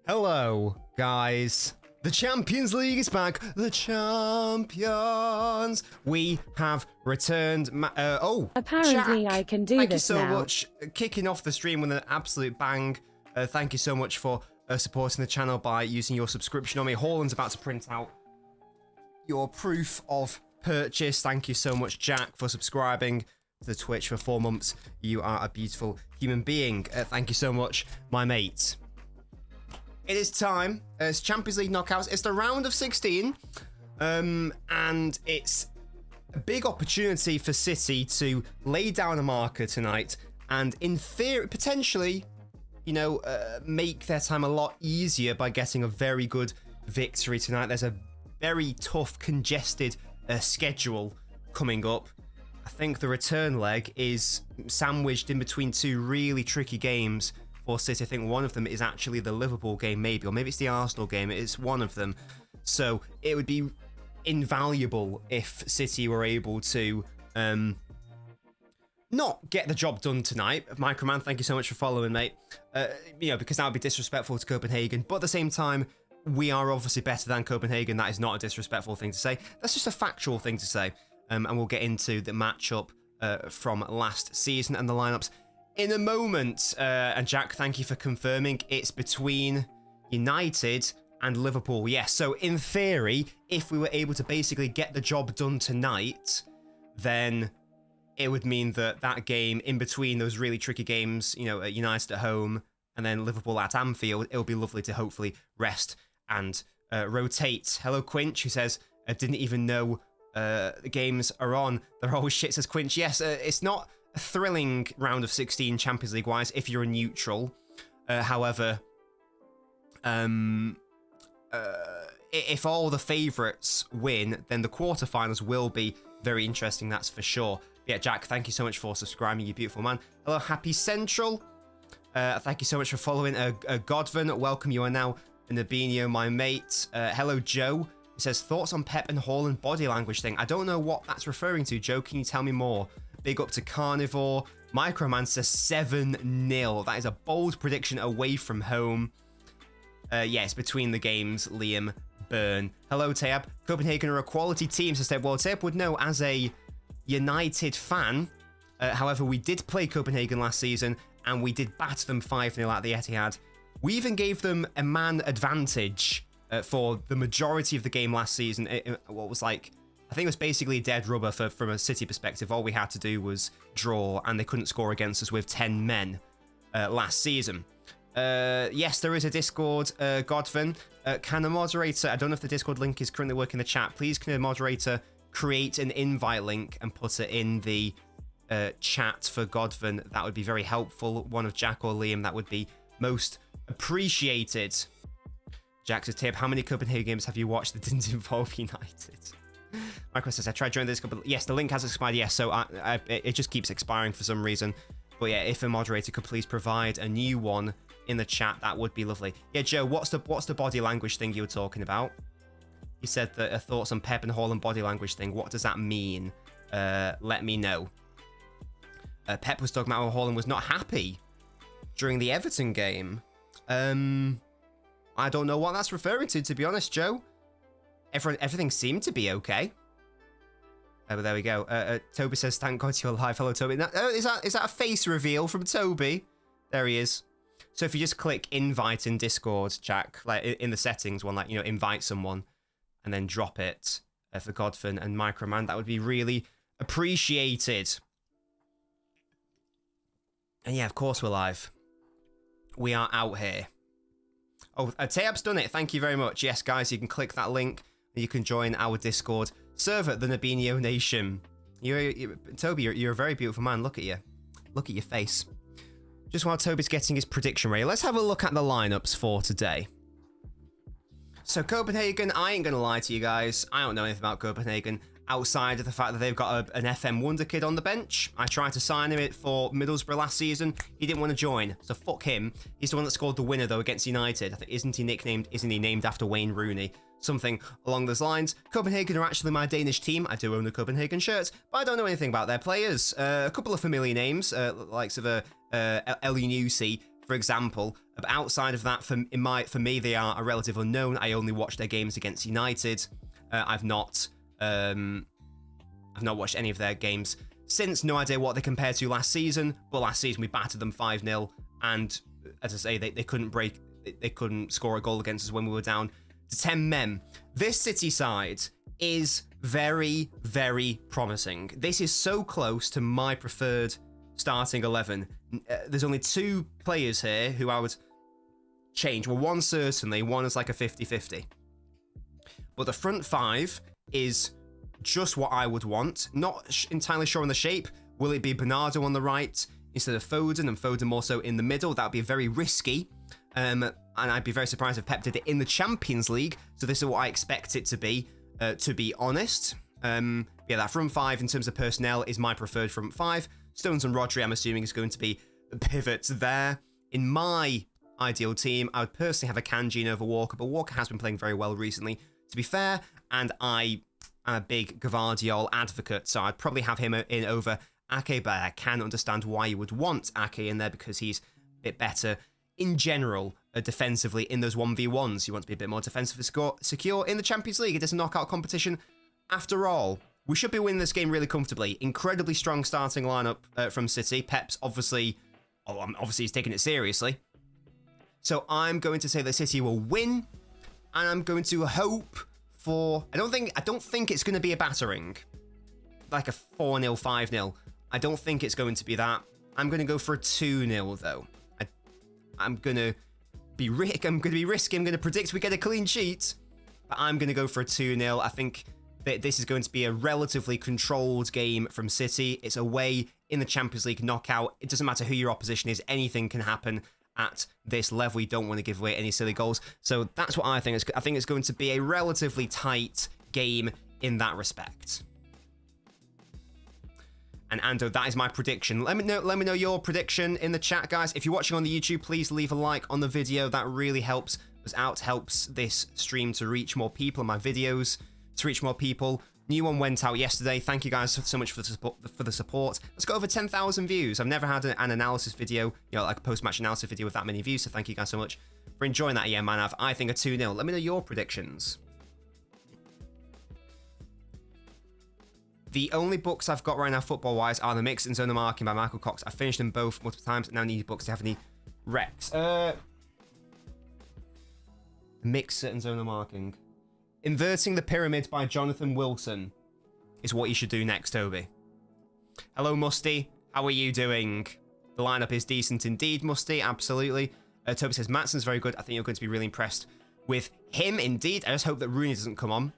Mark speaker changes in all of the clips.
Speaker 1: Hello, guys. The Champions League is back. The champions. We have returned.
Speaker 2: Apparently,
Speaker 1: Jack,
Speaker 2: I can do
Speaker 1: thank
Speaker 2: this
Speaker 1: you so
Speaker 2: now.
Speaker 1: much. Kicking off the stream with an absolute bang. Thank you so much for supporting the channel by using your subscription on me. Haaland's about to print out your proof of purchase. Thank you so much, Jack, for subscribing to the Twitch for 4 months. You are a beautiful human being. Thank you so much, my mate. It is time. It's Champions League knockouts. It's the round of 16. And it's a big opportunity for City to lay down a marker tonight and, in theory, potentially, you know, make their time a lot easier by getting a very good victory tonight. There's a very tough, congested schedule coming up. I think the return leg is sandwiched in between two really tricky games for City. I think one of them is actually the Liverpool game, maybe, or maybe it's the Arsenal game. It's one of them. So it would be invaluable if City were able to not get the job done tonight. Microman, thank you so much for following, mate. You know, because that would be disrespectful to Copenhagen. But at the same time, we are obviously better than Copenhagen. That is not a disrespectful thing to say. That's just a factual thing to say. And we'll get into the matchup from last season and the lineups in a moment. And Jack, thank you for confirming. It's between United and Liverpool. Yes, so in theory, if we were able to basically get the job done tonight, then it would mean that that game in between those really tricky games, you know, United at home and then Liverpool at Anfield, it'll be lovely to hopefully rest and rotate. Hello, Quinch, who says, I didn't even know the games are on. They're always shit, says Quinch. Yes, it's not a thrilling round of 16 Champions League wise if you're a neutral. However, if all the favourites win, then the quarterfinals will be very interesting, that's for sure. Yeah, Jack, thank you so much for subscribing, you beautiful man. Hello, Happy Central. Thank you so much for following. Godvin, welcome. You are now Nabinho, my mate. Hello, Joe. It says, thoughts on Pep and Haaland body language thing. I don't know what that's referring to. Joe, can you tell me more? Big up to Carnivore. Microman says 7-0. That is a bold prediction away from home. Yes, between the games, Liam Byrne. Hello, Teab. Copenhagen are a quality team, says Teab. Well, Teab would know as a United fan. However, we did play Copenhagen last season, and we did bat them 5-0 at the Etihad. We even gave them a man advantage for the majority of the game last season. What was like, I think it was basically dead rubber from a City perspective. All we had to do was draw, and they couldn't score against us with 10 men last season. Yes, there is a Discord, Godvin. Can a moderator, I don't know if the Discord link is currently working in the chat, please can a moderator create an invite link and put it in the chat for Godvin? That would be very helpful. One of Jack or Liam, that would be most appreciated. Jack says, Tip, how many Copenhagen games have you watched that didn't involve United? Michael says, I tried joining this couple. Yes, the link has expired. Yes, so it just keeps expiring for some reason. But yeah, if a moderator could please provide a new one in the chat, that would be lovely. Yeah, Joe, what's the body language thing you were talking about? You said that thoughts on Pep and Haaland body language thing. What does that mean? Let me know. Pep was talking about how Haaland was not happy during the Everton game. I don't know what that's referring to be honest, Joe. Everything seemed to be okay. But there we go. Toby says, thank God you're alive. Hello, Toby. Is that a face reveal from Toby? There he is. So if you just click invite in Discord, Jack, like in the settings one, like, you know, invite someone and then drop it for Godfin and Microman, that would be really appreciated. And yeah, of course we're live. We are out here. Oh, Tayab's done it. Thank you very much. Yes, guys, you can click that link and you can join our Discord server, the Nabinho Nation. Toby, you're a very beautiful man. Look at you. Look at your face. Just while Toby's getting his prediction ready, let's have a look at the lineups for today. So Copenhagen, I ain't going to lie to you guys. I don't know anything about Copenhagen outside of the fact that they've got an FM wonder kid on the bench. I tried to sign him for Middlesbrough last season. He didn't want to join, so fuck him. He's the one that scored the winner, though, against United. I think, isn't he named after Wayne Rooney? Something along those lines. Copenhagen are actually my Danish team. I do own a Copenhagen shirt, but I don't know anything about their players. A couple of familiar names, likes of Ellie Newsey, for for example. But outside of that, for me, they are a relative unknown. I only watched their games against United. I've not watched any of their games since. No idea what they compared to last season, but last season we battered them 5-0, and as I say, they couldn't score a goal against us when we were down to 10 men. This City side is very, very promising. This is so close to my preferred starting 11. There's only 2 players here who I would change. Well, one certainly, one is like a 50-50. But the front 5 is just what I would want. Not entirely sure on the shape. Will it be Bernardo on the right instead of Foden, and Foden more so in the middle? That would be very risky. And I'd be very surprised if Pep did it in the Champions League. So this is what I expect it to be honest. Yeah, that front 5 in terms of personnel is my preferred front 5. Stones and Rodri, I'm assuming, is going to be the pivots there. In my ideal team, I would personally have a Kanji over Walker, but Walker has been playing very well recently, to be fair, and I'm a big Gvardiol advocate, so I'd probably have him in over Ake, but I can understand why you would want Ake in there, because he's a bit better in general defensively in those 1v1s. You want to be a bit more defensively secure in the Champions League. It is a knockout competition after all. We should be winning this game really comfortably. Incredibly strong starting lineup from City. Pep's obviously he's taking it seriously. So I'm going to say that City will win, and I'm going to hope for... I don't think it's going to be a battering, like a 4-0, 5-0. I don't think it's going to be that. I'm going to go for a 2-0 though. I'm going to be risky. I'm going to predict we get a clean sheet, but I'm going to go for a 2-0. I think that this is going to be a relatively controlled game from City. It's away in the Champions League knockout. It doesn't matter who your opposition is. Anything can happen at this level. You don't want to give away any silly goals. So that's what I think. I think it's going to be a relatively tight game in that respect. And Ando, that is my prediction. Let me know your prediction in the chat, guys. If you're watching on the YouTube, please leave a like on the video. That really helps us out, helps this stream to reach more people, and my videos to reach more people. New one went out yesterday. Thank you guys so much for the support. Let's go over 10,000 views. I've never had an analysis video, like a post-match analysis video with that many views, so thank you guys so much for enjoying that. Yeah, man, I think a 2-0. Let me know your predictions. The only books I've got right now, football-wise, are The Mix and Zone of Marking by Michael Cox. I finished them both multiple times, and now I need books to have any recs. Mix and Zone of Marking. Inverting the Pyramid by Jonathan Wilson is what you should do next, Toby. Hello, Musty. How are you doing? The lineup is decent indeed, Musty. Absolutely. Toby says, Matson's very good. I think you're going to be really impressed with him, indeed. I just hope that Rooney doesn't come on.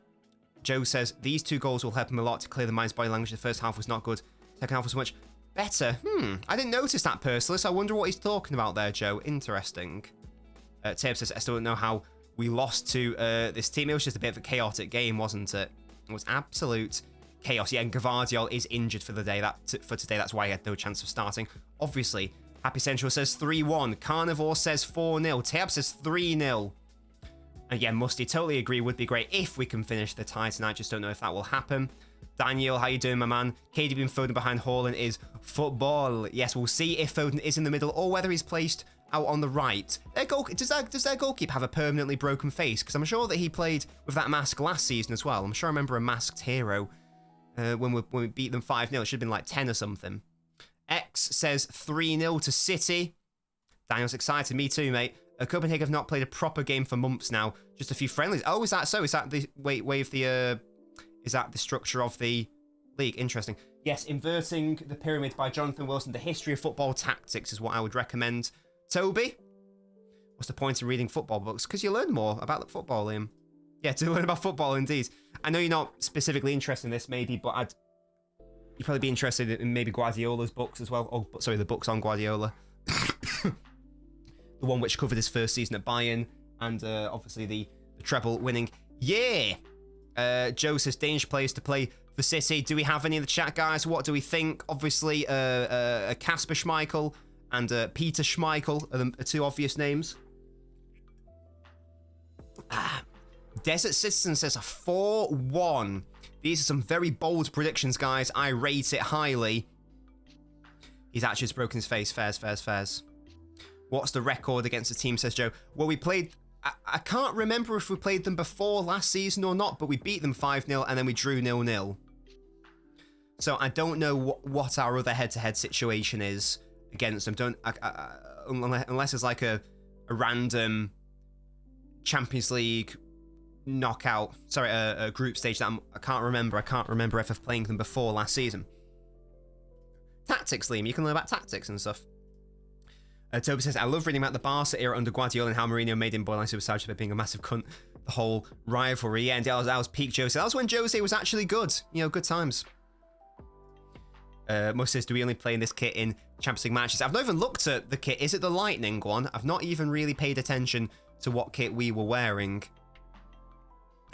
Speaker 1: Joe says, these 2 goals will help him a lot to clear the mind's body language. The first half was not good. Second half was much better. I didn't notice that, personally, so I wonder what he's talking about there, Joe. Interesting. Tabe says, I still don't know how we lost to this team. It was just a bit of a chaotic game, wasn't it? It was absolute chaos. Yeah, and Gvardiol is injured for the day. For today, that's why he had no chance of starting. Obviously, Happy Central says 3-1. Carnivore says 4-0. Tab says 3-0. And yeah, Musty, totally agree. Would be great if we can finish the tie tonight. Just don't know if that will happen. Daniel, how you doing, my man? KDB and Foden behind Haaland is football. Yes, we'll see if Foden is in the middle or whether he's placed out on the right. Does their goalkeeper have a permanently broken face? Because I'm sure that he played with that mask last season as well. I'm sure I remember a masked hero when we beat them 5-0. It should have been like 10 or something. X says 3-0 to City. Daniel's excited. Me too, mate. Copenhagen have not played a proper game for months now. Just a few friendlies. Oh, is that so? Is that the is that the structure of the league? Interesting. Yes, Inverting the Pyramid by Jonathan Wilson. The History of Football Tactics is what I would recommend. Toby, what's the point of reading football books? Because you learn more about the football, Liam. Yeah, to learn about football, indeed. I know you're not specifically interested in this, maybe, but you'd probably be interested in maybe Guardiola's books as well. Oh, sorry, the books on Guardiola. The one which covered his first season at Bayern, and obviously the treble winning year. Joe says, Danish players to play for City. Do we have any in the chat, guys? What do we think? Obviously, Kasper Schmeichel and Peter Schmeichel are the 2 obvious names. Desert Citizen says a 4-1. These are some very bold predictions, guys. I rate it highly. He's actually just broken his face. Fairs. What's the record against the team, says Joe. Well, we played... I can't remember if we played them before last season or not, but we beat them 5-0 and then we drew 0-0. So I don't know what our other head-to-head situation is against them. Unless it's like a random Champions League knockout, sorry, a group stage that I can't remember. I can't remember if I've played them before last season. Tactics, Liam. You can learn about tactics and stuff. Toby says, I love reading about the Barca era under Guardiola and how Mourinho made him borderline Super Savage by being a massive cunt. The whole rivalry. Yeah, and that was peak Jose. That was when Jose was actually good. You know, good times. Mo says, do we only play in this kit in Champions League matches? I've not even looked at the kit. Is it the Lightning one? I've not even really paid attention to what kit we were wearing.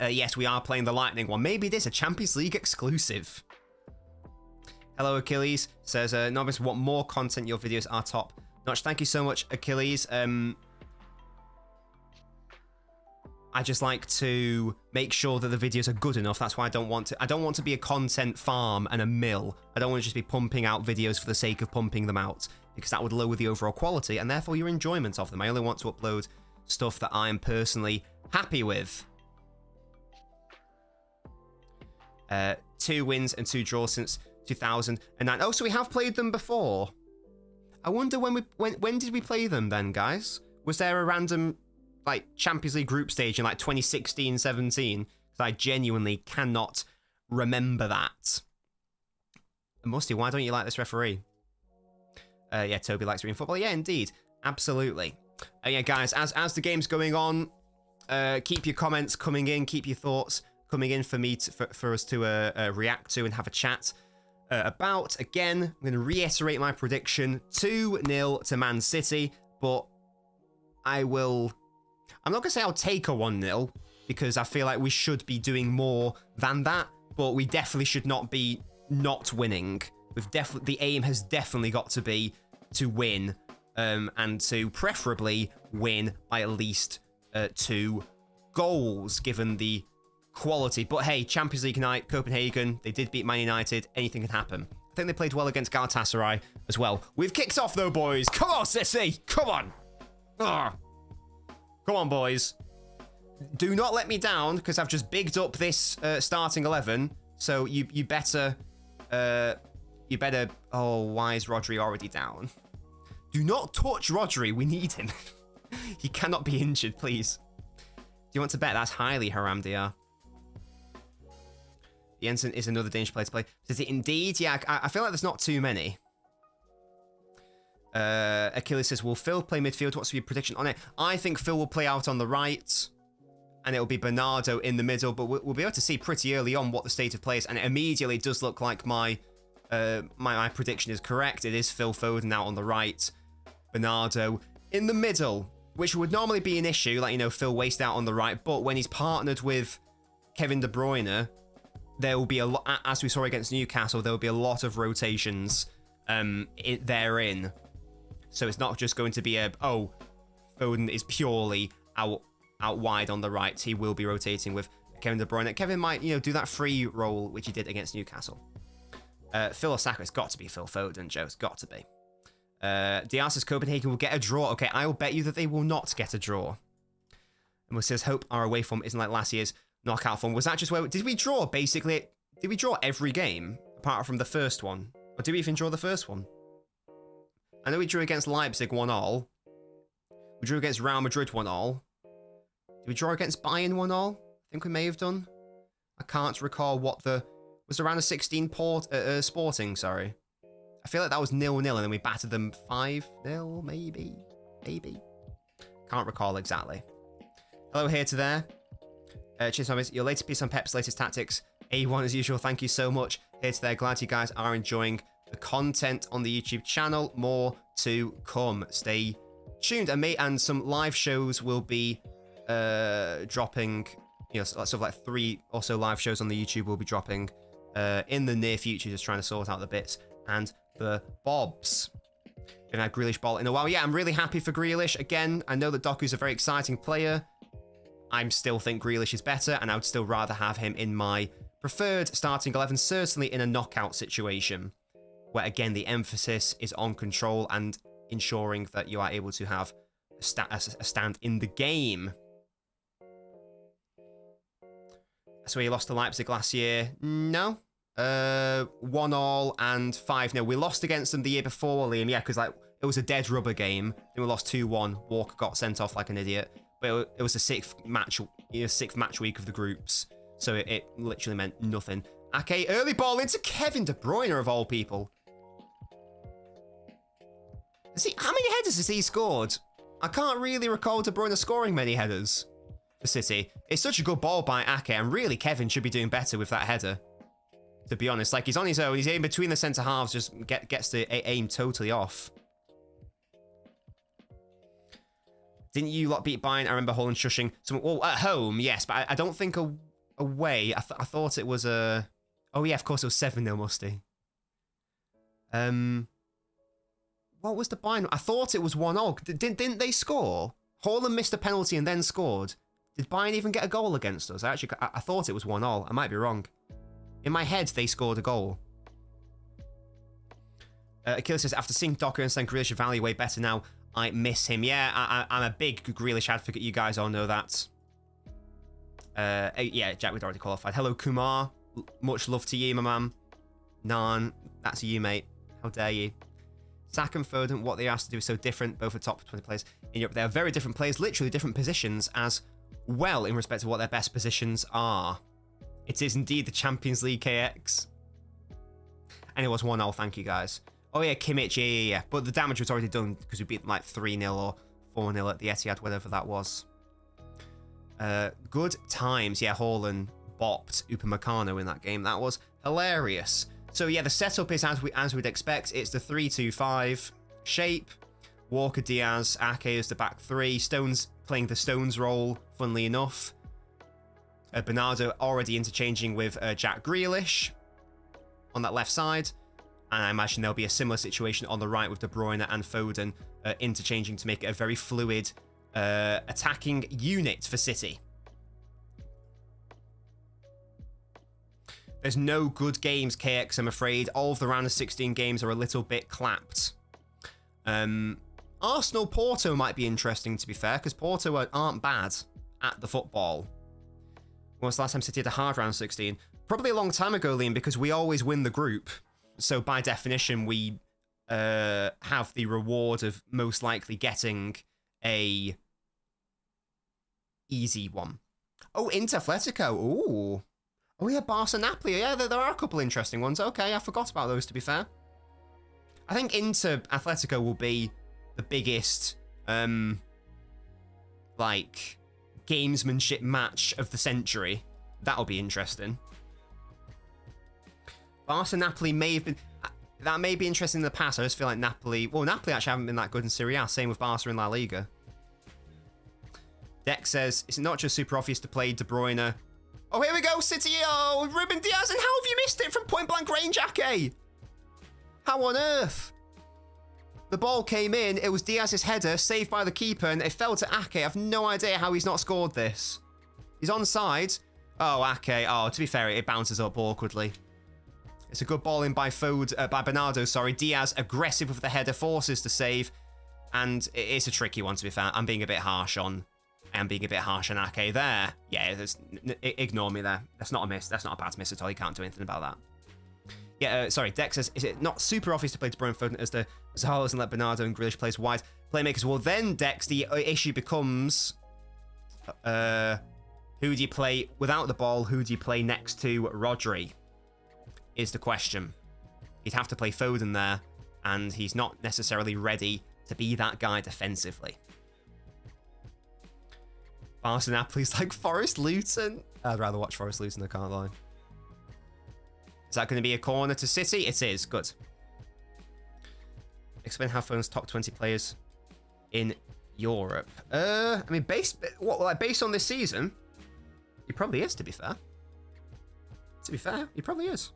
Speaker 1: Yes, we are playing the Lightning one. Maybe it is a Champions League exclusive. Hello, Achilles. Says, Novice, what more content? Your videos are top notch. Thank you so much, Achilles. I just like to make sure that the videos are good enough. That's why I don't want to be a content farm and a mill. I don't want to just be pumping out videos for the sake of pumping them out, because that would lower the overall quality and therefore your enjoyment of them. I only want to upload stuff that I am personally happy with. 2 wins and 2 draws since 2009. Oh, so we have played them before. I wonder when did we play them then, guys? Was there a random like Champions League group stage in like 2016, 17? Because I genuinely cannot remember that. Musty, why don't you like this referee? Yeah, Toby likes reading football. Yeah, indeed, absolutely. Yeah, guys, as the game's going on, keep your comments coming in, keep your thoughts coming in for me for us to react to and have a chat about. Again, I'm going to reiterate my prediction: 2-0 to Man City, but I'm not going to say I'll take a 1-0 because I feel like we should be doing more than that, but we definitely should not be not winning. The aim has definitely got to be to win, and to preferably win by at least 2 goals, given the quality. But hey, Champions League night, Copenhagen, they did beat Man United. Anything can happen. I think they played well against Galatasaray as well. We've kicked off though, boys. Come on, Sissy. Come on. Ugh. Come on, boys. Do not let me down, because I've just bigged up this starting 11. So you better... Oh, why is Rodri already down? Do not touch Rodri. We need him. He cannot be injured, please. Do you want to bet? That's highly Haram DR. Jensen is another dangerous player to play. Does it indeed? Yeah, I feel like there's not too many. Achilles says, will Phil play midfield? What's your prediction on it? I think Phil will play out on the right, and it'll be Bernardo in the middle, but we'll be able to see pretty early on what the state of play is, and it immediately does look like my prediction is correct. It is Phil Foden out on the right, Bernardo in the middle, which would normally be an issue, like, you know, Phil Waste out on the right, but when he's partnered with Kevin De Bruyne, there will be a lot, as we saw against Newcastle, there will be a lot of rotations therein. So it's not just going to be Foden is purely out wide on the right. He will be rotating with Kevin De Bruyne. Kevin might, you know, do that free roll, which he did against Newcastle. Phil or Saka, it's got to be Phil Foden, Joe. It's got to be. DR says Copenhagen will get a draw. Okay, I will bet you that they will not get a draw. And we says, hope our away form isn't like last year's knockout form. Was that just where... Did we draw, basically... Did we draw every game, apart from the first one? Or did we even draw the first one? I know we drew against Leipzig 1-1. We drew against Real Madrid 1-1. Did we draw against Bayern 1-1? I think we may have done. I can't recall what the... Was it around a 16 Sporting, sorry. I feel like that was 0-0 and then we battered them 5-0, maybe. Maybe. Can't recall exactly. Hello here to there. Cheers, Thomas. Your latest piece on Pep's latest tactics. A1 as usual. Thank you so much. Here to there. Glad you guys are enjoying the content on the YouTube channel. More to come. Stay tuned. And some live shows will be dropping. You know, sort of like 3 or so live shows on the YouTube will be dropping in the near future. Just trying to sort out the bits and the bobs. Been had Grealish ball in a while. Yeah, I'm really happy for Grealish. Again, I know that Doku's a very exciting player. I still think Grealish is better, and I would still rather have him in my preferred starting 11, certainly in a knockout situation, where, again, the emphasis is on control, and ensuring that you are able to have a stand in the game. So you lost to Leipzig last year? No. 1-1 and 5-0. We lost against them the year before, Liam. Yeah, because like it was a dead rubber game. Then we lost 2-1. Walker got sent off like an idiot. But it was the sixth match week of the groups. So it literally meant nothing. Okay, early ball into Kevin De Bruyne of all people. How many headers has he scored? I can't really recall De Bruyne scoring many headers for City. It's such a good ball by Ake, and really Kevin should be doing better with that header. To be honest, like he's on his own, he's in between the centre halves, just gets the aim totally off. Didn't you lot beat Bayern? I remember Holland shushing some. Well, at home, yes, but I don't think away. I thought it was a. Oh yeah, of course it was 7-0, musty. What was the Bayern? I thought it was 1-0. Didn't they score? Holland missed a penalty and then scored. Did Bayern even get a goal against us? I thought it was 1-0. I might be wrong. In my head, they scored a goal. Akila says, after seeing Docker and saying Grealish value way better now, I miss him. Yeah, I'm a big Grealish advocate. You guys all know that. Yeah, Jack, we'd already qualified. Hello, Kumar. Much love to you, my man. Nan, that's you, mate. How dare you? Saka and Foden, what they asked to do is so different. Both are top 20 players in Europe. They are very different players, literally different positions as well in respect to what their best positions are. It is indeed the Champions League KX. And it was 1-0, thank you guys. Oh yeah, Kimmich, yeah. But the damage was already done because we beat them like 3-0 or 4-0 at the Etihad, whatever that was. Good times. Yeah, Haaland bopped Upamecano in that game. That was hilarious. So yeah, the setup is as we'd expect. It's the 3-2-5 shape. Walker, Diaz, Ake is the back three. Stones playing the Stones role, funnily enough. Bernardo already interchanging with Jack Grealish on that left side. And I imagine there'll be a similar situation on the right with De Bruyne and Foden interchanging to make it a very fluid attacking unit for City. There's no good games, KX, I'm afraid. All of the round of 16 games are a little bit clapped. Arsenal-Porto might be interesting, to be fair, because Porto aren't bad at the football. When was the last time City had a hard round 16? Probably a long time ago, Liam, because we always win the group. So by definition, we have the reward of most likely getting a easy one. Oh, Inter Atletico. Ooh. Oh yeah, Barca Napoli. Yeah, there are a couple interesting ones. Okay, I forgot about those, to be fair. I think Inter Atletico will be the biggest, like, gamesmanship match of the century. That'll be interesting. Barca Napoli may have been... That may be interesting in the past. I just feel like Napoli... Well, Napoli actually haven't been that good in Serie A. Same with Barca in La Liga. Dex says, it's not just super obvious to play De Bruyne. Oh, here we go, City. Oh, Ruben Diaz. And how have you missed it from point-blank range, Ake? How on earth? The ball came in. It was Diaz's header, saved by the keeper, and it fell to Ake. I have no idea how he's not scored this. He's onside. Oh, Ake. Oh, to be fair, it bounces up awkwardly. It's a good ball in by Bernardo, sorry. Diaz, aggressive with the header, forces to save. And it's a tricky one, to be fair. I'm being a bit harsh on Ake there. Yeah, ignore me there. That's not a miss. That's not a bad miss at all. You can't do anything about that. Yeah, sorry. Dex says, is it not super obvious to play De Bruyne Foden as the Zahalas and let Bernardo and Grealish play as wide playmakers? Well, then, Dex, the issue becomes... who do you play without the ball? Who do you play next to Rodri? Is the question. He'd have to play Foden there, and he's not necessarily ready to be that guy defensively. Barca Napoli's like Forest Luton. I'd rather watch Forest Luton, I can't lie. Is that going to be a corner to City? It is. Good. Explain how Foden's top 20 players in Europe. I mean, based on this season, he probably is, to be fair. To be fair, he probably is.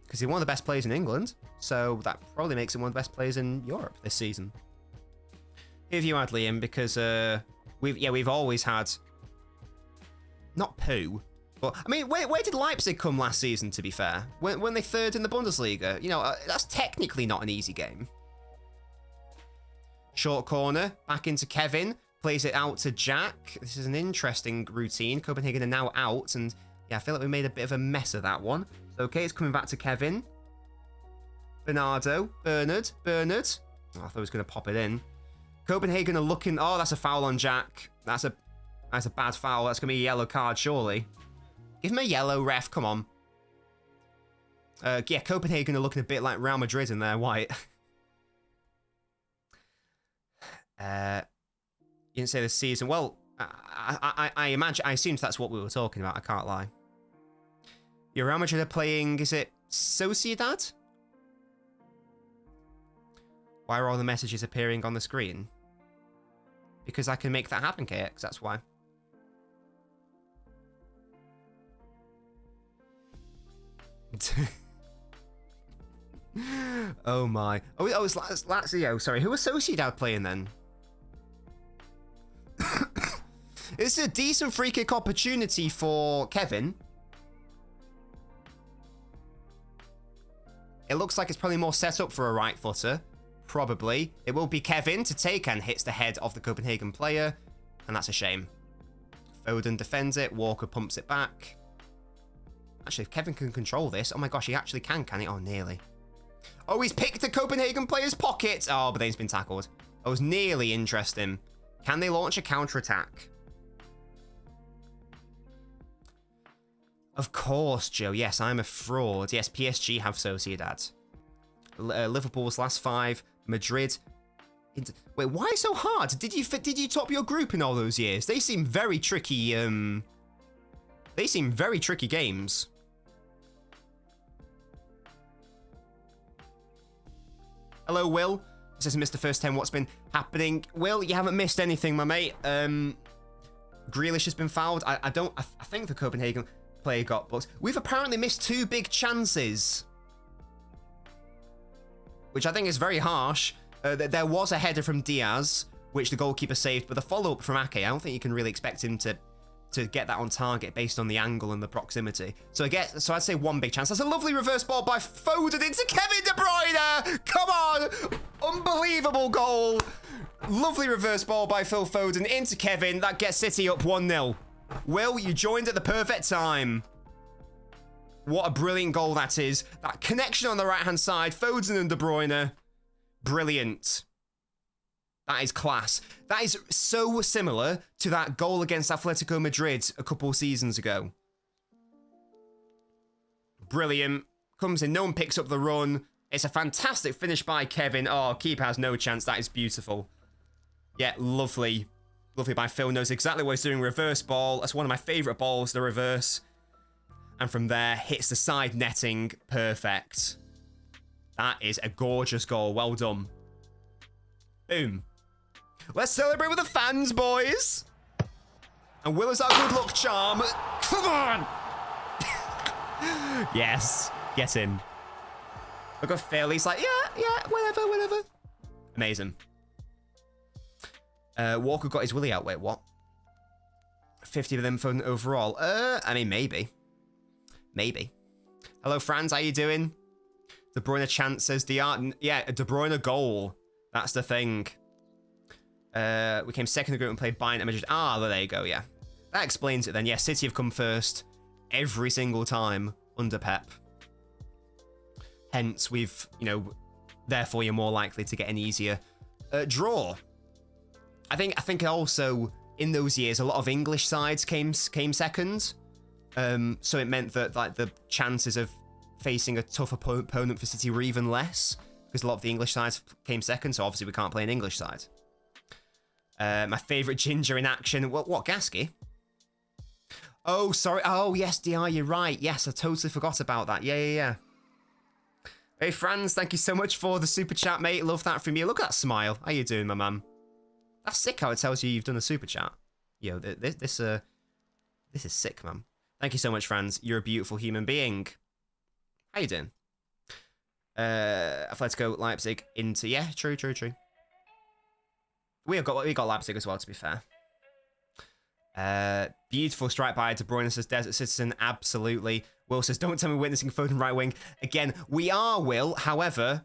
Speaker 1: Because he's one of the best players in England, so that probably makes him one of the best players in Europe this season. Who have you had, Liam? Because we've always had not poo, but I mean, where did Leipzig come last season? To be fair, when they third in the Bundesliga, you know, that's technically not an easy game. Short corner, back into Kevin. Plays it out to Jack. This is an interesting routine. Copenhagen are now out, and yeah, I feel like we made a bit of a mess of that one. So, okay, it's coming back to Kevin. Bernard. Oh, I thought he was going to pop it in. Copenhagen are looking... Oh, that's a foul on Jack. That's a bad foul. That's going to be a yellow card, surely. Give him a yellow, ref. Come on. Yeah, Copenhagen are looking a bit like Real Madrid in their white. You didn't say this season. Well, I imagine... I assumed that's what we were talking about. I can't lie. Your Real Madrid are playing... Is it Sociedad? Why are all the messages appearing on the screen? Because I can make that happen, KX. That's why. Oh my. Oh, it's Lazio. Sorry, who was Sociedad playing then? It's a decent free kick opportunity for Kevin. It looks like it's probably more set up for a right footer. Probably. It will be Kevin to take and hits the head of the Copenhagen player. And that's a shame. Foden defends it. Walker pumps it back. Actually, if Kevin can control this... Oh my gosh, he actually can he? Oh, nearly. Oh, he's picked the Copenhagen player's pocket. Oh, but then he's been tackled. That was nearly interesting. Can they launch a counter-attack? Of course, Joe. Yes, I'm a fraud. Yes, PSG have Sociedad. Liverpool's last 5. Madrid. Wait, why so hard? Did you top your group in all those years? They seem very tricky. They seem very tricky games. Hello, Will. This is Mr. First 10. What's been happening? Will, you haven't missed anything, my mate. Grealish has been fouled. I think the Copenhagen player got booked. We've apparently missed 2 big chances, which I think is very harsh. There was a header from Diaz, which the goalkeeper saved, but the follow-up from Ake, I don't think you can really expect him to get that on target based on the angle and the proximity. So I'd say 1 big chance. That's a lovely reverse ball by Foden into Kevin De Bruyne. Come on. Unbelievable goal. Lovely reverse ball by Phil Foden into Kevin. That gets City up 1-0. Will, you joined at the perfect time. What a brilliant goal that is. That connection on the right-hand side. Foden and De Bruyne. Brilliant. That is class. That is so similar to that goal against Atletico Madrid a couple seasons ago. Brilliant. Comes in. No one picks up the run. It's a fantastic finish by Kevin. Oh, keeper has no chance. That is beautiful. Yeah, lovely. Lovely by Phil. Knows exactly what he's doing. Reverse ball. That's one of my favourite balls, the reverse. And from there, hits the side netting. Perfect. That is a gorgeous goal. Well done. Boom. Let's celebrate with the fans, boys. And Will is our good luck charm. Come on. Yes. Get in. Look at Phil. He's like, yeah, whatever. Amazing. Walker got his willy out. Wait, what? 50 of them for overall. I mean, maybe. Hello, Franz. How you doing? De Bruyne chance says DR. Yeah, a De Bruyne goal. That's the thing. We came second in the group and played Bayern and Madrid. Ah, there you go, yeah. That explains it then. Yeah, City have come first every single time under Pep. Hence, we've, therefore you're more likely to get an easier draw. I think also in those years, a lot of English sides came second. So it meant that like the chances of facing a tough opponent for City were even less because a lot of the English sides came second. So obviously we can't play an English side. My favourite ginger in action. What Gasky? Oh, sorry. Oh, yes, DR, you're right. Yes, I totally forgot about that. Yeah. Hey, Franz, thank you so much for the super chat, mate. Love that from you. Look at that smile. How you doing, my man? That's sick how it tells you you've done a super chat. Yo, this is sick, man. Thank you so much, Franz. You're a beautiful human being. How you doing? Atletico Leipzig into... Yeah, true. We got Leipzig as well, to be fair. Beautiful strike by De Bruyne, says Desert Citizen. Absolutely. Will says, don't tell me witnessing Foden right wing. Again, we are, Will. However,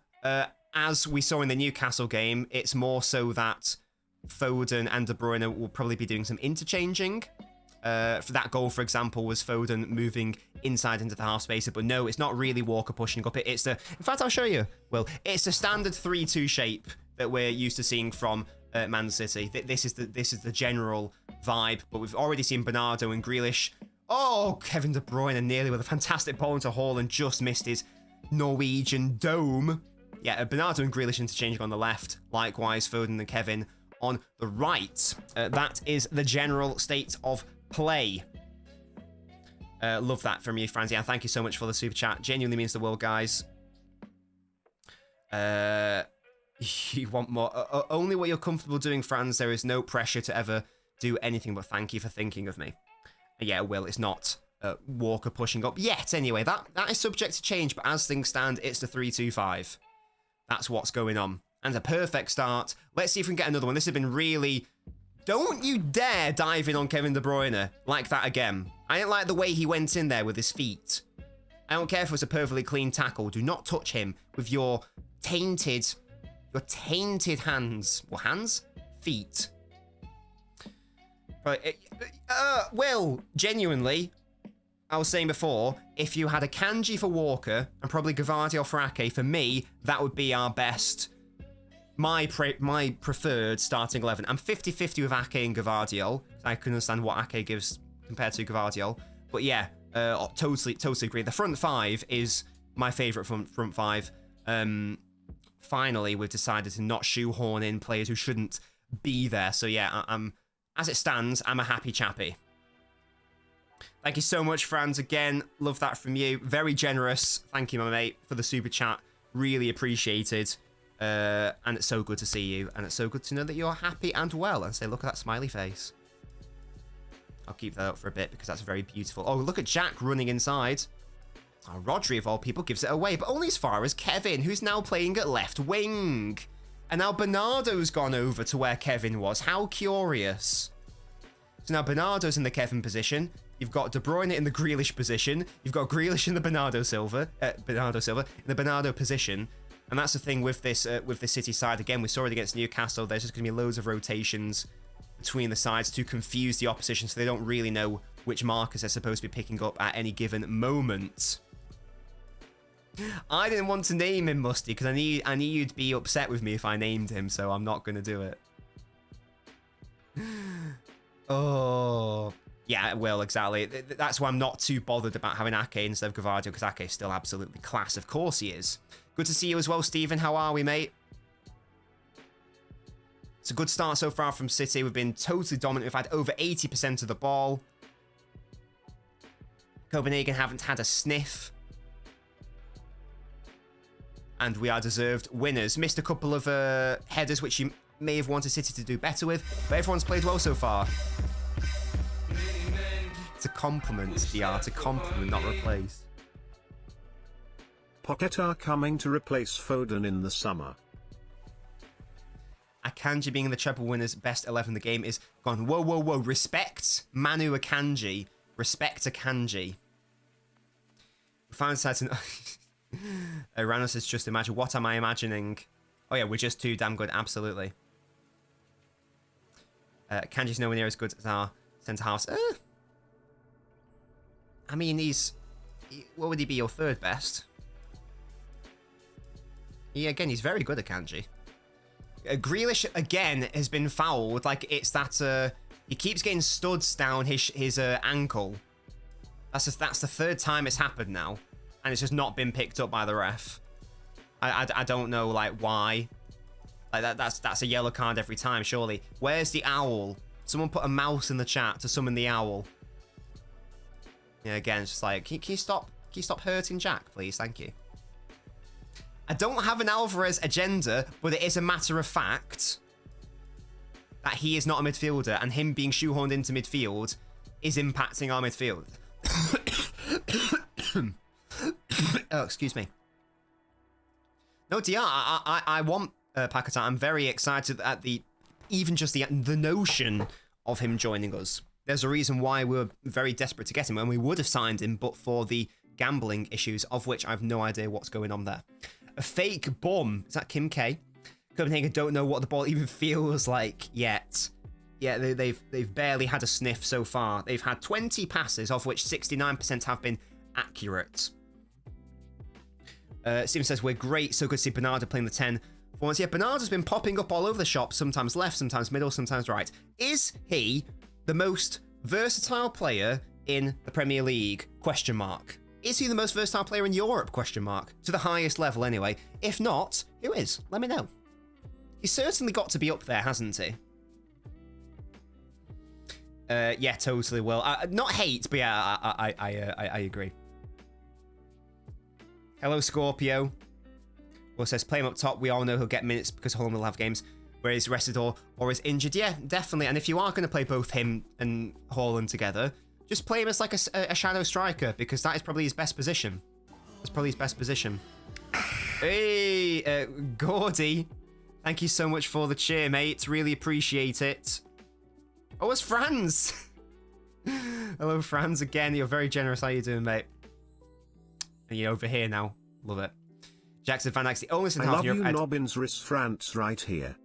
Speaker 1: as we saw in the Newcastle game, it's more so that Foden and De Bruyne will probably be doing some interchanging. For that goal, for example, was Foden moving inside into the half space, but no, it's not really Walker pushing up. It's the, in fact, I'll show you. Well, it's the standard 3-2 shape that we're used to seeing from Man City. This is the general vibe, but we've already seen Bernardo and Grealish. Oh, Kevin De Bruyne nearly with a fantastic ball into Haaland, just missed his Norwegian dome. Yeah, Bernardo and Grealish interchanging on the left. Likewise, Foden and Kevin on the right. That is the general state of play. Love that from you, Franz. Yeah, thank you so much for the super chat. Genuinely means the world, guys. You want more? Only what you're comfortable doing, Franz. There is no pressure to ever do anything, but thank you for thinking of me. Yeah, Will, it's not Walker pushing up yet. Anyway, that is subject to change, but as things stand, it's the 3-2-5. That's what's going on. And a perfect start. Let's see if we can get another one. This has been really... Don't you dare dive in on Kevin De Bruyne like that again. I didn't like the way he went in there with his feet. I don't care if it was a perfectly clean tackle. Do not touch him with your tainted hands. Well, hands? Feet. Right. Well, genuinely, I was saying before, if you had a Kanji for Walker and probably Gvardiol for Ake, for me, that would be our best... My preferred starting 11. I'm 50-50 with Ake and Gvardiol. I can understand what Ake gives compared to Gvardiol. But yeah, totally agree. The front five is my favourite front five. Finally, we've decided to not shoehorn in players who shouldn't be there. So yeah, as it stands, I'm a happy chappy. Thank you so much, Franz. Again, love that from you. Very generous. Thank you, my mate, for the super chat. Really appreciated. And it's so good to see you, and it's so good to know that you're happy and well. And say, look at that smiley face. I'll keep that up for a bit because that's very beautiful. Oh, look at Jack running inside. Oh, Rodri, of all people, gives it away, but only as far as Kevin, who's now playing at left wing. And now Bernardo's gone over to where Kevin was. How curious. So now Bernardo's in the Kevin position. You've got De Bruyne in the Grealish position. You've got Grealish in the Bernardo Silva in the Bernardo position. And that's the thing with this City side. Again, we saw it against Newcastle. There's just going to be loads of rotations between the sides to confuse the opposition, so they don't really know which markers they're supposed to be picking up at any given moment. I didn't want to name him, Musty, because I knew you'd be upset with me if I named him, so I'm not going to do it. Oh... Yeah, well, exactly. That's why I'm not too bothered about having Ake instead of Gvardiol, because Ake is still absolutely class. Of course he is. Good to see you as well, Stephen. How are we, mate? It's a good start so far from City. We've been totally dominant. We've had over 80% of the ball. Copenhagen haven't had a sniff. And we are deserved winners. Missed a couple of headers, which you may have wanted City to do better with, but everyone's played well so far. It's a compliment, DR, to compliment, not replace.
Speaker 3: Pocket are coming to replace Foden in the summer.
Speaker 1: Akanji being the treble winner's best 11 in the game is gone. Whoa, whoa, whoa. Respect Manu Akanji. Respect Akanji. We found certain... Rano says, just imagine. What am I imagining? Oh yeah, we're just too damn good. Absolutely. Kanji's nowhere near as good as our centre-halves. I mean, what would he be, your third best? Yeah, again, he's very good at Kanji. Grealish, again, has been fouled. Like, it's that, he keeps getting studs down his ankle. That's the third time it's happened now. And it's just not been picked up by the ref. I don't know, like, why. Like, that's a yellow card every time, surely. Where's the owl? Someone put a mouse in the chat to summon the owl. Yeah, again, it's just like, can you stop hurting Jack, please? Thank you. I don't have an Alvarez agenda, but it is a matter of fact that he is not a midfielder, and him being shoehorned into midfield is impacting our midfield. Oh, excuse me. No, DR, I want Paquetá. I'm very excited at even just the notion of him joining us. There's a reason why we were very desperate to get him, and we would have signed him, but for the gambling issues, of which I have no idea what's going on there. A fake bum. Is that Kim K? Copenhagen don't know what the ball even feels like yet. Yeah, they've barely had a sniff so far. They've had 20 passes, of which 69% have been accurate. Steven says, we're great. So good to see Bernardo playing the 10 for once. Yeah, Bernardo's been popping up all over the shop, sometimes left, sometimes middle, sometimes right. Is he the most versatile player in the Premier League? Question mark. Is he the most versatile player in Europe? Question mark. To the highest level, anyway. If not, who is? Let me know. He's certainly got to be up there, hasn't he? Yeah, totally will. Not hate, but yeah, I agree. Hello, Scorpio. Well, says, play him up top. We all know he'll get minutes because Holland will have games where he's rested or is injured. Yeah, definitely. And if you are going to play both him and Haaland together, just play him as like a shadow striker, because that is probably his best position. That's probably his best position. Hey, Gordy. Thank you so much for the cheer, mate. Really appreciate it. Oh, it's Franz. Hello, Franz, again. You're very generous. How you doing, mate? And you're over here now. Love it. Jackson Van Dyke's the only in
Speaker 3: I
Speaker 1: half
Speaker 3: love
Speaker 1: Europe.
Speaker 3: you, Nobbins Riss France right here.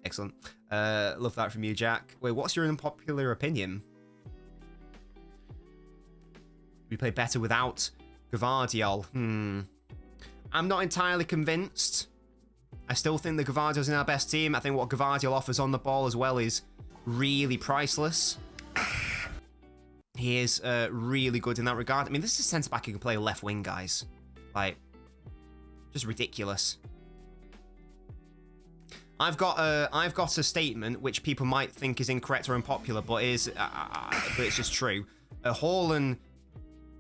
Speaker 1: Excellent. Love that from you, Jack. Wait, what's your unpopular opinion? We play better without Gvardiol. I'm not entirely convinced. I still think that Gvardiol's in our best team. I think what Gvardiol offers on the ball as well is really priceless. He is really good in that regard. I mean, this is a centre-back who can play left wing, guys. Like, just ridiculous. I've got a statement which people might think is incorrect or unpopular, but but it's just true. Haaland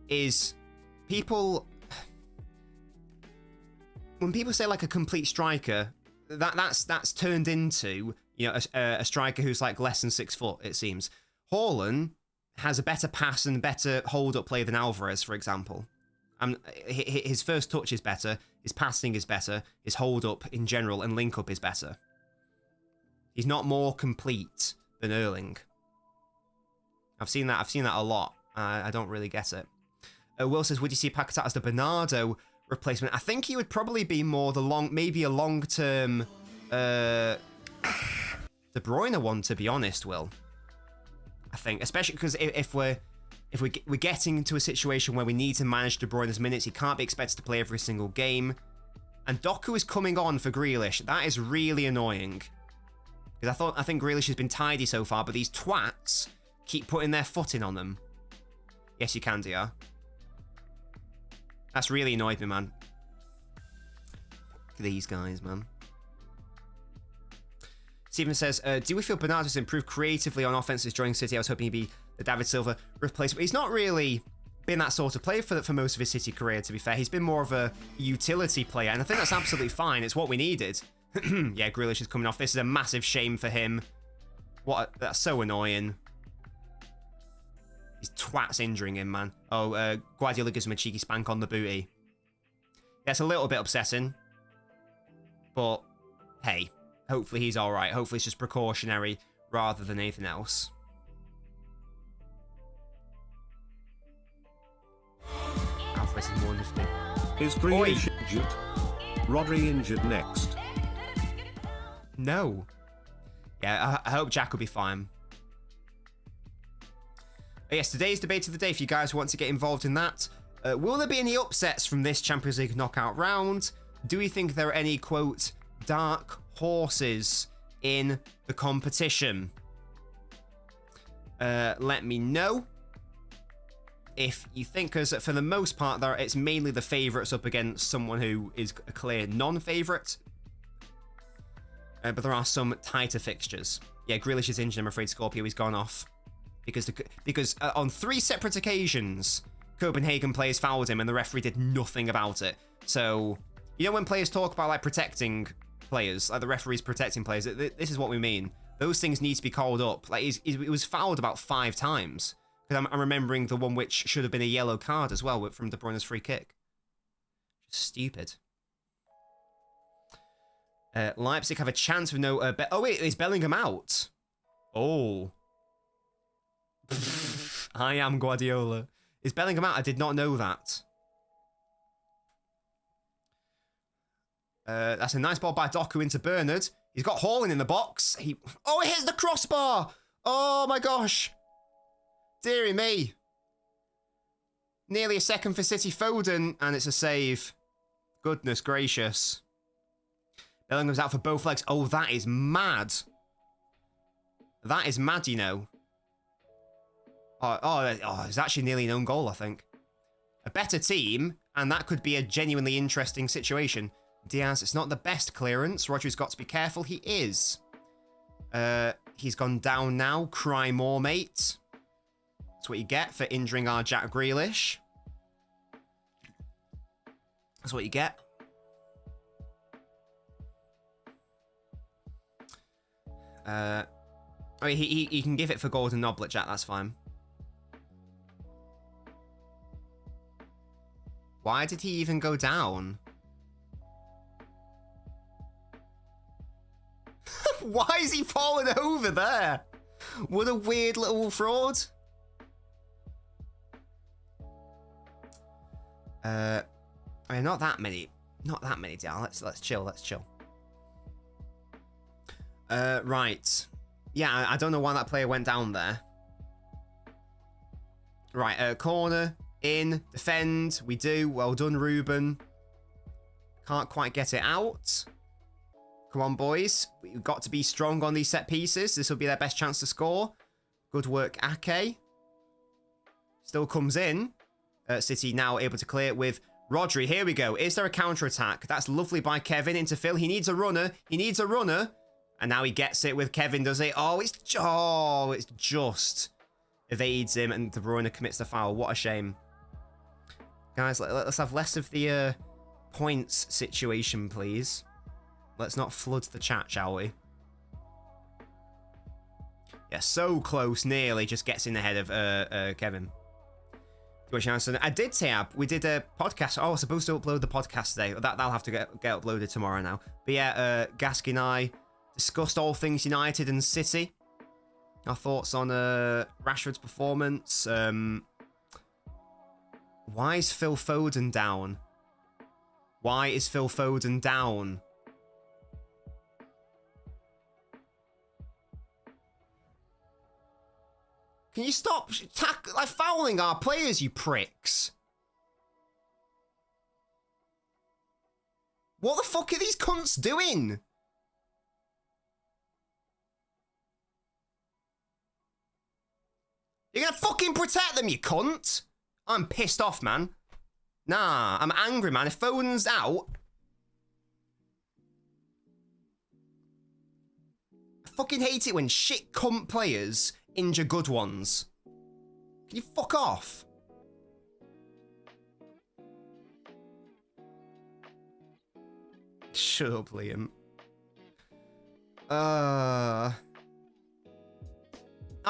Speaker 1: is people. When people say like a complete striker, that's turned into, you know, a striker who's like less than 6 foot. It seems Haaland has a better pass and better hold-up play than Alvarez, for example. His first touch is better, his passing is better, his hold-up in general and link-up is better. He's not more complete than Erling. I've seen that a lot. I don't really get it. Will says, would you see Paquetá as the Bernardo replacement? I think he would probably be more maybe a long-term De Bruyne one, to be honest, Will. I think, especially because if we're getting into a situation where we need to manage De Bruyne's minutes, he can't be expected to play every single game. And Doku is coming on for Grealish. That is really annoying. Because I think Grealish has been tidy so far, but these twats keep putting their foot in on them. Yes, you can, DR. That's really annoyed me, man. Look at these guys, man. Steven says, do we feel Bernardo's improved creatively on offenses during City? I was hoping he'd be the David Silva replacement. He's not really been that sort of player for most of his City career, to be fair. He's been more of a utility player, and I think that's absolutely fine. It's what we needed. Yeah, Grealish is coming off. This is a massive shame for him. That's so annoying. These twats injuring him, man. Oh, Guardiola gives him a cheeky spank on the booty. That's a little bit upsetting. But, hey, hopefully he's alright. Hopefully it's just precautionary rather than anything else. Alvarez is more nifty.
Speaker 3: Is Grealish injured? Rodri injured next.
Speaker 1: No. Yeah, I hope Jack will be fine. Yes, today's debate of the day, if you guys want to get involved in that. Will there be any upsets from this Champions League knockout round? Do we think there are any, quote, dark horses in the competition? Let me know if you think, because for the most part, it's mainly the favourites up against someone who is a clear non-favourite. But there are some tighter fixtures. Yeah, Grealish is injured, I'm afraid, Scorpio. He's gone off. Because on 3 separate occasions, Copenhagen players fouled him and the referee did nothing about it. So, you know when players talk about like protecting players, like the referees protecting players, this is what we mean. Those things need to be called up. Like he was fouled about 5 times. Because I'm remembering the one which should have been a yellow card as well from De Bruyne's free kick. Just stupid. Leipzig have a chance with no... oh wait, is Bellingham out? Oh. I am Guardiola. Is Bellingham out? I did not know that. That's a nice ball by Doku into Bernard. He's got Haaland in the box. Oh, it hits the crossbar. Oh, my gosh. Deary me. Nearly a second for City. Foden, and it's a save. Goodness gracious. Bellingham's out for both legs. Oh, that is mad. That is mad, you know. Oh, it's actually nearly an own goal, I think. A better team, and that could be a genuinely interesting situation. Diaz, it's not the best clearance. Rodri's got to be careful. He is. He's gone down now. Cry more, mate. That's what you get for injuring our Jack Grealish. That's what you get. I mean, he can give it for golden knoblet, Jack. That's fine. Why did he even go down? Why is he falling over there? What a weird little fraud. I mean, not that many down. Let's chill. Let's chill. Right. Yeah, I don't know why that player went down there. Right, corner, in, defend. We do. Well done, Ruben. Can't quite get it out. Come on, boys. We've got to be strong on these set pieces. This will be their best chance to score. Good work, Ake. Still comes in. City now able to clear it with Rodri. Here we go. Is there a counter-attack? That's lovely by Kevin into Phil. He needs a runner. He needs a runner. And now he gets it with Kevin, does he? Oh, it's just evades him, and De Bruyne commits the foul. What a shame. Guys, let's have less of the points situation, please. Let's not flood the chat, shall we? Yeah, so close, nearly just gets in ahead of Kevin. I did say we did a podcast. Oh, I was supposed to upload the podcast today. That'll have to get uploaded tomorrow now. But yeah, Gasky and I discussed all things United and City. Our thoughts on Rashford's performance. Why is Phil Foden down? Why is Phil Foden down? Can you stop fouling our players, you pricks? What the fuck are these cunts doing? You're gonna fucking protect them, you cunt! I'm pissed off, man. Nah, I'm angry, man. If Foden's out... I fucking hate it when shit cunt players injure good ones. Can you fuck off? Shut up, Liam. I'm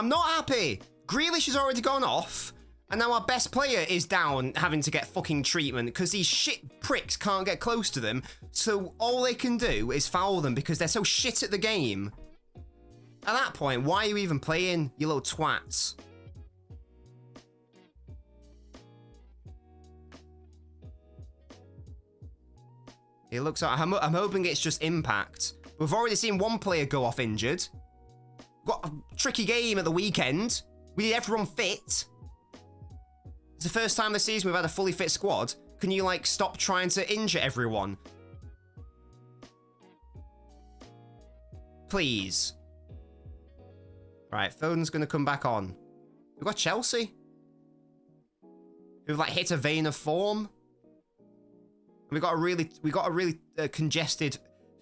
Speaker 1: not happy. Grealish has already gone off, and now our best player is down, having to get fucking treatment because these shit pricks can't get close to them. So all they can do is foul them because they're so shit at the game. At that point, why are you even playing, you little twats? It looks like I'm hoping it's just impact. We've already seen one player go off injured. Got a tricky game at the weekend. We need everyone fit. It's the first time this season we've had a fully fit squad. Can you, like, stop trying to injure everyone? Please. Right, Foden's going to come back on. We've got Chelsea, who've, like, hit a vein of form. We got a really congested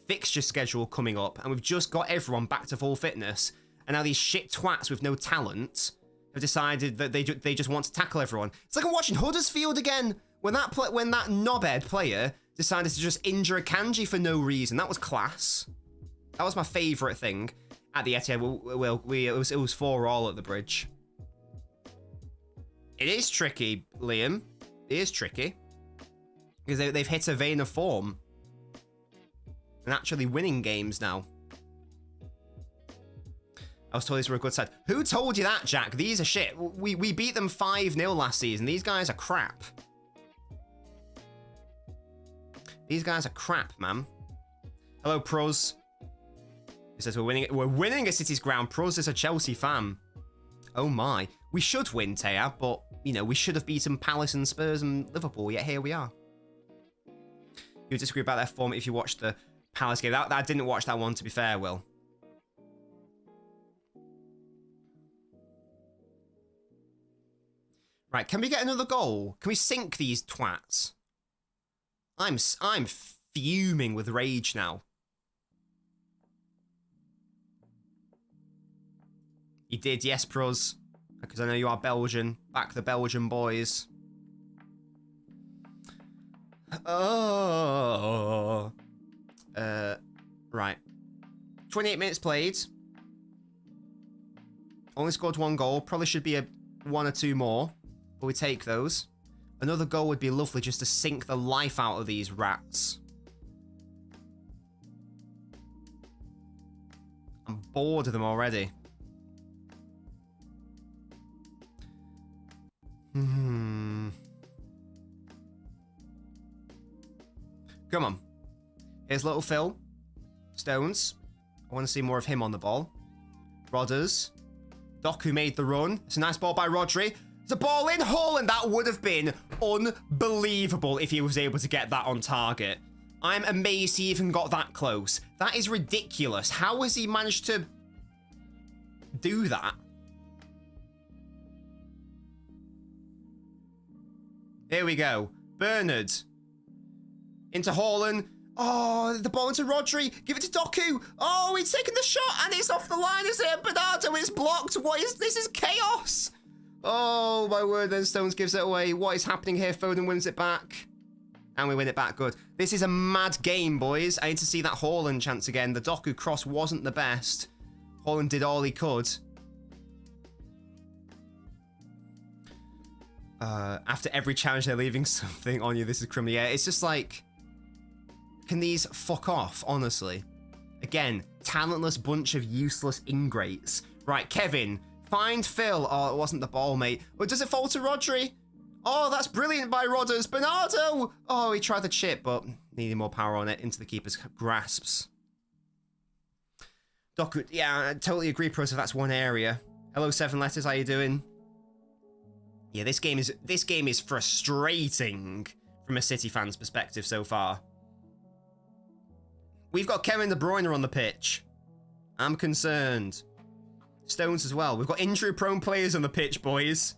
Speaker 1: fixture schedule coming up, and we've just got everyone back to full fitness. And now these shit twats with no talent have decided that they just want to tackle everyone. It's like I'm watching Huddersfield again when that knobhead player decided to just injure a Kanji for no reason. That was class. That was my favourite thing at the Etihad. It was 4-4 at the bridge. It is tricky, Liam. It is tricky because they've hit a vein of form and actually winning games now. I was told these were a good side. Who told you that, Jack? These are shit. We beat them 5-0 last season. These guys are crap. These guys are crap, man. Hello, Pruz. He says we're winning a City's ground. Pruz is a Chelsea fan. Oh my. We should win, Taya, but, you know, we should have beaten Palace and Spurs and Liverpool, yet here we are. You disagree about their form if you watched the Palace game. I didn't watch that one, to be fair, Will. Right, can we get another goal? Can we sink these twats? I'm fuming with rage now. You did, yes, Pruz. Because I know you are Belgian. Back the Belgian boys. Oh. Right. 28 minutes played. Only scored 1 goal. Probably should be 1 or 2 more. But we take those. Another goal would be lovely just to sink the life out of these rats. I'm bored of them already. Come on. Here's little Phil. Stones. I want to see more of him on the ball. Rodders. Doku made the run. It's a nice ball by Rodri. The ball in Haaland. That would have been unbelievable if he was able to get that on target. I'm amazed he even got that close. That is ridiculous. How has he managed to do that? Here we go. Bernard. Into Haaland. Oh, the ball into Rodri. Give it to Doku. Oh, he's taking the shot and it's off the line. Is it? Bernardo is blocked. What is this? Is chaos. Oh, my word. Then Stones gives it away. What is happening here? Foden wins it back. And we win it back. Good. This is a mad game, boys. I need to see that Haaland chance again. The Doku cross wasn't the best. Haaland did all he could. After every challenge, they're leaving something on you. This is criminal. Yeah, it's just like, can these fuck off, honestly? Again, talentless bunch of useless ingrates. Right, Kevin, find Phil. Oh, it wasn't the ball, mate. But does it fall to Rodri? Oh, that's brilliant by Rodders. Bernardo! Oh, he tried the chip, but needed more power on it. Into the keeper's grasps. Doku, yeah, I totally agree, Pros, if that's one area. Hello, 7 letters, how you doing? Yeah, this game is frustrating from a City fan's perspective so far. We've got Kevin De Bruyne on the pitch. I'm concerned. Stones as well. We've got injury-prone players on the pitch, boys.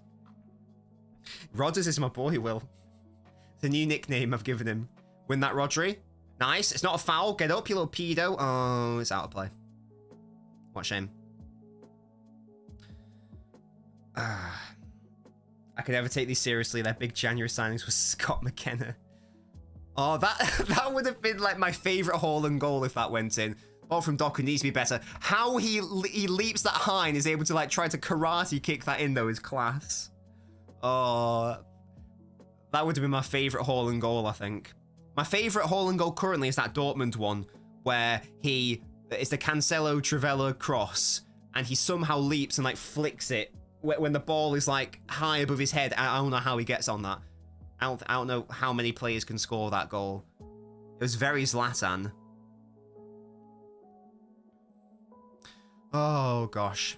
Speaker 1: Rodders is my boy, Will. It's a new nickname I've given him. Win that, Rodri. Nice. It's not a foul. Get up, you little pedo. Oh, it's out of play. What a shame. I can never take these seriously. Their big January signings was Scott McKenna. Oh, that would have been like my favourite Haaland goal if that went in. Ball from Doku needs to be better. How he leaps that high and is able to like try to karate kick that in though is class. Oh, that would have been my favourite Haaland goal, I think. My favourite Haaland goal currently is that Dortmund one where it's the Cancelo Trivela cross and he somehow leaps and like flicks it when the ball is like high above his head. I don't know how he gets on that. I don't know how many players can score that goal. It was very Zlatan. Oh, gosh.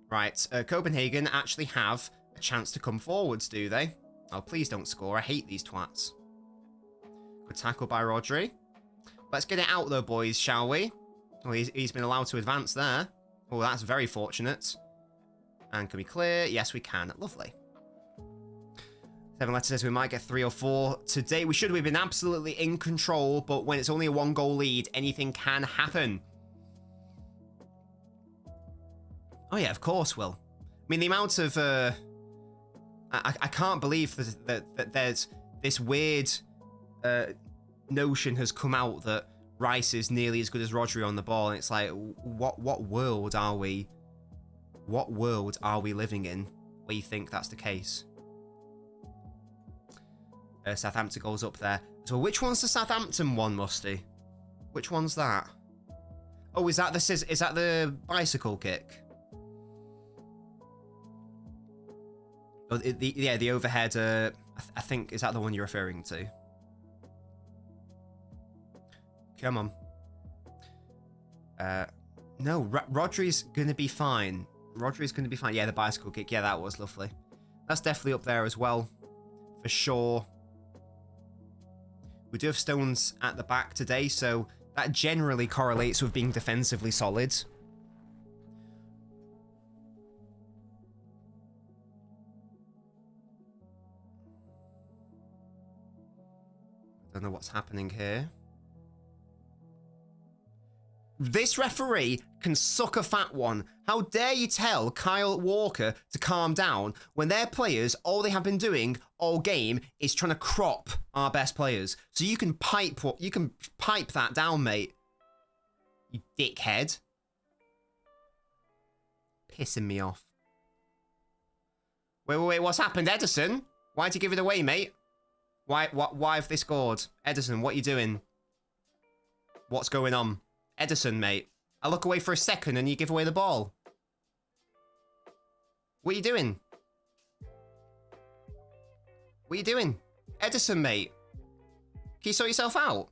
Speaker 1: Right, Copenhagen actually have a chance to come forwards, do they? Oh, please don't score. I hate these twats. Good tackle by Rodri. Let's get it out, though, boys, shall we? Oh, he's been allowed to advance there. Oh, that's very fortunate. And can we clear? Yes, we can. Lovely. 7 letters says we might get 3 or 4 today. We should have been absolutely in control, but when it's only a 1-goal lead, anything can happen. Oh yeah, of course, Will. I mean, the amount of I can't believe that there's this weird notion has come out that Rice is nearly as good as Rodri on the ball, and it's like, what world are we? What world are we living in where you think that's the case? Southampton goes up there. So which one's the Southampton one, Musty? Which one's that? Oh, is that the bicycle kick? Oh, the overhead. I think is that the one you're referring to? Come on. No, Rodri's going to be fine. Rodri's going to be fine. Yeah, the bicycle kick. Yeah, that was lovely. That's definitely up there as well. For sure. We do have stones at the back today, so that generally correlates with being defensively solid. Don't know what's happening here. This referee can suck a fat one. How dare you tell Kyle Walker to calm down when their players, all they have been doing all game is trying to crop our best players. So you can pipe that down, mate. You dickhead. Pissing me off. Wait, what's happened, Edison? Why'd you give it away, mate? Why have they scored? Edison, what are you doing? What's going on? Edison, mate. I look away for a second and you give away the ball. What are you doing? What are you doing? Edison, mate. Can you sort yourself out?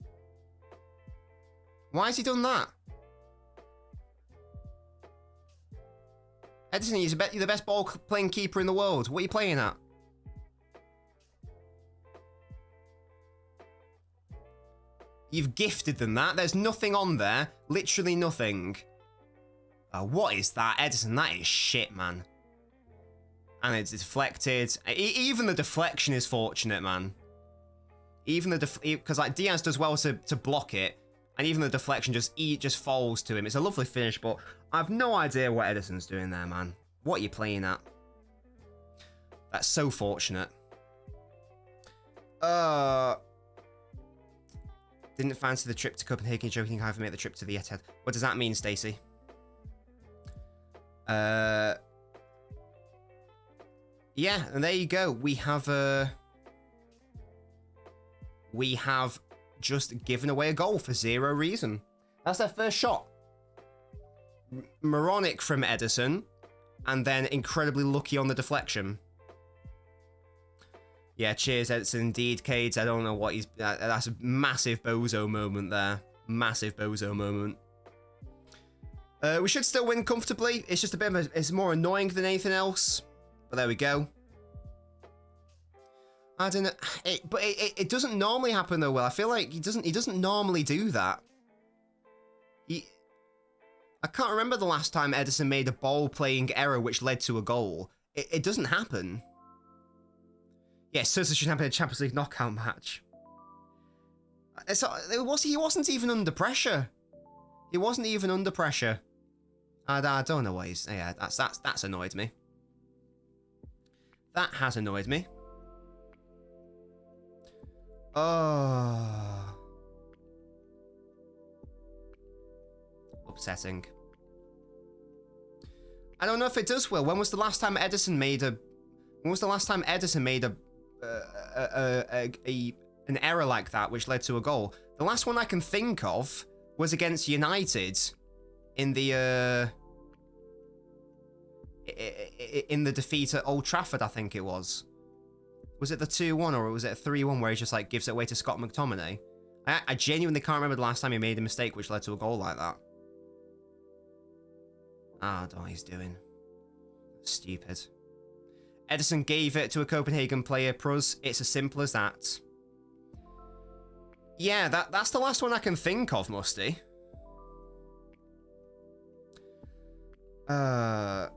Speaker 1: Why has he done that? Edison, you're the best ball-playing keeper in the world. What are you playing at? You've gifted them that. There's nothing on there. Literally nothing. What is that, Edison? That is shit, man. And it's deflected. Even the deflection is fortunate, man. Even the because like Diaz does well to block it, and even the deflection just falls to him. It's a lovely finish, but I have no idea what Edison's doing there, man. What are you playing at? That's so fortunate. Didn't fancy the trip to Copenhagen. Joking, I haven't made the trip to the Etihad. What does that mean, Stacey? Yeah, and there you go. We have just given away a goal for zero reason. That's their first shot. Moronic from Edison, and then incredibly lucky on the deflection. Yeah, cheers, Edison. Indeed, Cades. I don't know what he's... that's a massive bozo moment there. Massive bozo moment. We should still win comfortably. It's just a bit of a... It's more annoying than anything else. But there we go. I don't know. It doesn't normally happen, though, Will. I feel like he doesn't normally do that. I can't remember the last time Edison made a ball-playing error which led to a goal. It doesn't happen. Yeah, Sousa should have been a Champions League knockout match. He wasn't even under pressure. He wasn't even under pressure. I don't know what he's... Yeah, that's annoyed me. That has annoyed me. Oh. Upsetting. I don't know if it does, Will. When was the last time Edison made a... When was the last time Edison made an error like that which led to a goal? The last one I can think of was against United in the defeat at Old Trafford, I think it was. Was it the 2-1 or was it a 3-1 where he just like gives it away to Scott McTominay? I genuinely can't remember the last time he made a mistake which led to a goal like that. I don't know what he's doing. Stupid. Edison gave it to a Copenhagen player, Pruz. It's as simple as that. Yeah, that's the last one I can think of, Musty. In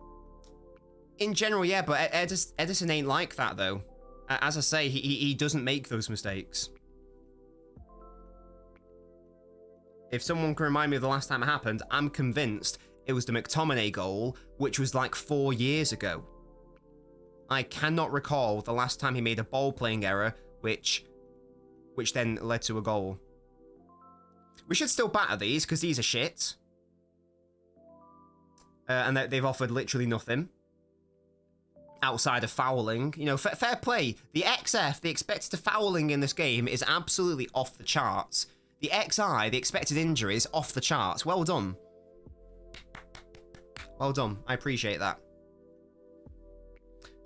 Speaker 1: general, yeah, but Edison ain't like that, though. As I say, he doesn't make those mistakes. If someone can remind me of the last time it happened, I'm convinced it was the McTominay goal, which was like 4 years ago. I cannot recall the last time he made a ball-playing error, which then led to a goal. We should still batter these, because these are shit. And they've offered literally nothing. Outside of fouling. You know, fair play. The XF, the expected fouling in this game, is absolutely off the charts. The XI, the expected injuries, off the charts. Well done. Well done. I appreciate that.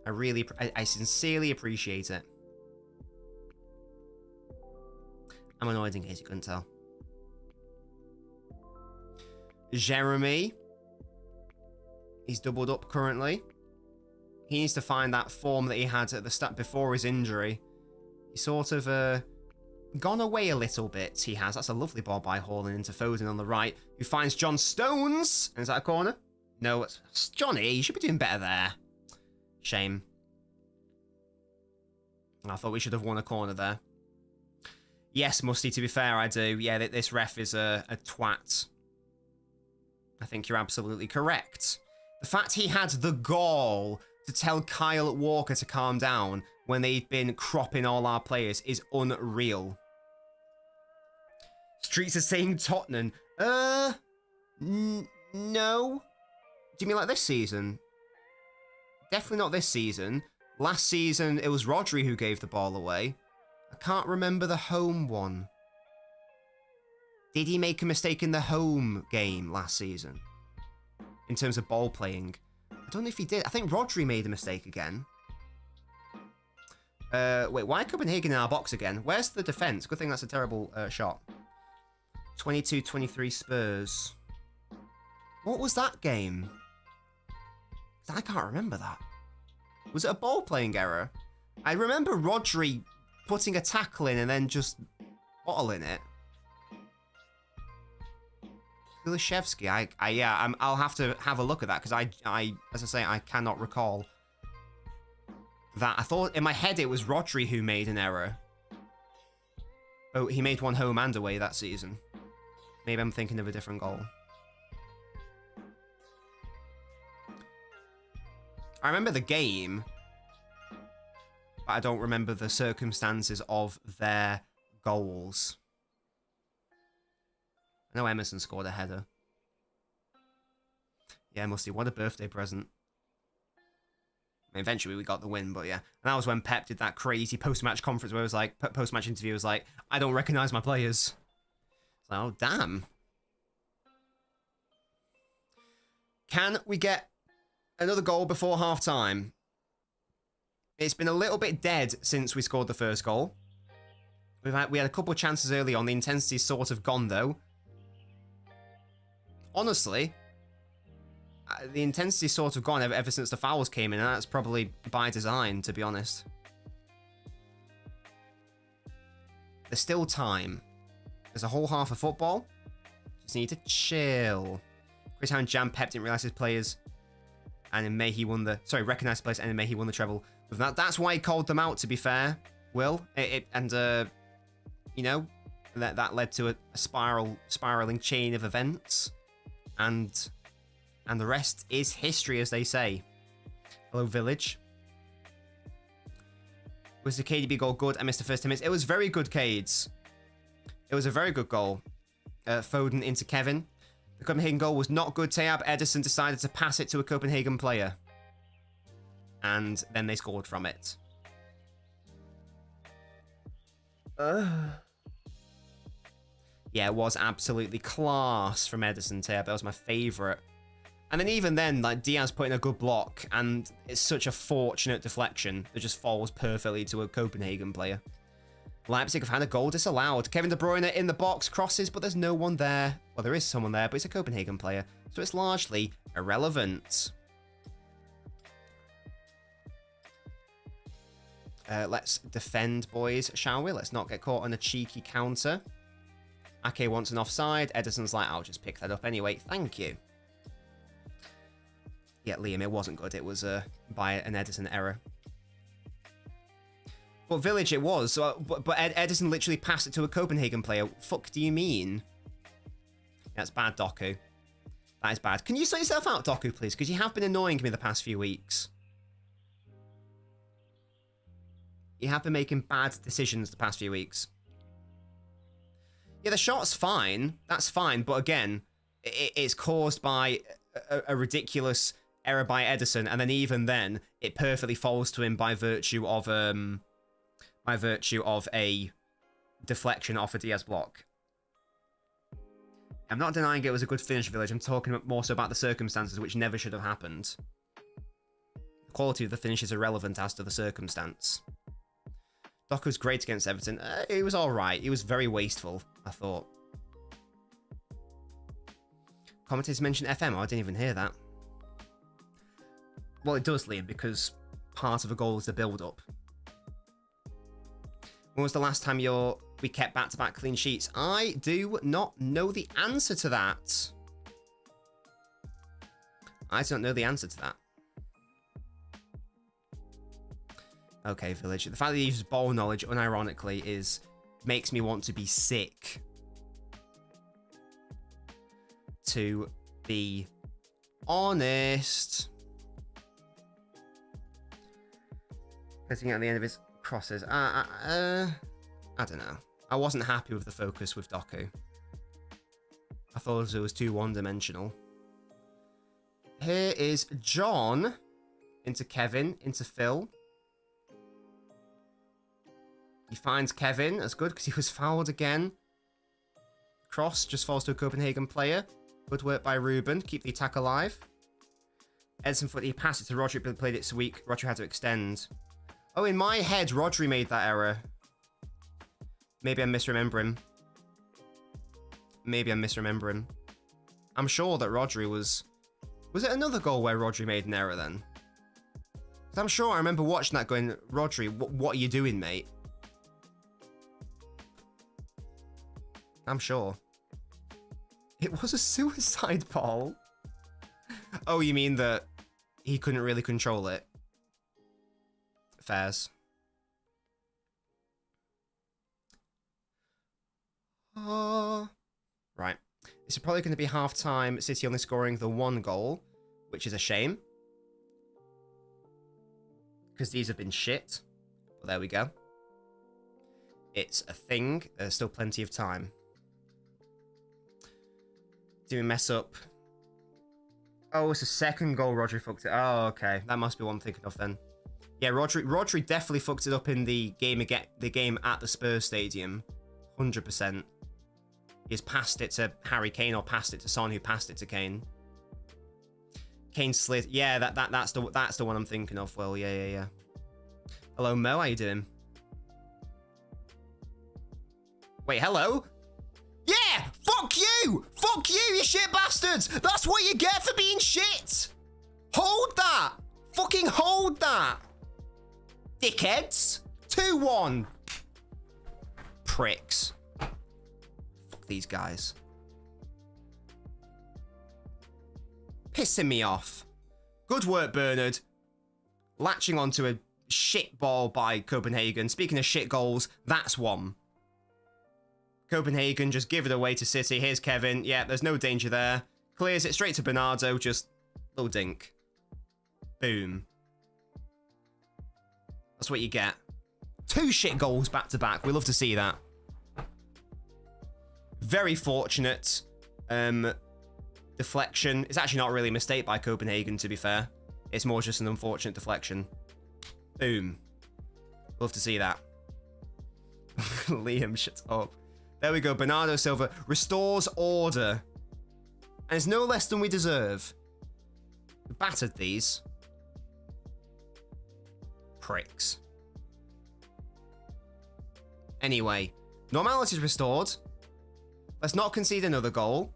Speaker 1: I sincerely appreciate it. I'm annoyed in case you couldn't tell. Jeremy. He's doubled up currently. He needs to find that form that he had at the start before his injury. He's sort of gone away a little bit, he has. That's a lovely ball by Haaland into Foden on the right, who finds John Stones. And is that a corner? No, it's Johnny. You should be doing better there. Shame. I thought we should have won a corner there. Yes, Musty, to be fair, I do. Yeah, this ref is a twat. I think you're absolutely correct. The fact he had the gall to tell Kyle Walker to calm down when they'd been cropping all our players is unreal. Streets are saying Tottenham. No. Do you mean like this season? Definitely not this season. Last season, it was Rodri who gave the ball away. I can't remember the home one. Did he make a mistake in the home game last season? In terms of ball playing? I don't know if he did. I think Rodri made a mistake again. Wait, why Copenhagen in our box again? Where's the defense? Good thing that's a terrible shot. 22-23 Spurs. What was that game? I can't remember that. Was it a ball playing error? I remember Rodri putting a tackle in and then just bottling it. Kulishevsky, I'll have to have a look at that because I, as I say, I cannot recall that. I thought in my head it was Rodri who made an error. Oh, he made one home and away that season. Maybe I'm thinking of a different goal. I remember the game, but I don't remember the circumstances of their goals. I know Emerson scored a header. Yeah, Musty, what a birthday present. I mean, eventually we got the win, but yeah. And that was when Pep did that crazy post-match conference where it was like, post-match interview was like, I don't recognise my players. It's like, oh, damn. Can we get another goal before half-time? It's been a little bit dead since we scored the first goal. We had a couple of chances early on. The intensity's sort of gone, though. Honestly, the intensity's sort of gone ever since the fouls came in, and that's probably by design, to be honest. There's still time. There's a whole half of football. Just need to chill. Chris Hound Jam Pep didn't realise his players. And in May he won the... Sorry, recognised the players, and in May he won the treble. With that, that's why he called them out, to be fair. Will. You know, that led to a spiraling chain of events. And the rest is history, as they say. Hello, Village. Was the KDB goal good? I missed the first 10 minutes. It was very good, Cades. It was a very good goal. Foden into Kevin. The Copenhagen goal was not good. Tayab Edison decided to pass it to a Copenhagen player. And then they scored from it. Yeah, it was absolutely class from Edison Tayab. That was my favourite. And then even then, like, Diaz put in a good block, and it's such a fortunate deflection that just falls perfectly to a Copenhagen player. Leipzig have had a goal disallowed. Kevin De Bruyne in the box, crosses, but there's no one there. Well, there is someone there, but it's a Copenhagen player, so it's largely irrelevant. Let's defend, boys, shall we? Let's not get caught on a cheeky counter. Ake wants an offside. Edison's like, I'll just pick that up anyway. Thank you. Yeah, Liam, it wasn't good. It was by an Edison error. But Village, it was. But Edison literally passed it to a Copenhagen player. Fuck do you mean? That's bad, Doku. That is bad. Can you sort yourself out, Doku, please? Because you have been annoying me the past few weeks. You have been making bad decisions the past few weeks. Yeah, the shot's fine. That's fine. But again, it's caused by a ridiculous error by Edison, and then even then, it perfectly falls to him by virtue of a deflection off a Diaz block. I'm not denying it was a good finish, Village. I'm talking more so about the circumstances, which never should have happened. The quality of the finish is irrelevant as to the circumstance. Doku's great against Everton. He was alright. He was very wasteful, I thought. Commentators mentioned FM. Oh, I didn't even hear that. Well, it does, Liam, because part of a goal is the build-up. When was the last time we kept back-to-back clean sheets? I do not know the answer to that. I don't know the answer to that. Okay, Village. The fact that he uses ball knowledge, unironically, makes me want to be sick. To be honest. Putting at the end of his crosses. I don't know. I wasn't happy with the focus with Doku. I thought it was too one-dimensional. Here is John into Kevin, into Phil. He finds Kevin. That's good because he was fouled again. Cross just falls to a Copenhagen player. Good work by Ruben. Keep the attack alive. Edson foot. He passed it to Rodri, but played it so weak. Rodri had to extend. Oh, in my head, Rodri made that error. Maybe I'm misremembering. Maybe I'm misremembering. I'm sure that Rodri was... Was it another goal where Rodri made an error then? 'Cause I'm sure I remember watching that going, Rodri, what are you doing, mate? I'm sure. It was a suicide ball. Oh, you mean that he couldn't really control it? Fairs. Right. This is probably going to be half-time. City only scoring the 1 goal, which is a shame. Because these have been shit. But there we go. It's a thing. There's still plenty of time. Do we mess up? Oh, it's a second goal. Rodri fucked it. Oh, okay. That must be what I'm thinking of then. Yeah, Rodri definitely fucked it up in the game at the Spurs Stadium. 100%. He's passed it to Harry Kane or passed it to Son, who passed it to Kane. Kane slid. Yeah, that's the one I'm thinking of. Well, yeah. Hello, Mo. How you doing? Wait, hello? Yeah! Fuck you! Fuck you, you shit bastards! That's what you get for being shit! Hold that! Fucking hold that! Dickheads! 2-1. Pricks. Fuck these guys. Pissing me off. Good work, Bernard. Latching onto a shit ball by Copenhagen. Speaking of shit goals, that's one. Copenhagen just give it away to City. Here's Kevin. Yeah, there's no danger there. Clears it straight to Bernardo. Just little dink. Boom. That's what you get. 2 shit goals back to back. We love to see that. Very fortunate. Deflection. It's actually not really a mistake by Copenhagen, to be fair. It's more just an unfortunate deflection. Boom. Love to see that. Liam, shut up. There we go. Bernardo Silva restores order. And it's no less than we deserve. We battered these. Pricks. Anyway, normality is restored. Let's not concede another goal.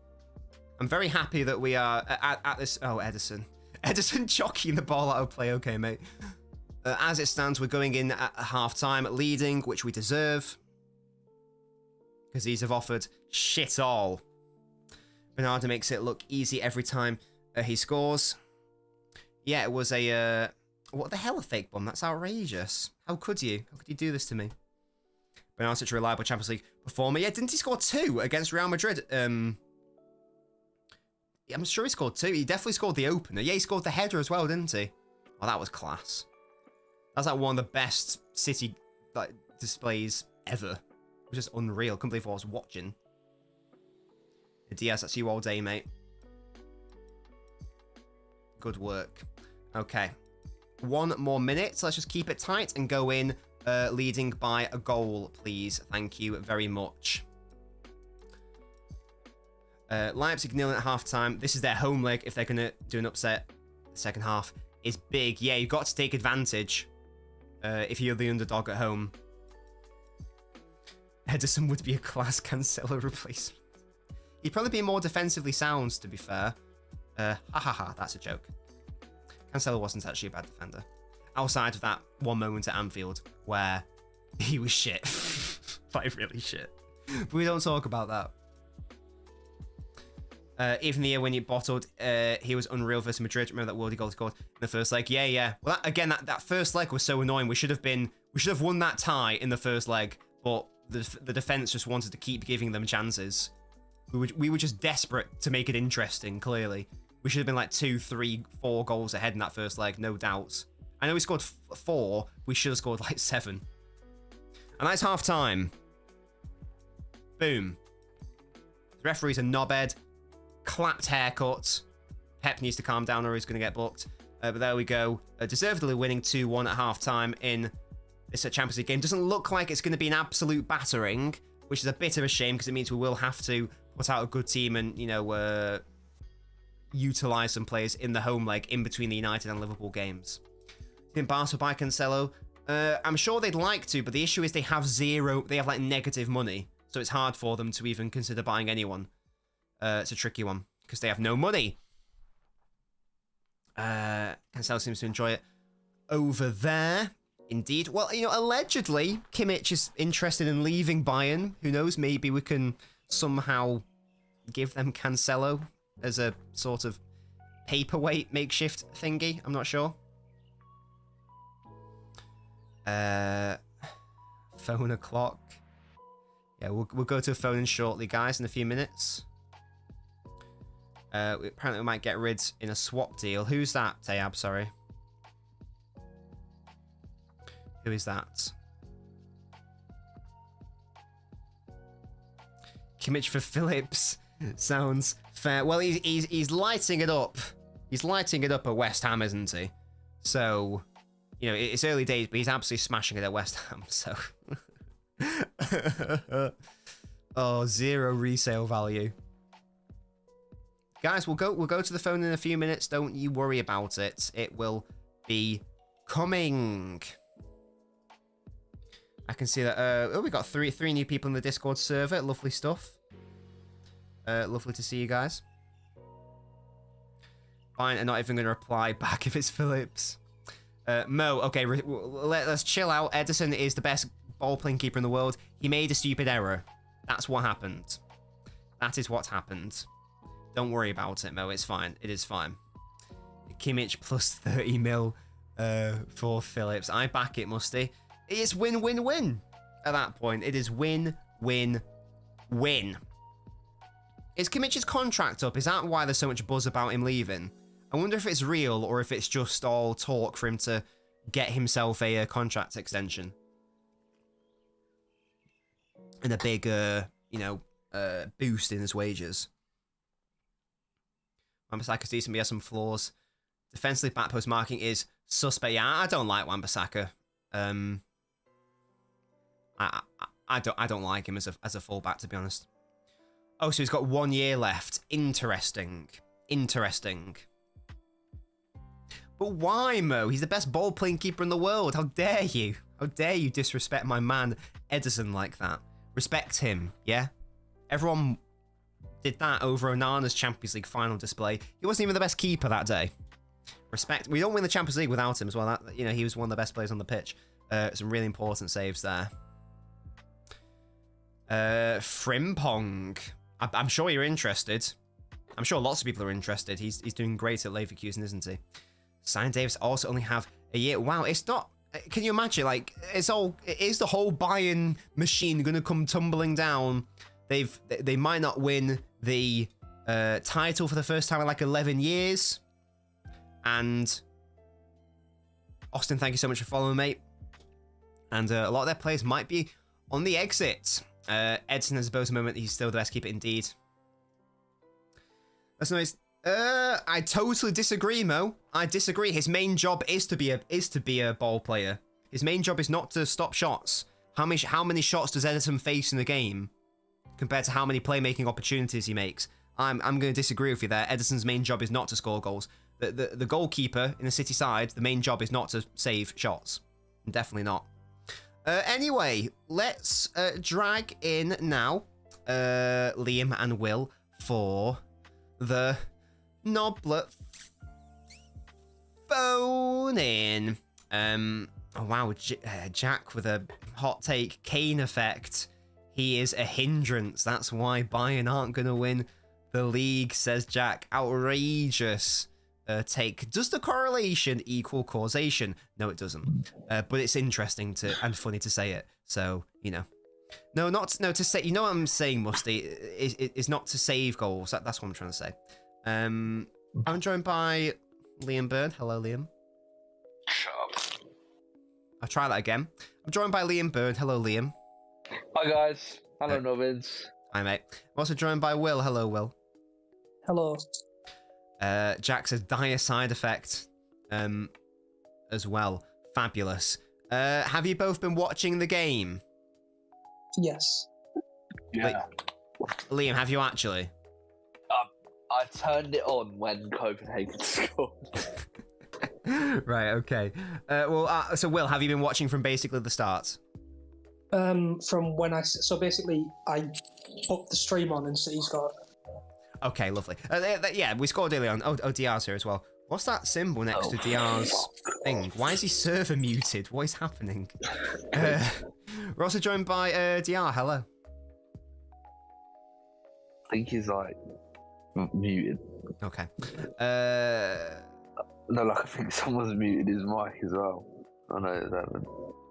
Speaker 1: I'm very happy that we are at this... Oh, Edison. Edison jockeying the ball out of play. Okay, mate. As it stands, we're going in at half-time, leading, which we deserve. Because these have offered shit all. Bernardo makes it look easy every time he scores. Yeah, it was a... what the hell, a fake bomb? That's outrageous. How could you? How could you do this to me? Bernardo's such a reliable Champions League performer. Yeah, didn't he score 2 against Real Madrid? I'm sure he scored 2. He definitely scored the opener. Yeah, he scored the header as well, didn't he? Oh, that was class. That's like one of the best City displays ever. It was just unreal. Couldn't believe what I was watching. Diaz, that's you all day, mate. Good work. Okay. 1 more minute. So let's just keep it tight and go in leading by a goal, please. Thank you very much. Leipzig 0 at halftime. This is their home leg. If they're going to do an upset, the second half is big. Yeah, you've got to take advantage if you're the underdog at home. Edison would be a class Cancelo replacement. He'd probably be more defensively sound, to be fair. Ha ha ha, that's a joke. Cancelo wasn't actually a bad defender. Outside of that one moment at Anfield where he was shit. Like, really shit. But we don't talk about that. Even the year when he bottled, he was unreal versus Madrid. Remember that worldie goal he scored in the first leg? Yeah, yeah. Well, that first leg was so annoying. We should have won that tie in the first leg, but the defense just wanted to keep giving them chances. We were just desperate to make it interesting. Clearly, we should have been like 2, 3, 4 goals ahead in that first leg, no doubt. I know we scored 4. We should have scored like 7. And that's half time. Boom. The referee's a knobhead. Clapped haircut. Pep needs to calm down or he's going to get booked. But there we go. Deservedly winning 2-1 at half-time in this Champions League game. Doesn't look like it's going to be an absolute battering, which is a bit of a shame because it means we will have to put out a good team and, you know, utilise some players in the home leg in between the United and Liverpool games. Didn't Barca buy Cancelo? I'm sure they'd like to, but the issue is they have like negative money. So it's hard for them to even consider buying anyone. It's a tricky one because they have no money. Cancelo seems to enjoy it over there. Indeed. Well, you know, allegedly, Kimmich is interested in leaving Bayern. Who knows? Maybe we can somehow give them Cancelo as a sort of paperweight makeshift thingy. I'm not sure. Phone o'clock. Yeah, we'll go to a phone in shortly, guys, in a few minutes. Apparently we might get rid in a swap deal. Who's that, Tayab? Sorry. Who is that? Kimmich for Phillips. Sounds fair. Well, he's lighting it up. He's lighting it up at West Ham, isn't he? So, you know, it's early days, but he's absolutely smashing it at West Ham. So, oh, 0 resale value. Guys, we'll go to the phone in a few minutes. Don't you worry about it. It will be coming. I can see that. Oh, we got three new people in the Discord server. Lovely stuff. Lovely to see you guys. Fine, I'm not even going to reply back if it's Phillips. Mo, okay, let's chill out. Ederson is the best ball-playing keeper in the world. He made a stupid error. That's what happened. That is what happened. Don't worry about it, Mo. It's fine. It is fine. Kimmich plus 30 mil for Phillips. I back it, Musty. It's win-win-win at that point. It is win-win-win. Is Kimmich's contract up? Is that why there's so much buzz about him leaving? I wonder if it's real or if it's just all talk for him to get himself a contract extension. And a big, boost in his wages. Wan-Bissaka decent, but he has some flaws. Defensively, back post marking is suspect. Yeah, I don't like Wan-Bissaka. I don't like him as a fullback, to be honest. Oh, so he's got 1 year left. Interesting. But why, Mo? He's the best ball-playing keeper in the world. How dare you? How dare you disrespect my man Ederson like that? Respect him, yeah? Everyone did that over Onana's Champions League final display. He wasn't even the best keeper that day. Respect. We don't win the Champions League without him as well. He was one of the best players on the pitch. Some really important saves there. Frimpong. I'm sure you're interested. I'm sure lots of people are interested. He's doing great at Leverkusen, isn't he? Simon Davis also only have a year. Wow, it's not... Can you imagine? Like, is the whole Bayern machine going to come tumbling down? They might not win the title for the first time in like 11 years. And Austin, thank you so much for following, mate. And a lot of their players might be on the exit. Edson has both a moment. He's still the best keeper indeed. That's nice. I totally disagree, Mo. I disagree. His main job is to be a ball player. His main job is not to stop shots. How many shots does Ederson face in a game compared to how many playmaking opportunities he makes? I'm going to disagree with you there. Ederson's main job is not to score goals. The goalkeeper in the City side, the main job is not to save shots. Definitely not. Anyway, let's drag in now Liam and Will for the Noblet phone in. Oh wow, Jack with a hot take. Kane effect. He is a hindrance. That's why Bayern aren't going to win the league, says Jack. Outrageous take. Does the correlation equal causation? No, it doesn't. But it's interesting and funny to say it. So, you know. No, to say, you know what I'm saying, Musty, is not to save goals. That's what I'm trying to say. I'm joined by Liam Byrne. Hello, Liam.
Speaker 4: Shut up.
Speaker 1: I'll try that again. I'm joined by Liam Byrne. Hello, Liam.
Speaker 4: Hi guys. Hello, Nobbins.
Speaker 1: Hi, mate. I'm also joined by Will. Hello, Will.
Speaker 2: Hello.
Speaker 1: Jack says dire side effect as well. Fabulous. Have you both been watching the game?
Speaker 2: Yes.
Speaker 4: Yeah.
Speaker 1: Liam, have you actually?
Speaker 4: I turned it on when Copenhagen scored.
Speaker 1: Right, okay. So Will, have you been watching from basically the start?
Speaker 2: From when so basically I put the stream on and City scored.
Speaker 1: Okay, lovely. Yeah, we scored early on. Oh, Diar's here as well. What's that symbol next to Diar's thing? Why is he server muted? What is happening? We're also joined by Diar. Hello.
Speaker 4: I think he's like muted.
Speaker 1: Okay.
Speaker 4: No, like I think someone's muted his mic as well. I know that.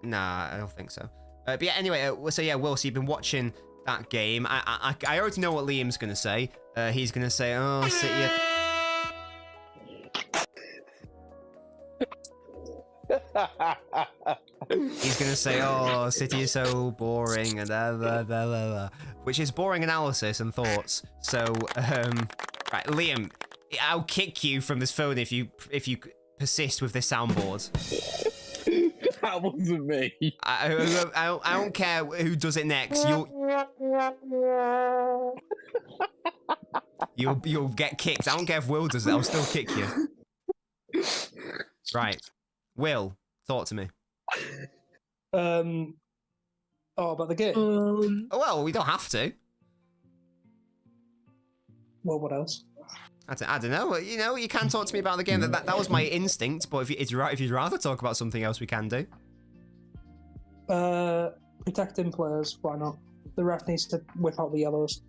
Speaker 1: Nah, I don't think so. But yeah, anyway, so yeah, Will, so you've been watching that game. I already know what Liam's going to say. He's going to say, oh, City... He's going to say, oh, City is so boring, and blah, blah, blah, blah, which is boring analysis and thoughts. So, right, Liam, I'll kick you from this phone if you persist with this soundboard.
Speaker 4: That wasn't me.
Speaker 1: I don't care who does it next. You'll get kicked. I don't care if Will does it. I'll still kick you. Right, Will, talk to me.
Speaker 2: About the game.
Speaker 1: Well, we don't have to.
Speaker 2: Well, what else?
Speaker 1: I don't know. You know, you can talk to me about the game. That was my instinct. But if you'd rather talk about something else, we can do.
Speaker 2: Protecting players. Why not? The ref needs to whip out the yellows.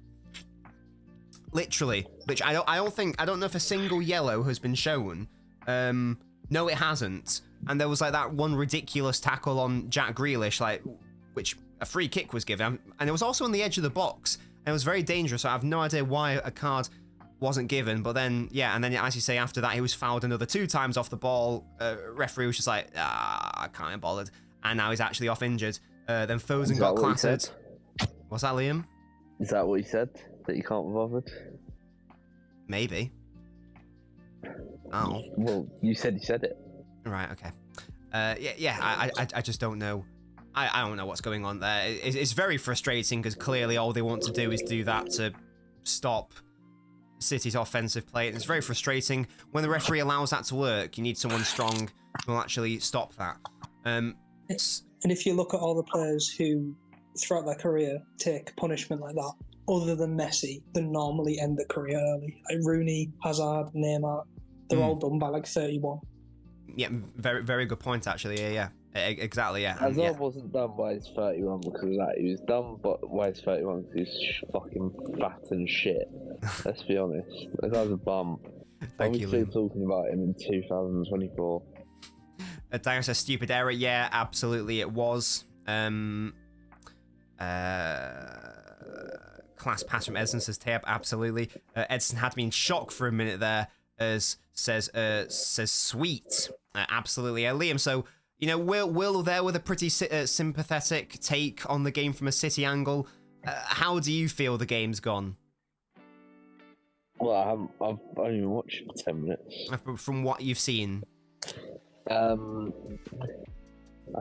Speaker 1: Literally. I don't know if a single yellow has been shown. No, it hasn't. And there was like that one ridiculous tackle on Jack Grealish, which a free kick was given, and it was also on the edge of the box, and it was very dangerous. So I have no idea why a card wasn't given. But then, yeah, and then as you say, after that, he was fouled another 2 times off the ball. Referee was just like, I can't be bothered, and now he's actually off injured. Then Foden got clattered. What's that, Liam?
Speaker 4: Is that what he said? That you can't be bothered?
Speaker 1: Maybe. Oh.
Speaker 4: Well, you said it.
Speaker 1: Right, okay. I just don't know. I don't know what's going on there. It's very frustrating because clearly all they want to do is do that to stop City's offensive play. And it's very frustrating. When the referee allows that to work, you need someone strong who will actually stop that.
Speaker 2: And if you look at all the players who, throughout their career, take punishment like that, other than Messi, they normally end their career early. Like Rooney, Hazard, Neymar, they're all done by like 31. Yeah,
Speaker 1: very, very good point, actually. Yeah. Exactly, yeah.
Speaker 4: Hazard wasn't done by his 31 because of that. He was done by his 31 because he's fucking fat and shit. Let's be honest. That guy's a bum.
Speaker 1: Thank you,
Speaker 4: still talking about him in 2024.
Speaker 1: Dyer says stupid error. Yeah, absolutely it was. Class pass from Edson, says Tab. Absolutely. Edson had me in shock for a minute there, as says sweet. Absolutely. Liam, so, you know, Will there with a pretty sympathetic take on the game from a City angle. How do you feel the game's gone?
Speaker 4: Well, I've only been watching for 10 minutes.
Speaker 1: From what you've seen?
Speaker 4: I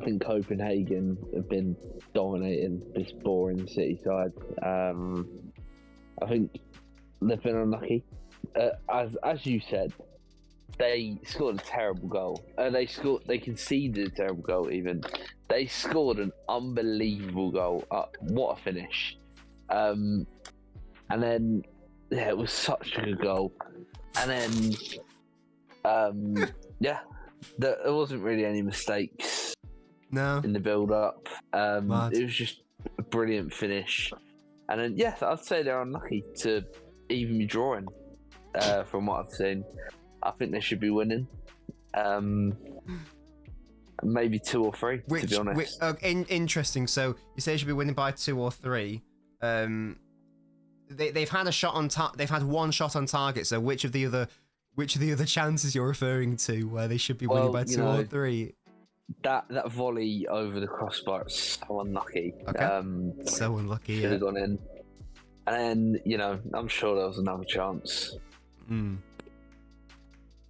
Speaker 4: think Copenhagen have been dominating this boring City side. I think they've been unlucky. As you said, they scored a terrible goal. They conceded a terrible goal even. They scored an unbelievable goal. What a finish. And then yeah, it was such a good goal. And then, yeah, there wasn't really any mistakes in the build-up. It was just a brilliant finish. And then, yeah, I'd say they're unlucky to even be drawing from what I've seen. I think they should be winning. Maybe 2 or 3, to be honest.
Speaker 1: Interesting. So you say they should be winning by 2 or 3. They've had a shot on they've had 1 shot on target. So which of the other chances you're referring to where they should be winning by 2 or 3?
Speaker 4: That volley over the crossbar is so unlucky.
Speaker 1: Okay. So unlucky.
Speaker 4: Should have gone in. And then, I'm sure there was another chance.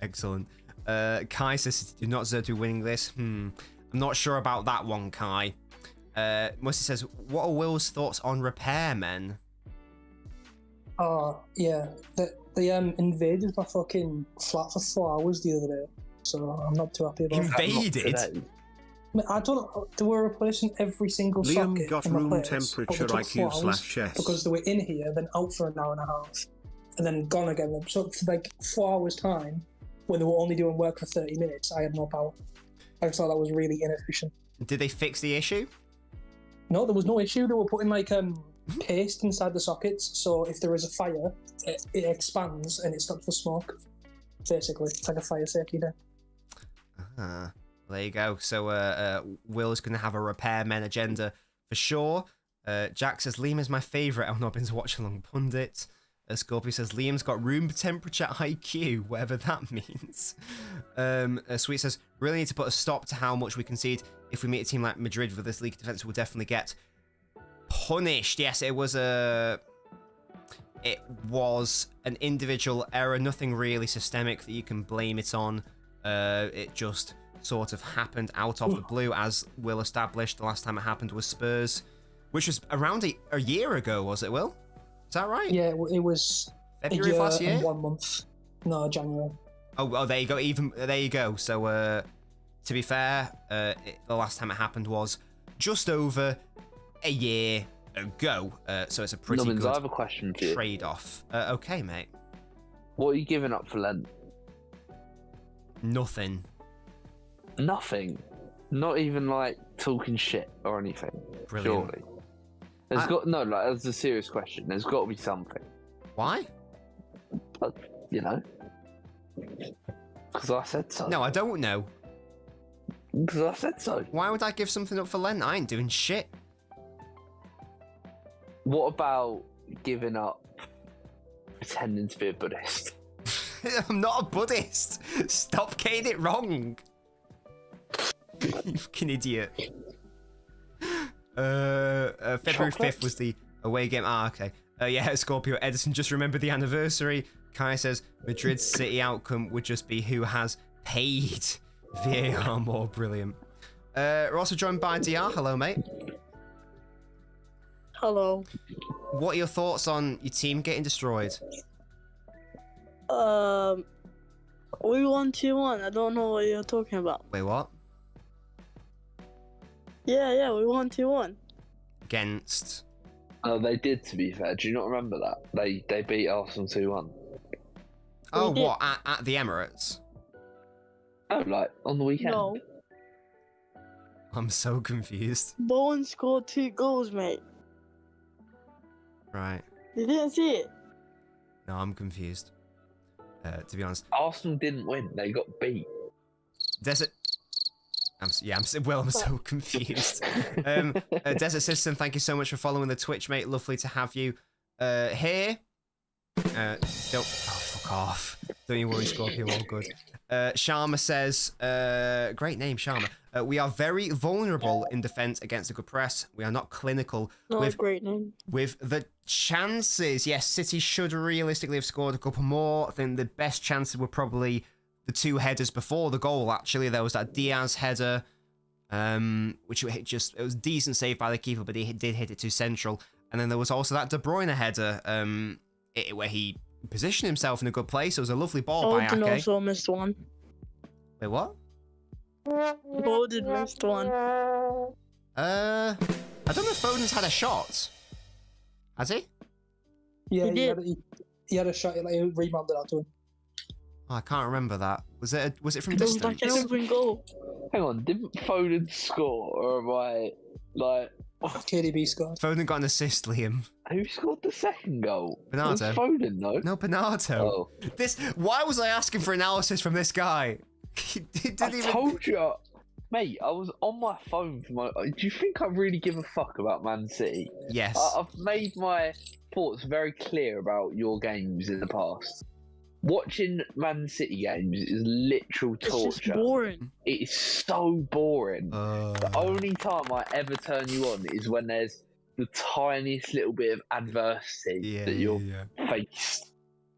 Speaker 1: Excellent. Kai says, do not deserve to be winning this. I'm not sure about that one, Kai. Musty says, what are Will's thoughts on repairmen?
Speaker 2: Oh, yeah. They invaded my fucking flat for 4 hours the other day, so I'm not too happy about
Speaker 1: Invaded?
Speaker 2: that. I don't. They were replacing every single
Speaker 3: Liam
Speaker 2: socket
Speaker 3: got
Speaker 2: in my
Speaker 3: room
Speaker 2: place,
Speaker 3: temperature
Speaker 2: but they took 4
Speaker 3: IQ
Speaker 2: hours
Speaker 3: /chess.
Speaker 2: because they were in here, then out for an hour and a half, and then gone again. So for like 4 hours time, when they were only doing work for 30 minutes, I had no power. I thought that was really inefficient.
Speaker 1: Did they fix the issue?
Speaker 2: No, there was no issue. They were putting like paste inside the sockets, so if there is a fire, it expands and it stops the smoke. Basically, it's like a fire safety net.
Speaker 1: There you go. So Will's going to have a repairmen agenda for sure. Jack says, Liam is my favourite LNobbins Watchalong pundit. Scorpio says, Liam's got room temperature IQ, whatever that means. Sweet says, really need to put a stop to how much we concede. If we meet a team like Madrid with this league defence, we'll definitely get punished. Yes, it was an individual error, nothing really systemic that you can blame it on. It just sort of happened out of the blue, as Will established. The last time it happened was Spurs, which was around a year ago, was it, Will? Is that right?
Speaker 2: Yeah, it was
Speaker 1: February of last year?
Speaker 2: and 1 month. No, January.
Speaker 1: Oh, there you go. There you go. So, to be fair, the last time it happened was just over a year ago. So it's a pretty
Speaker 4: Nobbins,
Speaker 1: good
Speaker 4: I have a question for you.
Speaker 1: trade-off. Okay, mate.
Speaker 4: What are you giving up for Lent?
Speaker 1: Nothing.
Speaker 4: Nothing. Not even like talking shit or anything.
Speaker 1: Brilliant.
Speaker 4: Surely. That's a serious question. There's got to be something.
Speaker 1: Why?
Speaker 4: But, because I said so.
Speaker 1: No, I don't know.
Speaker 4: Because I said so.
Speaker 1: Why would I give something up for Lent? I ain't doing shit.
Speaker 4: What about giving up pretending to be a Buddhist?
Speaker 1: I'm not a Buddhist. Stop getting it wrong. You fucking idiot. February 5th was the away game. Okay. Yeah, Scorpio Edison, just remember the anniversary. Kai says Madrid's City outcome would just be who has paid VAR more. Brilliant. We're also joined by DR. Hello, mate.
Speaker 5: Hello.
Speaker 1: What are your thoughts on your team getting destroyed?
Speaker 5: We won 2-1. I don't know what you're talking about.
Speaker 1: Wait, what?
Speaker 5: Yeah, we won 2-1.
Speaker 1: Against?
Speaker 4: Oh, they did, to be fair. Do you not remember that? They beat Arsenal 2-1.
Speaker 1: Oh,
Speaker 5: We did.
Speaker 1: what? At the Emirates?
Speaker 4: Oh, like, on the weekend?
Speaker 5: No.
Speaker 1: I'm so confused.
Speaker 5: Bowen scored 2 goals, mate.
Speaker 1: Right.
Speaker 5: You didn't see it?
Speaker 1: No, I'm confused. To be honest.
Speaker 4: Arsenal didn't win. They got beat.
Speaker 1: Desert. I'm so confused. Desert System, thank you so much for following the Twitch, mate. Lovely to have you here. Fuck off. Don't you worry, Scorpio, all good. Sharma says, great name, Sharma. We are very vulnerable in defence against a good press. We are not clinical.
Speaker 5: Great name.
Speaker 1: With the chances, yes, City should realistically have scored a couple more. I think the best chances were probably the 2 headers before the goal, actually. There was that Diaz header, which it was a decent save by the keeper, but he did hit it too central. And then there was also that De Bruyne header, where he positioned himself in a good place. It was a lovely ball by
Speaker 5: Foden
Speaker 1: Ake.
Speaker 5: also missed one.
Speaker 1: Wait, what?
Speaker 5: Foden missed one.
Speaker 1: I don't know if Foden's had a shot. Has he?
Speaker 2: Yeah,
Speaker 5: He did.
Speaker 2: He had a shot, like, he rebounded out to him.
Speaker 1: Oh, I can't remember that. Was it from
Speaker 5: It was
Speaker 1: distance?
Speaker 5: like an open goal.
Speaker 4: Hang on, didn't Foden score, or am I like?
Speaker 2: KDB scored.
Speaker 1: Foden got an assist, Liam.
Speaker 4: Who scored the second goal?
Speaker 1: Bernardo.
Speaker 4: It was Foden, no?
Speaker 1: No, Bernardo.
Speaker 4: Oh.
Speaker 1: Why was I asking for analysis from this guy? He didn't
Speaker 4: I
Speaker 1: even.
Speaker 4: told you, mate. I was on my phone for my. Do you think I really give a fuck about Man City?
Speaker 1: Yes.
Speaker 4: I've made my thoughts very clear about your games in the past. Watching Man City games is literal
Speaker 5: It's
Speaker 4: torture.
Speaker 5: just boring.
Speaker 4: It is so boring. The only time I ever turn you on is when there's the tiniest little bit of adversity that you're faced.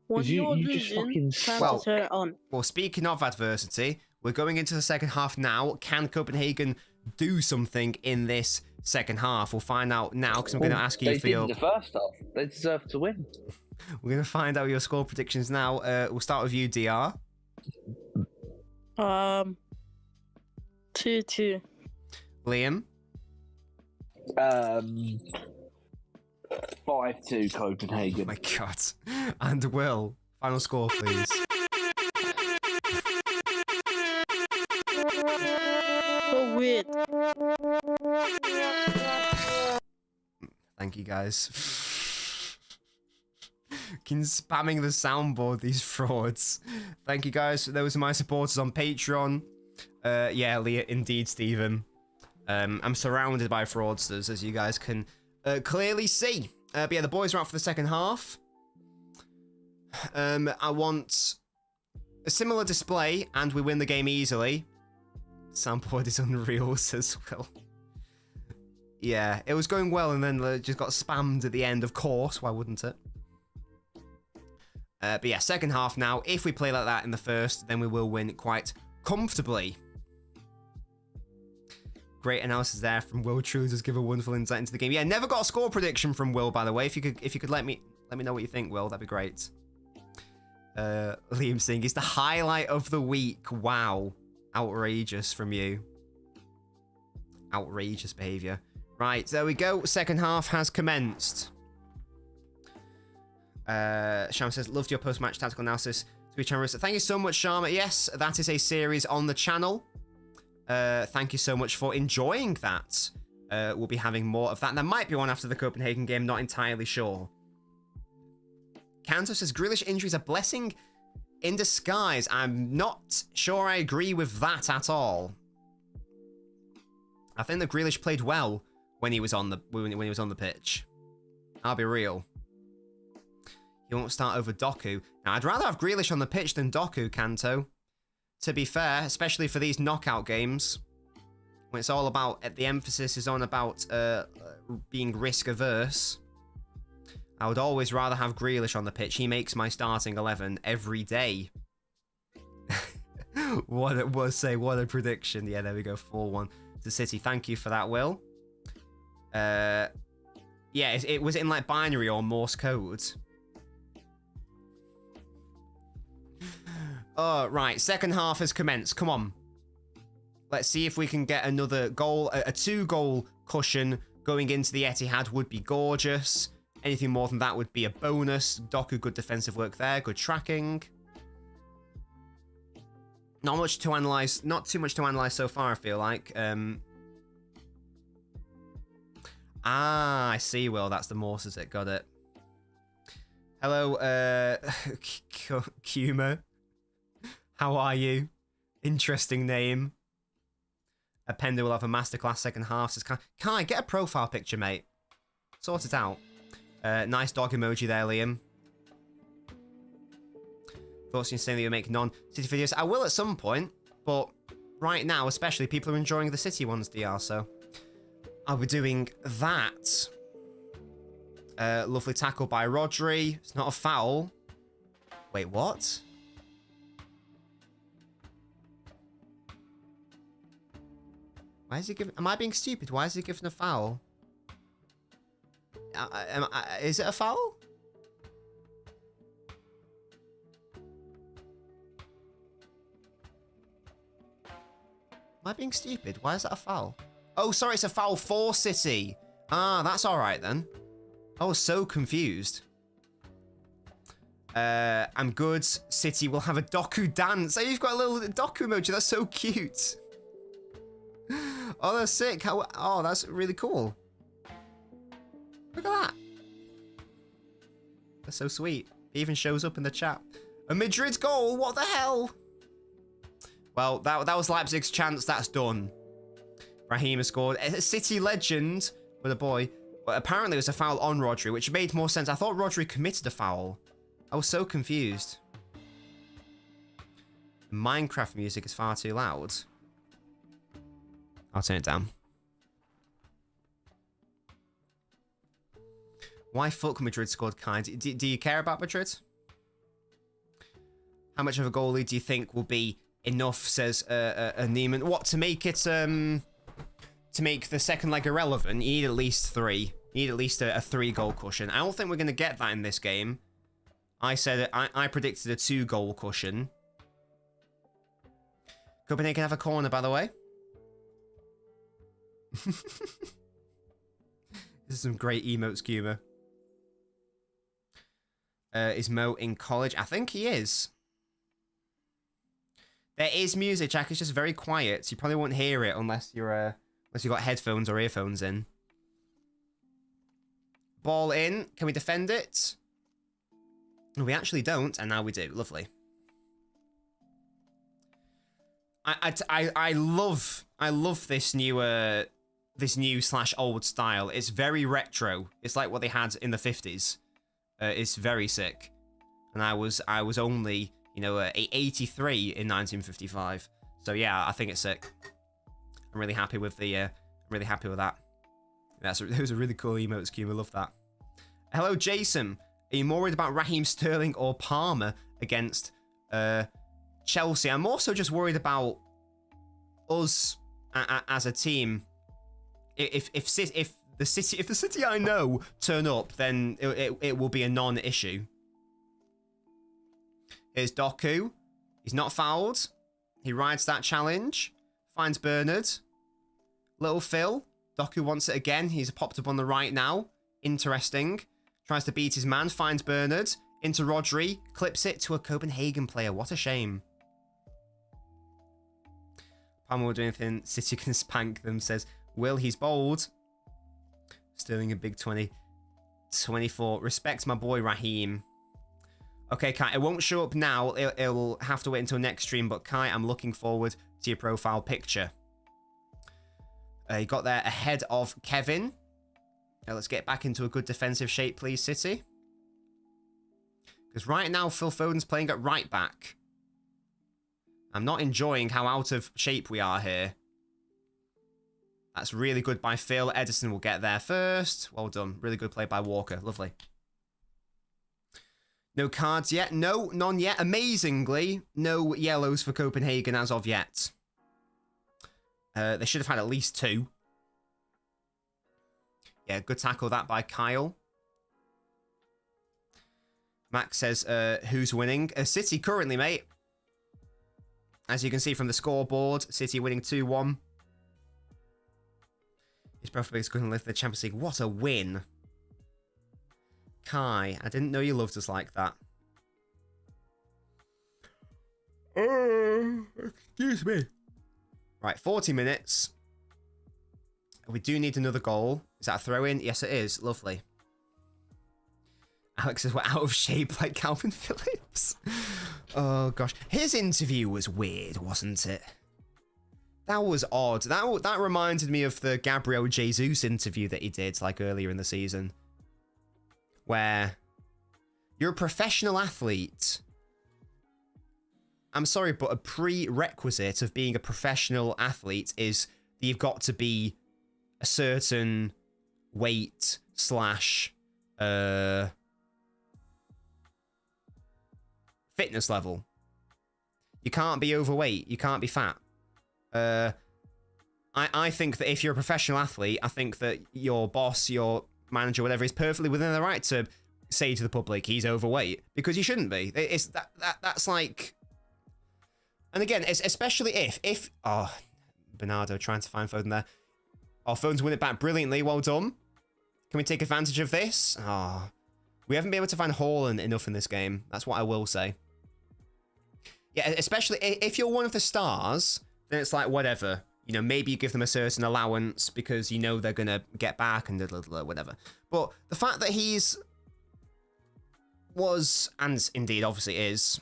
Speaker 5: When
Speaker 4: You-
Speaker 5: you're
Speaker 4: you just
Speaker 5: losing,
Speaker 4: fucking
Speaker 5: time
Speaker 1: suck.
Speaker 5: to turn it on.
Speaker 1: Well, speaking of adversity, we're going into the second half now. Can Copenhagen do something in this second half? We'll find out now because I'm going to ask you
Speaker 4: They
Speaker 1: for
Speaker 4: did
Speaker 1: your.
Speaker 4: in the first half. They deserve to win.
Speaker 1: We're going to find out your score predictions now. We'll start with you, DR.
Speaker 5: 2-2.
Speaker 1: Liam.
Speaker 4: 5-2 Copenhagen.
Speaker 1: Oh my God. And Will. Final score, please.
Speaker 5: So weird.
Speaker 1: Thank you, guys. Keep spamming the soundboard, these frauds. Thank you, guys. Those are my supporters on Patreon. Yeah, Leah, indeed, Stephen. I'm surrounded by fraudsters, as you guys can clearly see. But yeah, the boys are out for the second half. I want a similar display, and we win the game easily. Soundboard is unreal, says Will. Yeah, it was going well, and then just got spammed at the end, of course. Why wouldn't it? But yeah, second half now. If we play like that in the first, then we will win quite comfortably. Great analysis there from Will. Truly does give a wonderful insight into the game. Yeah, never got a score prediction from Will, by the way. If you could let me know what you think, Will, that'd be great. Liam saying it's the highlight of the week. Wow, outrageous from you. Outrageous behaviour. Right, there we go. Second half has commenced. Sham says, loved your post-match tactical analysis. Thank you so much, Sharma. Yes, that is a series on the channel. Thank you so much for enjoying that. We'll be having more of that. There might be one after the Copenhagen game, not entirely sure. Kanto says, Grealish injuries a blessing in disguise. I'm not sure I agree with that at all. I think that Grealish played well when he was on the pitch. I'll be real. He won't start over Doku. Now, I'd rather have Grealish on the pitch than Doku, Kanto. To be fair, especially for these knockout games, when it's all about, the emphasis is on about being risk averse. I would always rather have Grealish on the pitch. He makes my starting 11 every day. What a prediction. Yeah, there we go. 4-1 to City. Thank you for that, Will. Yeah, it was in like binary or Morse code. Oh, right. Second half has commenced. Come on. Let's see if we can get another goal. A 2-goal cushion going into the Etihad would be gorgeous. Anything more than that would be a bonus. Doku, good defensive work there. Good tracking. Not much to analyze. Not too much to analyze so far, I feel like. I see, Will. That's the Morses that got it. Hello, Kuma. How are you? Interesting name. Appenda will have a masterclass second half. Says, can I get a profile picture, mate? Sort it out. Nice dog emoji there, Liam. Thoughts you saying that you make non-City videos? I will at some point, but right now, especially, people are enjoying the City ones, DR, so I'll be doing that. Lovely tackle by Rodri. It's not a foul. Wait, what? Why is he giving... Am I being stupid? Why is he giving a foul? Is it a foul? Am I being stupid? Why is that a foul? Oh, sorry, it's a foul for City. Ah, that's all right then. I was so confused. I'm good. City will have a Doku dance. Oh, you've got a little Doku emoji. That's so cute. Oh, that's sick. Oh, that's really cool. Look at that. That's so sweet. It even shows up in the chat. A Madrid goal? What the hell? Well, that was Leipzig's chance. That's done. Raheem has scored. A City legend with a boy. But apparently it was a foul on Rodri, which made more sense. I thought Rodri committed a foul. I was so confused. Minecraft music is far too loud. I'll turn it down. Why fuck Madrid scored kind? Do you care about Madrid? How much of a goalie do you think will be enough, says Neiman. What, to make it, to make the second leg irrelevant, you need at least 3. You need at least a 3-goal cushion. I don't think we're going to get that in this game. I said I predicted a 2-goal cushion. Copenhagen have a corner, by the way. This is some great emotes humor. Is Mo in college? I think he is. There is music, Jack. It's just very quiet. So you probably won't hear it unless you've got headphones or earphones in. Ball in. Can we defend it? No, we actually don't, and now we do. Lovely. I love this new / old style. It's very retro. It's like what they had in the 50s. It's very sick. And I was only, 83 in 1955. So yeah, I think it's sick. I'm really happy with that. It was a really cool emote scheme. I love that. Hello, Jason. Are you more worried about Raheem Sterling or Palmer against Chelsea? I'm also just worried about us as a team. If the city I know turn up, then it will be a non-issue. Here's Doku. He's not fouled. He rides that challenge. Finds Bernard. Little Phil. Doku wants it again. He's popped up on the right now. Interesting. Tries to beat his man. Finds Bernard. Into Rodri. Clips it to a Copenhagen player. What a shame. Palmer will do anything. City can spank them, says Will. He's bold. Sterling a big 20. 24. Respect my boy Raheem. Okay, Kai, it won't show up now. It'll have to wait until next stream. But Kai, I'm looking forward to your profile picture. You got there ahead of Kevin. Now let's get back into a good defensive shape, please, City. Because right now, Phil Foden's playing at right back. I'm not enjoying how out of shape we are here. That's really good by Phil. Edison will get there first. Well done. Really good play by Walker. Lovely. No cards yet. No, none yet. Amazingly, no yellows for Copenhagen as of yet. They should have had at least 2. Yeah, good tackle that by Kyle. Max says, who's winning? City currently, mate. As you can see from the scoreboard, City winning 2-1. His profile is going to lift the Champions League. What a win. Kai, I didn't know you loved us like that. Excuse me. Right, 40 minutes. We do need another goal. Is that a throw-in? Yes, it is. Lovely. Alex says we're out of shape like Calvin Phillips. Oh, gosh. His interview was weird, wasn't it? That was odd. That reminded me of the Gabriel Jesus interview that he did like earlier in the season. Where you're a professional athlete. I'm sorry, but a prerequisite of being a professional athlete is that you've got to be a certain weight / fitness level. You can't be overweight. You can't be fat. I think that if you're a professional athlete, I think that your boss, your manager, whatever, is perfectly within the right to say to the public he's overweight, because he shouldn't be. It's that's like, and again, it's especially if Bernardo trying to find Foden there. Our Foden's win it back brilliantly. Well done. Can we take advantage of this? We haven't been able to find Haaland enough in this game. That's what I will say. Yeah, especially if you're one of the stars, then it's like, whatever. You know, maybe you give them a certain allowance because you know they're going to get back and whatever. But the fact that was, and indeed obviously is,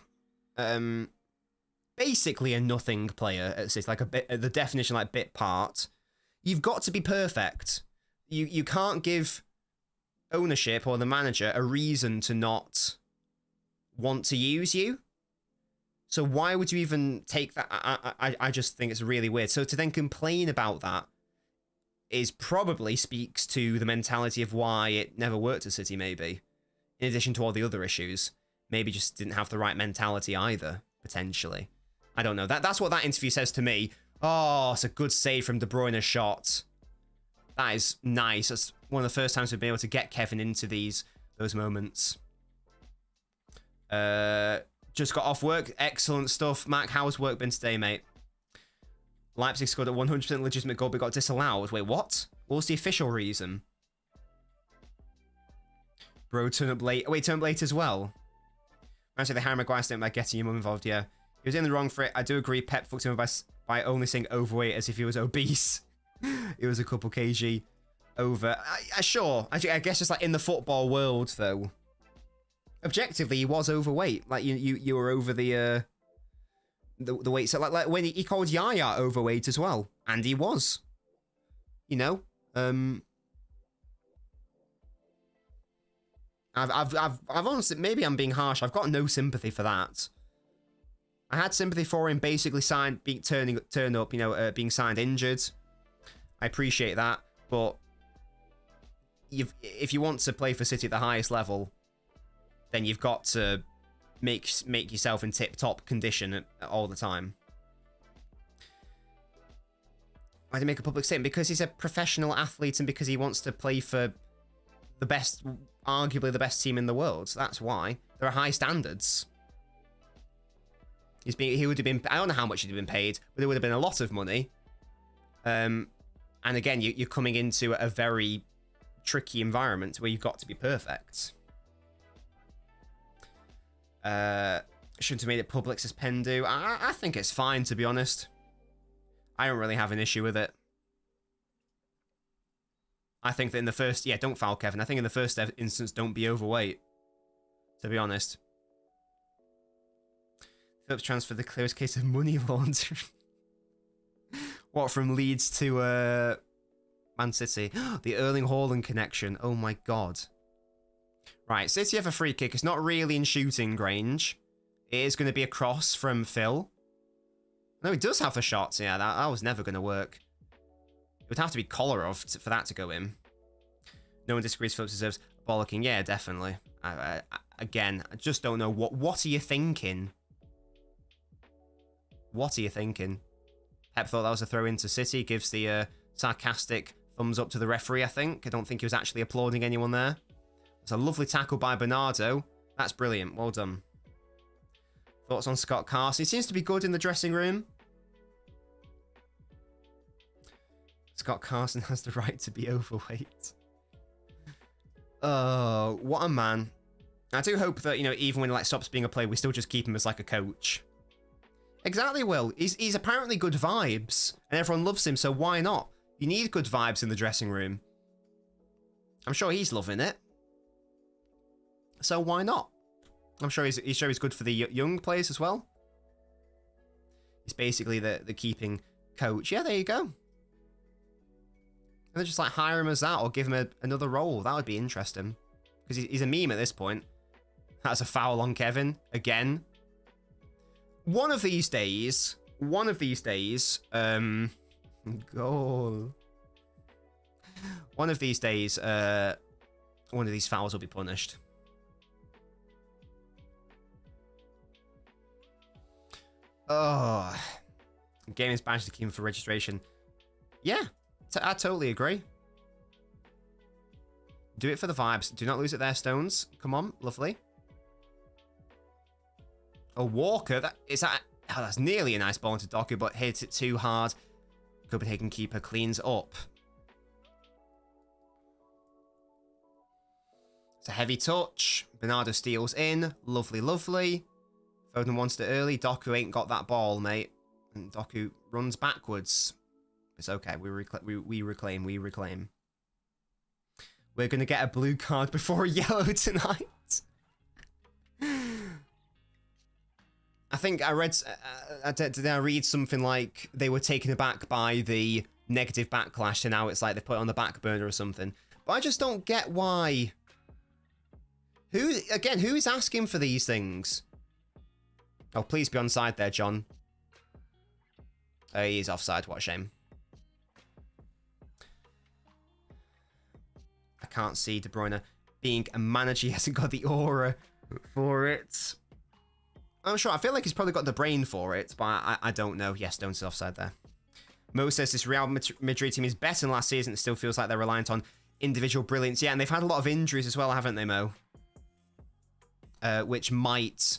Speaker 1: basically a nothing player. It's like the definition like bit part. You've got to be perfect. You can't give ownership or the manager a reason to not want to use you. So why would you even take that? I just think it's really weird. So to then complain about that is probably speaks to the mentality of why it never worked at City, maybe. In addition to all the other issues. Maybe just didn't have the right mentality either, potentially. I don't know. That's what that interview says to me. Oh, it's a good save from De Bruyne's shot. That is nice. That's one of the first times we've been able to get Kevin into those moments. Just got off work. Excellent stuff. Mac, how's work been today, mate? Leipzig scored a 100% legitimate goal but got disallowed. Wait, what? What was the official reason? Bro, turn up late. Wait, turn up late as well? Actually, the Harry Maguire statement by getting your mum involved, yeah. He was in the wrong for it. I do agree Pep fucked him by only saying overweight as if he was obese. It was a couple kg over. Sure. I guess just like in the football world, though. Objectively, he was overweight. Like you were over the weight. So like when he called Yaya overweight as well, and he was. You know, I've honestly, maybe I'm being harsh. I've got no sympathy for that. I had sympathy for him basically turn up, you know, being signed injured. I appreciate that, but if you want to play for City at the highest level, then you've got to make yourself in tip-top condition all the time. Why do you make a public statement? Because he's a professional athlete and because he wants to play for the best, arguably the best team in the world. That's why. There are high standards. He would have been, I don't know how much he'd have been paid, but it would have been a lot of money. And again, you're coming into a very tricky environment where you've got to be perfect. Shouldn't have made it public, says Pendu. I think it's fine, to be honest. I don't really have an issue with it. I think that in the first... Yeah, don't foul Kevin. I think in the first instance, don't be overweight. To be honest. Phillips transferred the clearest case of money laundering. What, from Leeds to Man City? The Erling Haaland connection. Oh my god. Right, City have a free kick. It's not really in shooting range. It is going to be a cross from Phil. No, he does have the shots. Yeah, that was never going to work. It would have to be Kolarov for that to go in. No one disagrees Phillips deserves bollocking. Yeah, definitely. Again, I just don't know. What are you thinking? What are you thinking? Pep thought that was a throw into City. Gives the sarcastic thumbs up to the referee, I think. I don't think he was actually applauding anyone there. It's a lovely tackle by Bernardo. That's brilliant. Well done. Thoughts on Scott Carson? He seems to be good in the dressing room. Scott Carson has the right to be overweight. Oh, what a man. I do hope that, you know, even when he like stops being a player, we still just keep him as like a coach. Exactly, Will. He's apparently good vibes, and everyone loves him, so why not? You need good vibes in the dressing room. I'm sure he's loving it. So why not? I'm sure he's good for the young players as well. He's basically the keeping coach. Yeah, there you go. And then just like hire him as that or give him another role. That would be interesting. Because he's a meme at this point. That's a foul on Kevin. Again. One of these days, goal. One of these days, one of these fouls will be punished. Oh, game is banned to keep him for registration. Yeah, I totally agree. Do it for the vibes. Do not lose it there, Stones. Come on, lovely. Oh, Walker, that's nearly a nice ball into Doku, but hits it too hard. Copenhagen keeper cleans up. It's a heavy touch. Bernardo steals in. Lovely, lovely. Foden wants it early. Doku ain't got that ball, mate. And Doku runs backwards. It's okay. We reclaim. We reclaim. We're going to get a blue card before a yellow tonight. I think I read... did I read something like they were taken aback by the negative backlash, so now it's like they put it on the back burner or something. But I just don't get why... Who is asking for these things? Oh, please be onside there, John. Oh, he is offside. What a shame. I can't see De Bruyne being a manager. He hasn't got the aura for it. I'm sure. I feel like he's probably got the brain for it, but I don't know. Yes, Stones is offside there. Mo says this Real Madrid team is better than last season. It still feels like they're reliant on individual brilliance. Yeah, and they've had a lot of injuries as well, haven't they, Mo? Which might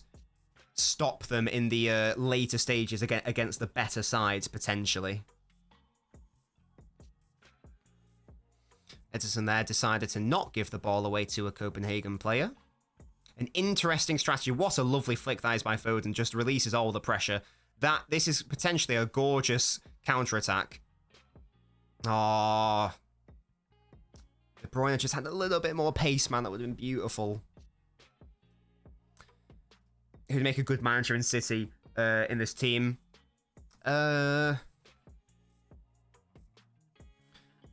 Speaker 1: stop them in the later stages against the better sides, potentially. Edison there decided to not give the ball away to a Copenhagen player. An interesting strategy. What a lovely flick that is by Foden. Just releases all the pressure. This is potentially a gorgeous counter-attack. Oh, De Bruyne just had a little bit more pace, man. That would have been beautiful. Who'd make a good manager in City in this team?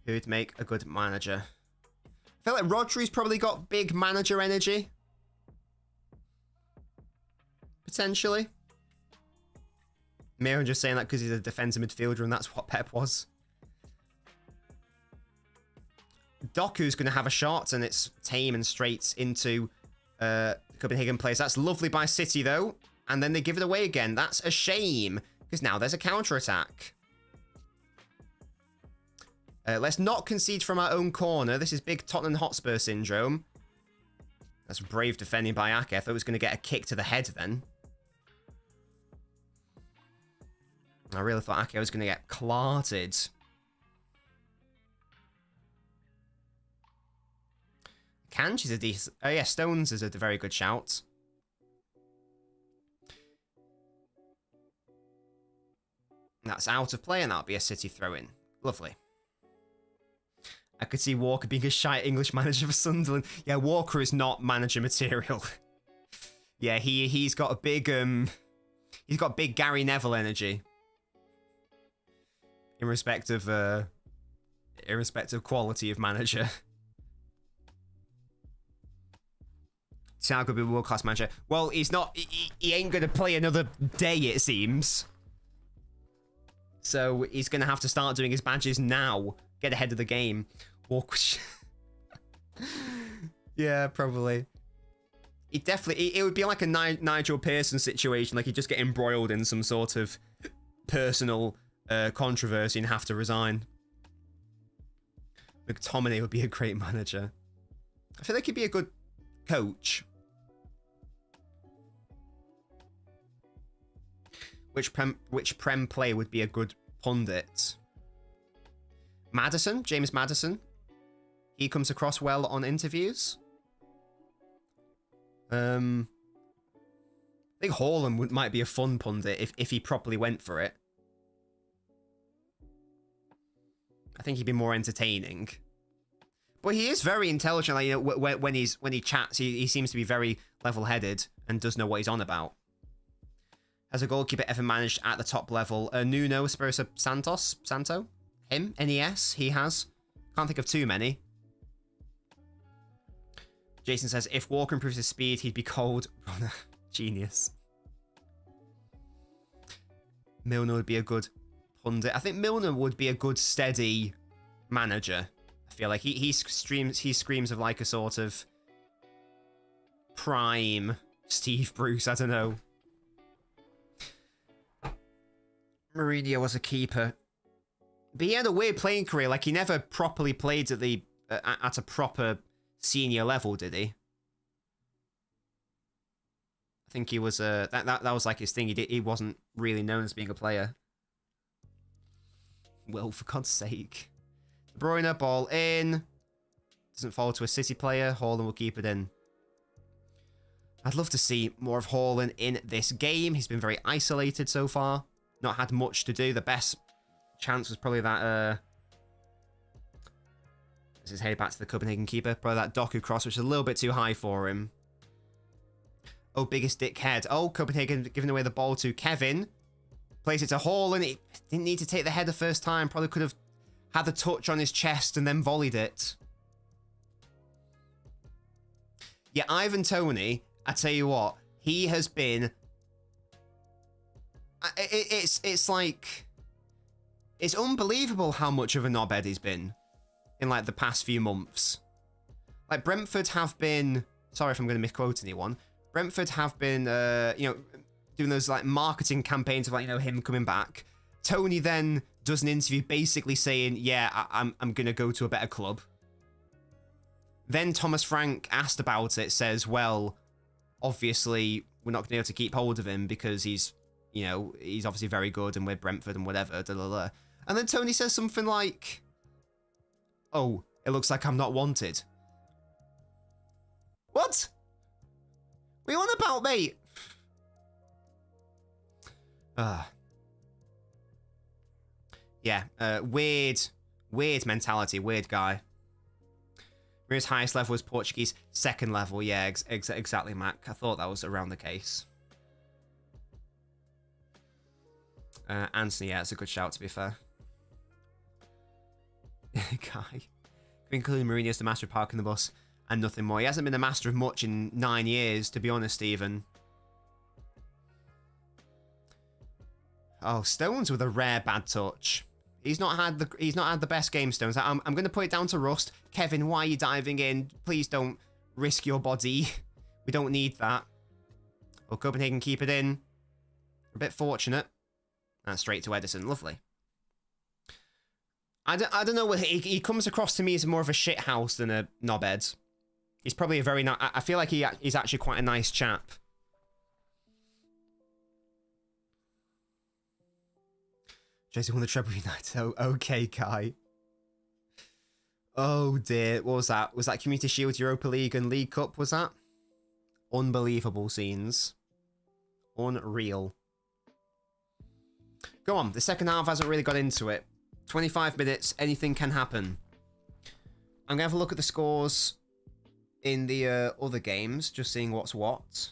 Speaker 1: Who'd make a good manager? I feel like Rodri's probably got big manager energy. Potentially. Maybe I'm just saying that because he's a defensive midfielder and that's what Pep was. Doku's going to have a shot and it's tame and straight into Copenhagen players. That's lovely by City though. And then they give it away again. That's a shame because now there's a counter-attack. Let's not concede from our own corner. This is big Tottenham Hotspur syndrome. That's brave defending by Ake. I thought he was going to get a kick to the head then. I really thought Ake was going to get clarted. Kanji's a decent... Oh yeah, Stones is a very good shout. That's out of play and that'll be a City throw-in. Lovely. I could see Walker being a shy English manager for Sunderland. Yeah, Walker is not manager material. Yeah, he's got a big he's got big Gary Neville energy. In respect of quality of manager. Thiago will be a world-class manager. Well, he's not. He ain't going to play another day, it seems. So he's going to have to start doing his badges now. Get ahead of the game. Walk. Yeah, probably. It would be like a Nigel Pearson situation. Like he'd just get embroiled in some sort of personal controversy and have to resign. McTominay would be a great manager. I feel like he'd be a good coach. Which Prem player would be a good pundit? Maddison, James Maddison. He comes across well on interviews. I think Haaland might be a fun pundit if he properly went for it. I think he'd be more entertaining. But he is very intelligent. Like, you know, when he chats, he seems to be very level-headed and does know what he's on about. Has a goalkeeper ever managed at the top level? Nuno Espirito Santo? Him? NES? He has. Can't think of too many. Jason says, if Walker improves his speed, he'd be cold. Genius. Milner would be a good pundit. I think Milner would be a good steady manager. I feel like he screams of like a sort of prime Steve Bruce. I don't know. Mourinho was a keeper, but he had a weird playing career. Like he never properly played at a proper senior level, did he? I think he was that was like his thing. He wasn't really known as being a player. Well, for God's sake. De Bruyne, ball in. Doesn't fall to a City player. Haaland will keep it in. I'd love to see more of Haaland in this game. He's been very isolated so far. Not had much to do. The best chance was probably that... This is headed back to the Copenhagen keeper. Probably that Doku cross, which is a little bit too high for him. Oh, biggest dickhead. Oh, Copenhagen giving away the ball to Kevin. Plays it to Haaland. He didn't need to take the header first time. Probably could have had the touch on his chest and then volleyed it. Yeah, Ivan Toney, I tell you what, he has been... It's like... It's unbelievable how much of a knobhead he's been in, like, the past few months. Like, Brentford have been... Sorry if I'm going to misquote anyone. Brentford have been, you know, doing those, like, marketing campaigns of, like, you know, him coming back. Tony then does an interview basically saying, yeah, I'm going to go to a better club. Then Thomas Frank, asked about it, says, well, obviously, we're not going to be able to keep hold of him because he's, you know, he's obviously very good and we're Brentford and whatever, da, da, da. And then Tony says something like, oh, it looks like I'm not wanted. What? What are you on about, mate? Yeah, weird mentality, weird guy. His highest level was Portuguese, second level. Yeah, exactly, Mac. I thought that was around the case. Anthony, yeah, it's a good shout, to be fair. Guy. Including Mourinho as the master of parking the bus and nothing more. He hasn't been the master of much in 9 years, to be honest, even. Oh, Stones with a rare bad touch. He's not had the best game, Stones. I'm going to put it down to Rust. Kevin, why are you diving in? Please don't risk your body. We don't need that. Well, Copenhagen keep it in. A bit fortunate. And straight to Edison. Lovely. I don't know. He comes across to me as more of a shithouse than a knobhead. He's probably a very... I feel like he's actually quite a nice chap. Chelsea won the treble United. Oh, okay, Kai. Oh, dear. What was that? Was that Community Shield, Europa League, and League Cup, was that? Unbelievable scenes. Unreal. Go on. The second half hasn't really got into it. 25 minutes. Anything can happen. I'm going to have a look at the scores in the other games, just seeing what's what.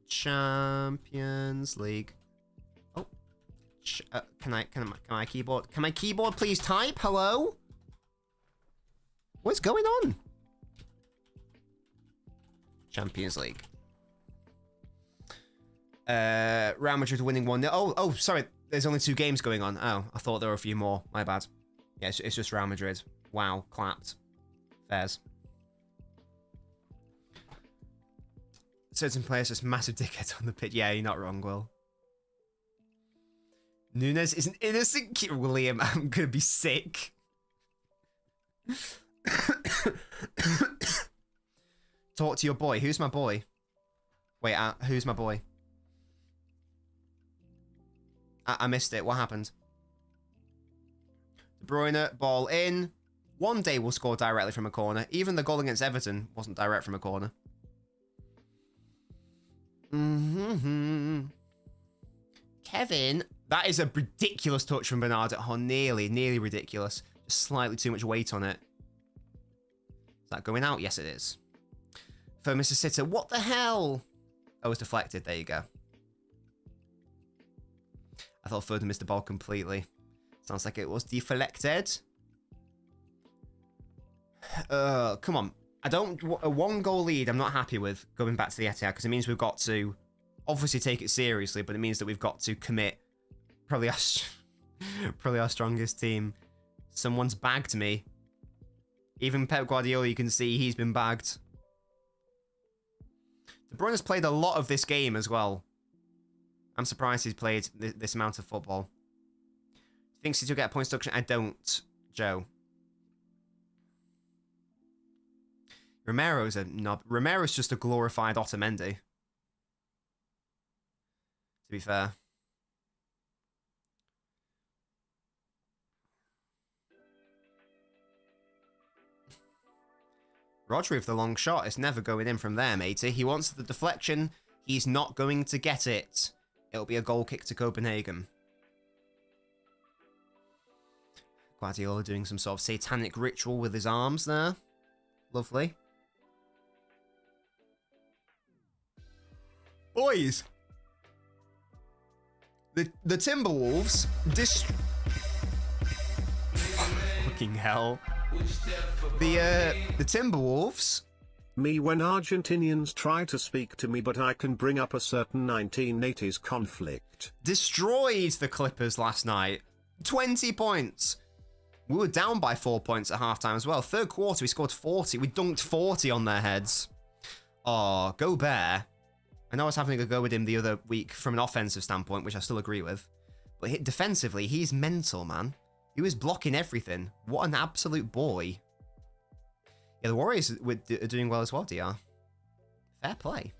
Speaker 1: Champions League. Can my keyboard please type? Hello? What's going on? Champions League. Real Madrid winning 1-0. Oh, sorry. There's only 2 games going on. Oh, I thought there were a few more. My bad. Yeah, it's just Real Madrid. Wow, clapped. Fairs. Certain players just massive dickheads on the pitch. Yeah, you're not wrong, Will. Nunes is an innocent kid. William, I'm gonna be sick. Talk to your boy. Who's my boy? Wait, who's my boy? I missed it. What happened? De Bruyne, ball in. One day we'll score directly from a corner. Even the goal against Everton wasn't direct from a corner. Kevin. That is a ridiculous touch from Bernard. Oh, nearly ridiculous. Just slightly too much weight on it. Is that going out? Yes, it is. For Mr. Sitter. What the hell? Oh, it's deflected. There you go. I thought Foden missed the ball completely. Sounds like it was deflected. Come on. A 1-goal lead I'm not happy with going back to the Etihad because it means we've got to obviously take it seriously, but it means that we've got to commit probably our strongest team. Someone's bagged me. Even Pep Guardiola, you can see he's been bagged. De Bruyne's played a lot of this game as well. I'm surprised he's played this amount of football. Thinks he'll get a point deduction? I don't, Joe. Romero's a knob. Romero's just a glorified Otamendi. To be fair. Rodri with the long shot. It's never going in from there, matey. He wants the deflection. He's not going to get it. It'll be a goal kick to Copenhagen. Guardiola doing some sort of satanic ritual with his arms there. Lovely. Boys! The Timberwolves fucking hell. The Timberwolves.
Speaker 3: Me when Argentinians try to speak to me, but I can bring up a certain 1980s conflict.
Speaker 1: Destroyed the Clippers last night. 20 points. We were down by 4 points at halftime as well. Third quarter, we scored 40. We dunked 40 on their heads. Oh, Gobert. I know I was having a go with him the other week from an offensive standpoint, which I still agree with. But defensively, he's mental, man. He was blocking everything. What an absolute boy. Yeah, the Warriors are doing well as well, DR. Fair play.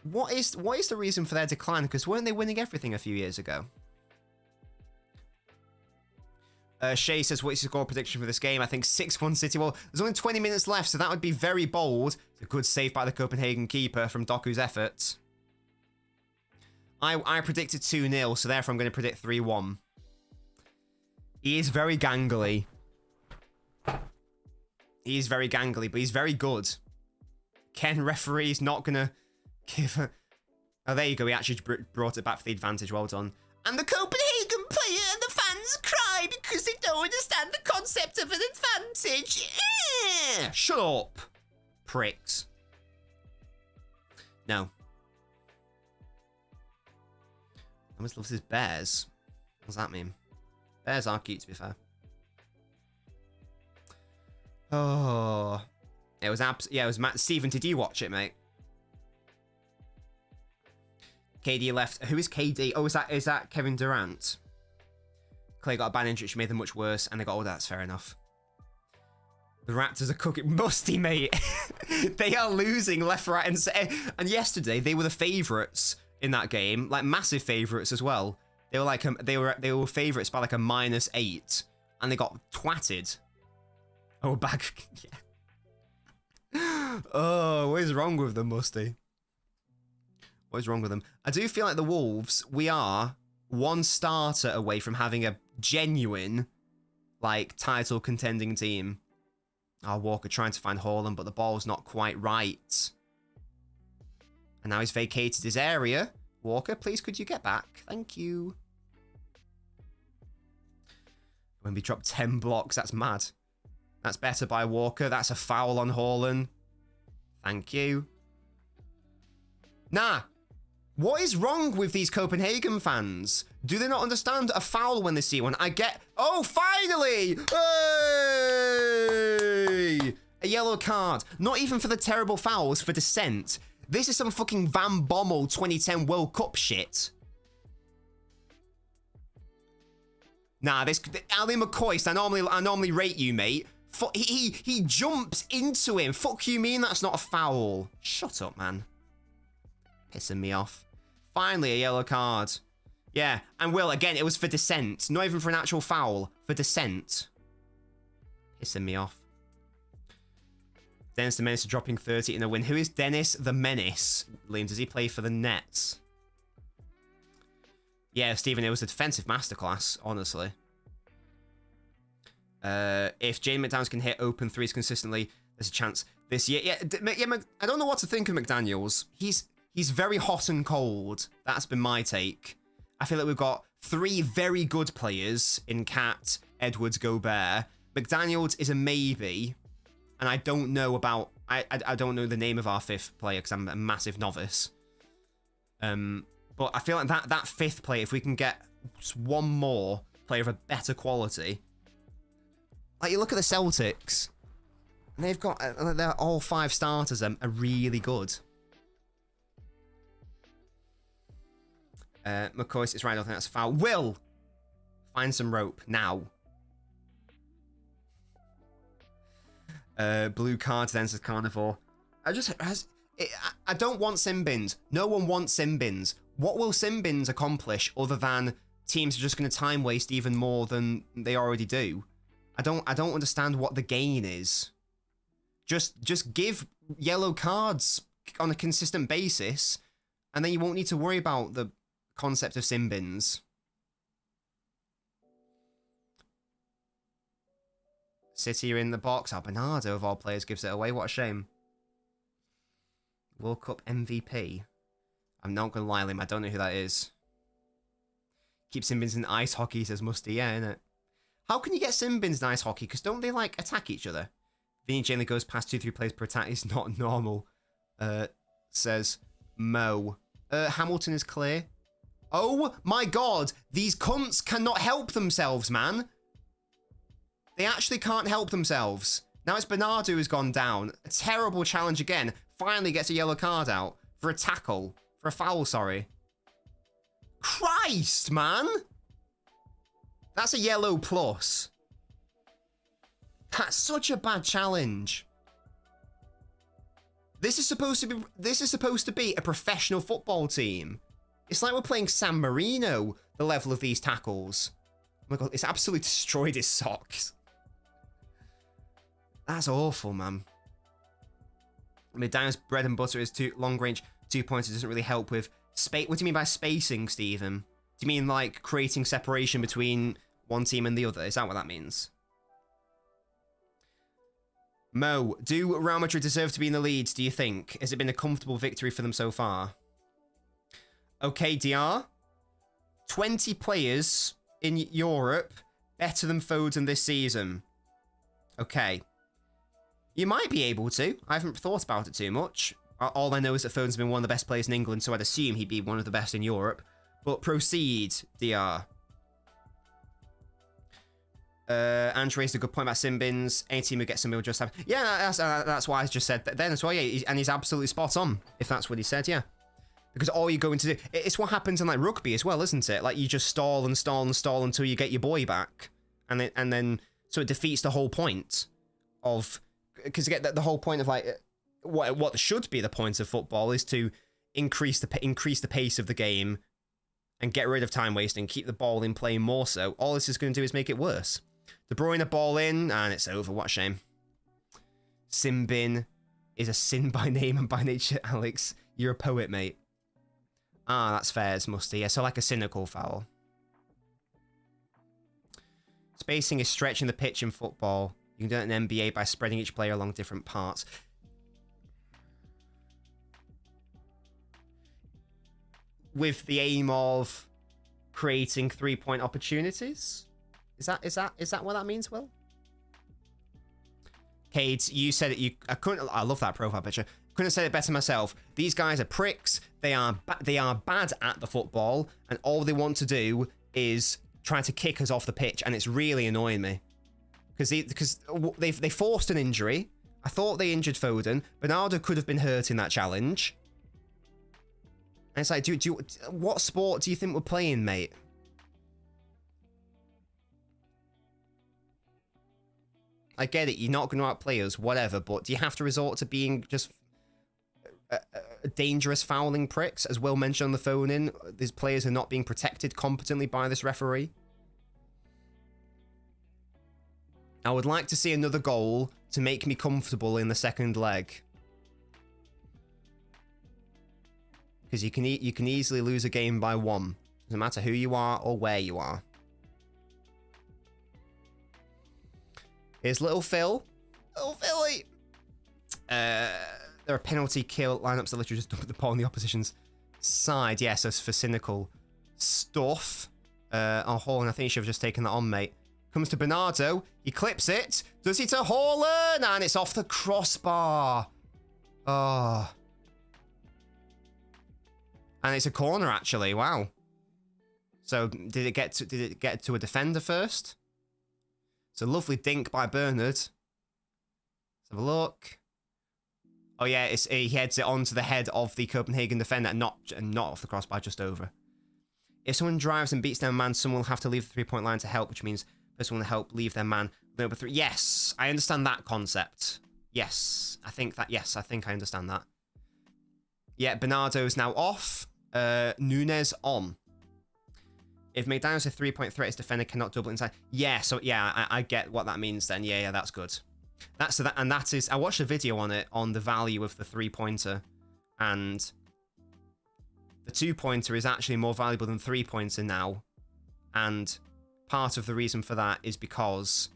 Speaker 1: What is the reason for their decline? Because weren't they winning everything a few years ago? Shay says, what's your score prediction for this game? I think 6-1 City. Well, there's only 20 minutes left, so that would be very bold. It's a good save by the Copenhagen keeper from Doku's efforts. I predicted 2-0, so therefore I'm going to predict 3-1. He is very gangly. He is very gangly, but he's very good. Ken referee's not going to give a... Oh, there you go. He actually brought it back for the advantage. Well done. And the Copenhagen player and the fans cry because they don't understand the concept of an advantage. Shut up, pricks. No. I almost loves his bears. What does that mean? Bears are cute, to be fair. Oh, it was yeah, it was Matt. Steven, did you watch it, mate? KD left. Who is KD? Oh, is that Kevin Durant? Clay got a bad injury, which made them much worse, and they got, oh, that's fair enough. The Raptors are cooking. Musty, mate. They are losing left, right, and center. And yesterday, they were the favourites in that game, like massive favourites as well. They were like they were favourites by like a -8, and they got twatted. Oh, back. Yeah. Oh, what is wrong with them, Musty? What is wrong with them? I do feel like the Wolves, we are one starter away from having a genuine, like, title contending team. Oh, Walker trying to find Haaland, but the ball's not quite right. And now he's vacated his area. Walker, please could you get back? Thank you. When we drop 10 blocks, that's mad. That's better by Walker. That's a foul on Haaland. Thank you. Nah. What is wrong with these Copenhagen fans? Do they not understand a foul when they see one? I get... Oh, finally! Hey! A yellow card. Not even for the terrible fouls, for dissent. This is some fucking Van Bommel 2010 World Cup shit. Nah, this... Ali McCoist, I normally rate you, mate. He jumps into him. Fuck you mean that's not a foul? Shut up, man. Pissing me off. Finally, a yellow card. Yeah, and Will, again, it was for dissent. Not even for an actual foul. For dissent. Pissing me off. Dennis the Menace dropping 30 in a win. Who is Dennis the Menace? Liam, does he play for the Nets? Yeah, Stephen, it was a defensive masterclass, honestly. If Jane McDaniels can hit open threes consistently, there's a chance this year. Yeah, I don't know what to think of McDaniels. He's very hot and cold. That's been my take. I feel like we've got 3 very good players in Cat, Edwards, Gobert. McDaniels is a maybe, and I don't know about... I don't know the name of our 5th player because I'm a massive novice. But I feel like that 5th player, if we can get one more player of a better quality... Like, you look at the Celtics, and they've got... they're all 5 starters are really good. McCoy is right, I don't think that's a foul. Will! Find some rope, now. Blue cards then, says Carnivore. I don't want Simbins. No one wants Simbins. What will Simbins accomplish other than teams are just going to time waste even more than they already do? I don't understand what the gain is. Just give yellow cards on a consistent basis, and then you won't need to worry about the concept of sin bins. City are in the box. Bernardo, of all players, gives it away. What a shame. World Cup MVP. I'm not going to lie, Liam. I don't know who that is. Keep sin bins in ice hockey, says Musty. Yeah, innit? How can you get sin bins in ice hockey? Because don't they, like, attack each other? Vinny generally goes past 2-3 players per attack. It's not normal, says Mo. Hamilton is clear. Oh, my God. These cunts cannot help themselves, man. They actually can't help themselves. Now it's Bernardo who's gone down. A terrible challenge again. Finally gets a yellow card out for a tackle. For a foul, sorry. Christ, man! That's a yellow plus. That's such a bad challenge. This is supposed to be a professional football team. It's like we're playing San Marino, the level of these tackles. Oh my God, it's absolutely destroyed his socks. That's awful, man. I mean, Dan's bread and butter is long range 2 points. It doesn't really help with space. What do you mean by spacing, Stephen? Do you mean like creating separation between one team and the other? Is that what that means? Mo, do Real Madrid deserve to be in the lead, do you think? Has it been a comfortable victory for them so far? Okay, DR. 20 players in Europe better than Foden this season. Okay. You might be able to. I haven't thought about it too much. All I know is that Foden's been one of the best players in England, so I'd assume he'd be one of the best in Europe. But proceed, DR. Andrew raised a good point about sin bins. Any team who gets some will just have... Yeah, that's why I just said that then as well. Yeah, and he's absolutely spot on, if that's what he said, yeah. Because all you're going to do... It's what happens in like rugby as well, isn't it? Like you just stall and stall and stall until you get your boy back. And then so it defeats the whole point of... Because again, the whole point of like... What should be the point of football is to increase the pace of the game and get rid of time wasting, keep the ball in play more so. All this is going to do is make it worse. De Bruyne a ball in, and it's over. What a shame. Sin bin is a sin by name and by nature, Alex. You're a poet, mate. Ah, that's fair, it's Musty. Yeah, so like a cynical foul. Spacing is stretching the pitch in football. You can do it in NBA by spreading each player along different parts. With the aim of creating 3-point opportunities? Is that what that means, Will? Cade, you said it. I love that profile picture. Couldn't have said it better myself. These guys are pricks. They are bad at the football, and all they want to do is try to kick us off the pitch, and it's really annoying me because they forced an injury. I thought they injured Foden. Bernardo could have been hurt in that challenge. And it's like, what sport do you think we're playing, mate? I get it, you're not going to outplay us, whatever, but do you have to resort to being just dangerous fouling pricks? As Will mentioned on the phone in, these players are not being protected competently by this referee. I would like to see another goal to make me comfortable in the second leg. Because you can easily lose a game by 1. Doesn't matter who you are or where you are. Here's Little Phil. Little Philly! There are penalty kill lineups that literally just dump the ball on the opposition's side. Yes, that's for cynical stuff. Haaland, I think he should have just taken that on, mate. Comes to Bernardo. He clips it. Does he to Haaland? And it's off the crossbar. Oh. And it's a corner, actually. Wow. So did it get to a defender first? It's a lovely dink by Bernard. Let's have a look. Oh yeah, he heads it onto the head of the Copenhagen defender, and not off the crossbar, just over. If someone drives and beats their man, someone will have to leave the 3-point line to help, which means the person will help leave their man. Number 3. Yes, I understand that concept. Yes, I think I understand that. Yeah, Bernardo's now off. Nunes on. If McDaniel's a 3-point threat, his defender cannot double inside. Yeah, so yeah, I get what that means then. Yeah, that's good. That is, I watched a video on it, on the value of the 3-pointer, and the 2-pointer is actually more valuable than 3-pointer now, and part of the reason for that is because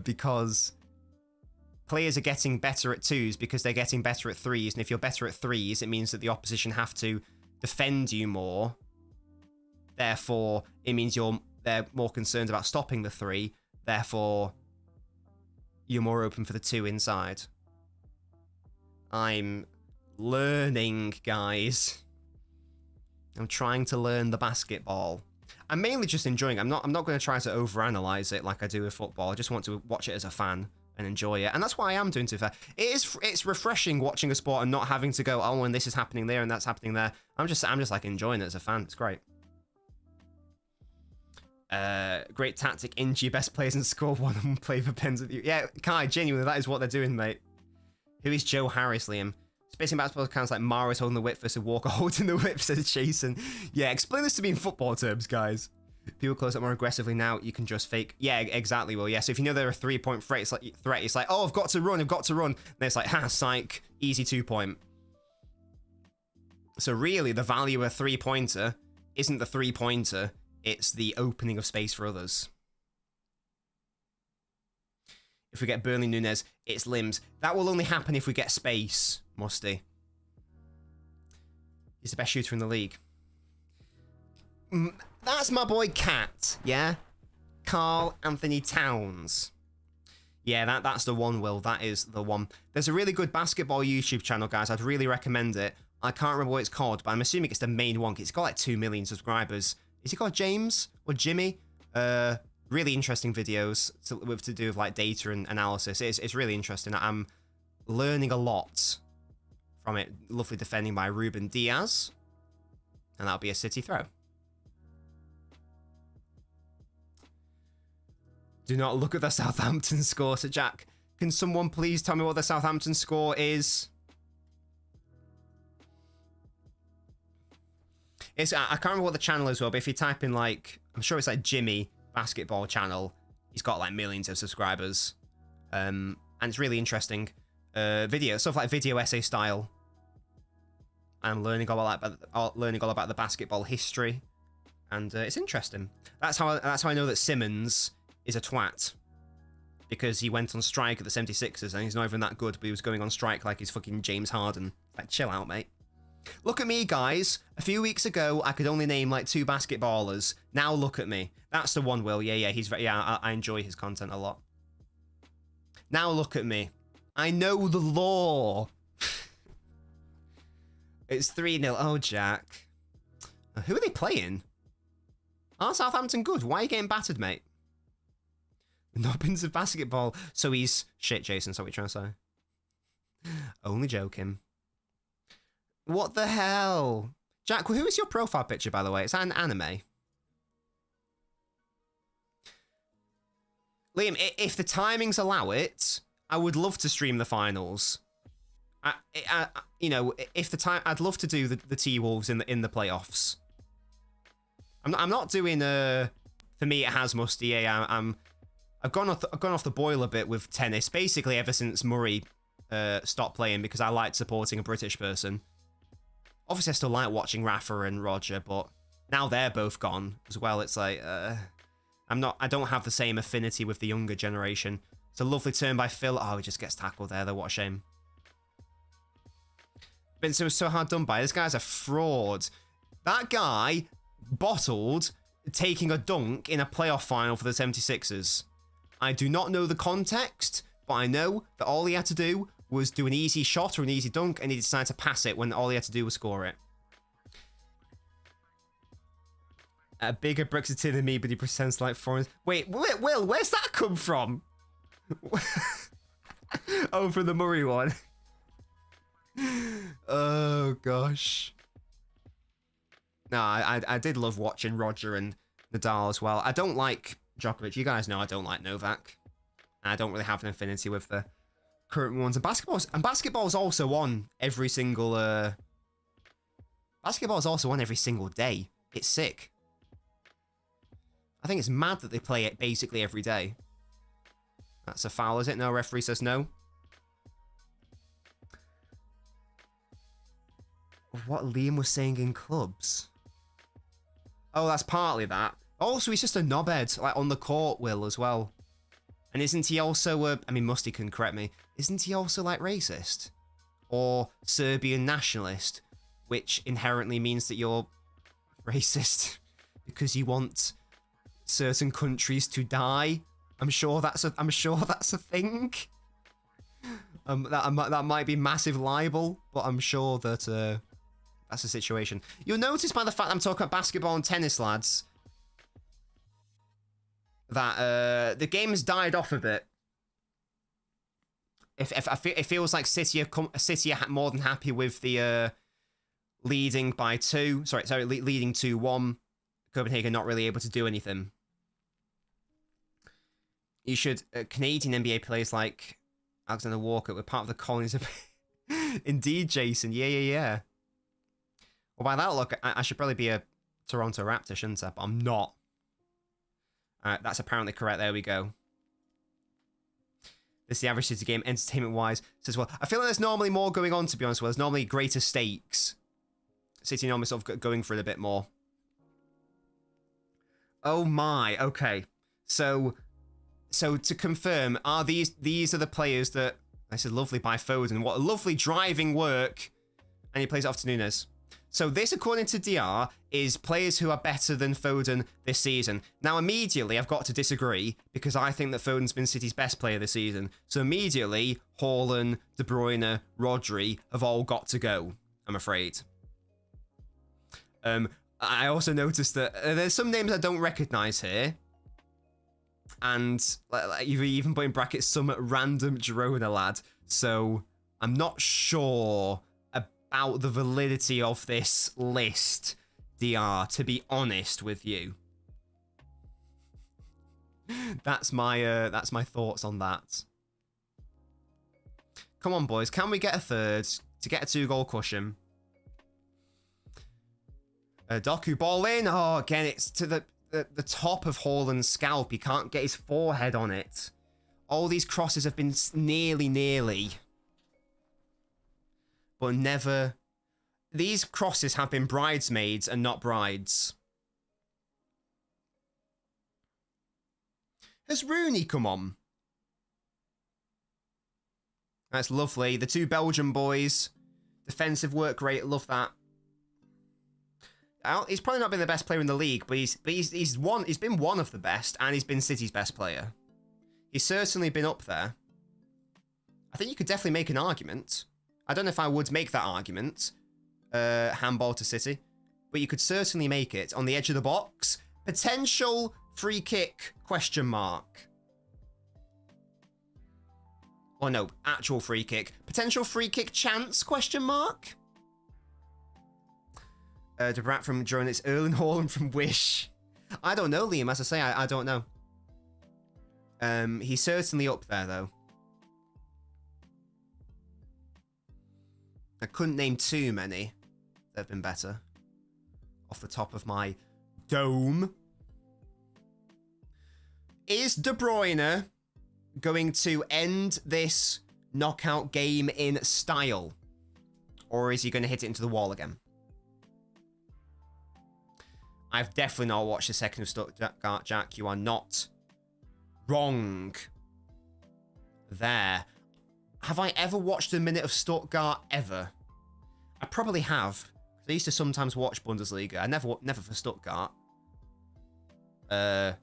Speaker 1: because players are getting better at 2s because they're getting better at 3s, and if you're better at 3s, it means that the opposition have to defend you more. Therefore, it means they're more concerned about stopping the 3. Therefore, you're more open for the 2 inside. I'm learning, guys. I'm trying to learn the basketball. I'm mainly just enjoying it. I'm not going to try to overanalyze it like I do with football. I just want to watch it as a fan and enjoy it. And that's what I am doing, to be fair. It's refreshing watching a sport and not having to go, oh, and this is happening there and that's happening there. I'm just like enjoying it as a fan. It's great. Great tactic. Injure your best players and score one and play for pens with you. Yeah, Kai, genuinely, that is what they're doing, mate. Who is Joe Harris, Liam? Spacing basketball accounts like Marius holding the whip versus Walker holding the whip, says Jason. Yeah, explain this to me in football terms, guys. People close up more aggressively now. You can just fake. Yeah, exactly. Well, yeah. So if you know they're a 3-point threat, it's like, oh, I've got to run. Then it's like, ha, psych, easy 2-point. So really, the value of a 3-pointer isn't the 3-pointer. It's the opening of space for others. If we get Burnley Nunez, it's limbs. That will only happen if we get space, Musty. He's the best shooter in the league. That's my boy Cat, yeah? Carl Anthony Towns. Yeah, that's the one, Will. That is the one. There's a really good basketball YouTube channel, guys. I'd really recommend it. I can't remember what it's called, but I'm assuming it's the main one. It's got like 2 million subscribers. Is he called James or Jimmy? Really interesting videos to do with like data and analysis. It's really interesting. I'm learning a lot from it. Lovely defending by Ruben Diaz. And that'll be a City throw. Do not look at the Southampton score, said Jack. Can someone please tell me what the Southampton score is? I can't remember what the channel is, well, but if you type in like, I'm sure it's like Jimmy basketball channel, he's got like millions of subscribers, and it's really interesting. Video stuff like video essay style. I'm learning all about the basketball history, and it's interesting. That's how I know that Simmons is a twat, because he went on strike at the 76ers and he's not even that good, but he was going on strike like he's fucking James Harden. Like, chill out, mate. Look at me, guys. A few weeks ago, I could only name like 2 basketballers. Now look at me. That's the one, Will. Yeah, I enjoy his content a lot. Now look at me. I know the law. It's 3-0. Oh, Jack. Who are they playing? Are Southampton good? Why are you getting battered, mate? Nobbins of basketball. So he's... Shit, Jason, is that what you're trying to say? Only joking. What the hell? Jack, who is your profile picture, by the way? Is that an anime? Liam, if the timings allow it, I would love to stream the finals. You know, if the time, I'd love to do the T-Wolves in the playoffs. I'm not doing for me it has Musty. Yeah, I've gone off the boil a bit with tennis. Basically, ever since Murray stopped playing, because I liked supporting a British person. Obviously, I still like watching Rafa and Roger, but now they're both gone as well. It's like I don't have the same affinity with the younger generation. It's a lovely turn by Phil. Oh, he just gets tackled there, though. What a shame. Been so hard done by. This guy's a fraud. That guy bottled taking a dunk in a playoff final for the 76ers. I do not know the context, but I know that all he had to do was do an easy shot or an easy dunk, and he decided to pass it when all he had to do was score it. A bigger Brexiteer than me, but he pretends like foreigners. Wait, Will, where's that come from? Oh, from the Murray one. Oh, gosh. No, I did love watching Roger and Nadal as well. I don't like Djokovic. You guys know I don't like Novak. I don't really have an affinity with the current ones. And basketball's also on every single basketball's also on every single day. It's sick. I think it's mad that they play it basically every day. That's a foul, is it? No, referee says no. What Liam was saying in clubs. Oh, that's partly that. Also, he's just a knobhead, like on the court, Will, as well. And isn't he also I mean, Musty can correct me. Isn't he also, like, racist? Or Serbian nationalist? Which inherently means that you're racist because you want certain countries to die. I'm sure that's a thing. That might be massive libel, but I'm sure that that's a situation. You'll notice by the fact I'm talking about basketball and tennis, lads, that the game has died off a bit. It feels like City are more than happy with the leading by 2. Sorry, leading 2-1. Copenhagen not really able to do anything. You should Canadian NBA players like Alexander Walker were part of the colonies of. Indeed, Jason. Yeah. Well, by that look, I should probably be a Toronto Raptor, shouldn't I? But I'm not. That's apparently correct. There we go. This is the average City game, entertainment-wise. Says, well, I feel like there's normally more going on, to be honest. Well, there's normally greater stakes. City normally sort of going for it a bit more. Oh my, okay. So to confirm, are these are the players that I said lovely by Foden. What a lovely driving work. And he plays it off to Nunes. So this, according to DR, is players who are better than Foden this season. Now, immediately, I've got to disagree, because I think that Foden's been City's best player this season. So immediately, Haaland, De Bruyne, Rodri have all got to go, I'm afraid. I also noticed that there's some names I don't recognise here. And like, you've even put in brackets some random Girona lad. So I'm not sure about the validity of this list, DR, to be honest with you. That's my thoughts on that. Come on, boys, can we get a third to get a 2-goal cushion? Doku ball in. Oh, again, it's to the top of Haaland's scalp. He can't get his forehead on it. All these crosses have been nearly. But never. These crosses have been bridesmaids and not brides. Has Rooney come on? That's lovely. The 2 Belgian boys. Defensive work rate. Love that. He's probably not been the best player in the league, but he's been one of the best, and he's been City's best player. He's certainly been up there. I think you could definitely make an argument. I don't know if I would make that argument. Handball to City. But you could certainly make it on the edge of the box. Potential free kick, question mark. Or no, actual free kick. Potential free kick chance, question mark. Debrat from Girona, it's Erling Haaland from Wish. I don't know, Liam, as I say, I don't know. He's certainly up there, though. I couldn't name too many that have been better. Off the top of my dome. Is De Bruyne going to end this knockout game in style? Or is he going to hit it into the wall again? I've definitely not watched the second of Stuttgart, Jack. You are not wrong there. Have I ever watched a minute of Stuttgart ever? I probably have. I used to sometimes watch Bundesliga. I never for Stuttgart. Bayern,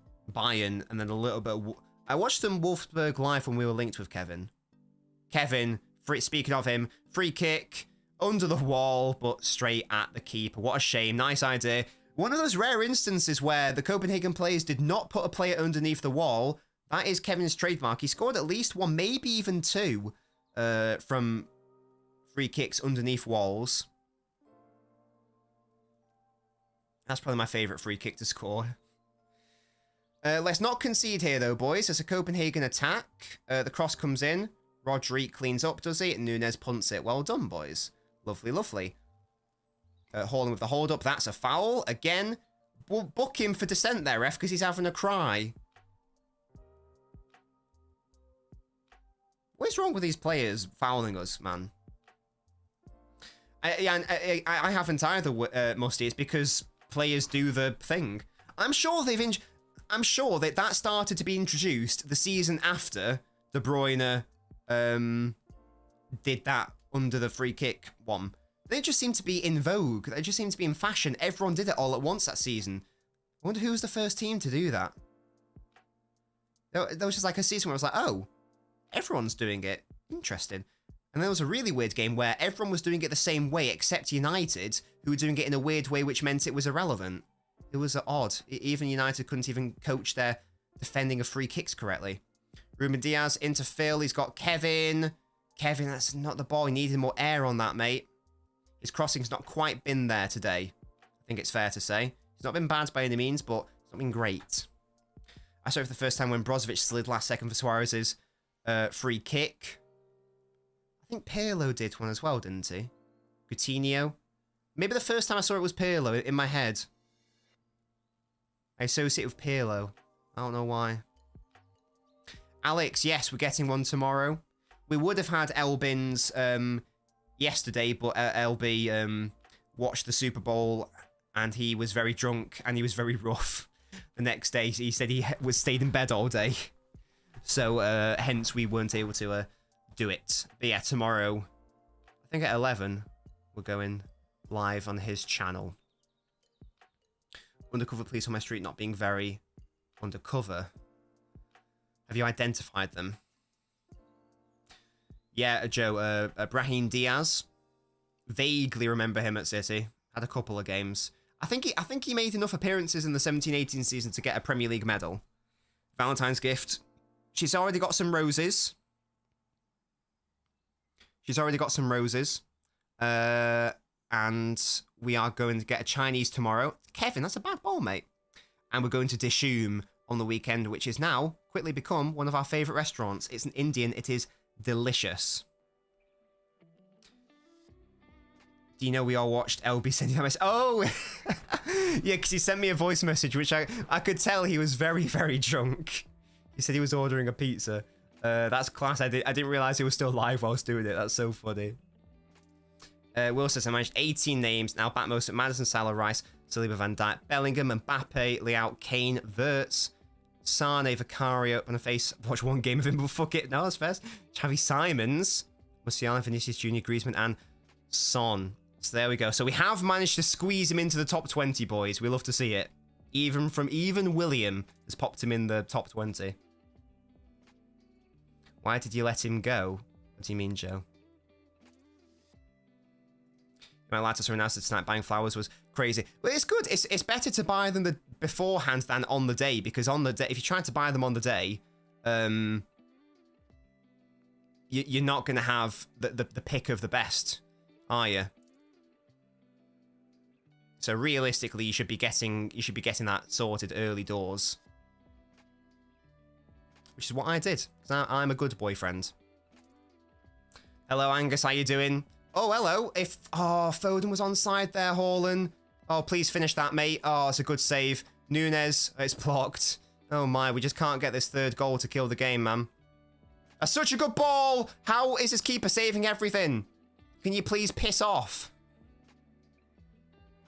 Speaker 1: and then a little bit of... I watched them Wolfsburg live when we were linked with Kevin. Speaking of him, free kick, under the wall, but straight at the keeper. What a shame. Nice idea. One of those rare instances where the Copenhagen players did not put a player underneath the wall. That is Kevin's trademark. He scored at least 1, maybe even 2 from free kicks underneath walls. That's probably my favourite free kick to score. Let's not concede here, though, boys. It's a Copenhagen attack. The cross comes in. Rodri cleans up, does he? And Nunes punts it. Well done, boys. Lovely, lovely. Haaland with the hold-up. That's a foul. Again, Well, book him for dissent there, ref, because he's having a cry. What is wrong with these players fouling us, man? I haven't either, Musty. It's because players do the thing. I'm sure I'm sure that started to be introduced the season after De Bruyne did that under the free kick one. They just seem to be in vogue. They just seem to be in fashion. Everyone did it all at once that season. I wonder who was the first team to do that. There was just like a season where I was like, oh, everyone's doing it. Interesting. And there was a really weird game where everyone was doing it the same way except United, who were doing it in a weird way which meant it was irrelevant. It was odd. Even United couldn't even coach their defending of free kicks correctly. Ruben Diaz into Phil. He's got Kevin. Kevin, that's not the ball. He needed more air on that, mate. His crossing's not quite been there today. I think it's fair to say. He's not been bad by any means, but it's not been great. I saw it for the first time when Brozovic slid last second for Suarez's free kick. I think Pirlo did one as well, didn't he? Coutinho. Maybe the first time I saw it was Pirlo in my head. I associate it with Pirlo. I don't know why. Alex, yes, we're getting one tomorrow. We would have had Elbin's yesterday, but LB watched the Super Bowl and he was very drunk and he was very rough. The next day, he said he stayed in bed all day. So, hence, we weren't able to do it. But yeah, tomorrow, I think at 11, we're going live on his channel. Undercover police on my street not being very undercover. Have you identified them? Yeah, Joe, Brahim Diaz. Vaguely remember him at City. Had a couple of games. I think he made enough appearances in the 17-18 season to get a Premier League medal. Valentine's gift. She's already got some roses. And we are going to get a Chinese tomorrow. Kevin, that's a bad ball, mate. And we're going to Dishoom on the weekend, which is now quickly become one of our favourite restaurants. It's an Indian. It is delicious. Do you know we all watched LB sending a message? Oh! Yeah, because he sent me a voice message, which I could tell he was very, very drunk. He said he was ordering a pizza. That's class. I didn't realise he was still live whilst doing it. That's so funny. Will says, I managed 18 names. Now back most at Madison, Salah, Rice, Saliba, Van Dijk, Bellingham, Mbappe, Leao, Kane, Wirtz, Sane, Vicario, on a face. Watch one game of him, but fuck it. No, that's first. Xavi Simons, Musiala, Vinicius Junior, Griezmann, and Son. So there we go. So we have managed to squeeze him into the top 20, boys. We love to see it. Even William has popped him in the top 20. Why did you let him go? What do you mean, Joe? My latest announcement tonight, buying flowers was crazy. But it's good. It's better to buy them beforehand than on the day, because on the day, if you try to buy them on the day, you're not going to have the pick of the best, are you? So realistically, you should be getting that sorted early doors, which is what I did, because I'm a good boyfriend. Hello, Angus. How you doing? Oh, hello. Foden was onside there, Haaland. Oh, please finish that, mate. Oh, it's a good save. Nunes, it's blocked. Oh my, we just can't get this third goal to kill the game, man. That's such a good ball. How is this keeper saving everything? Can you please piss off?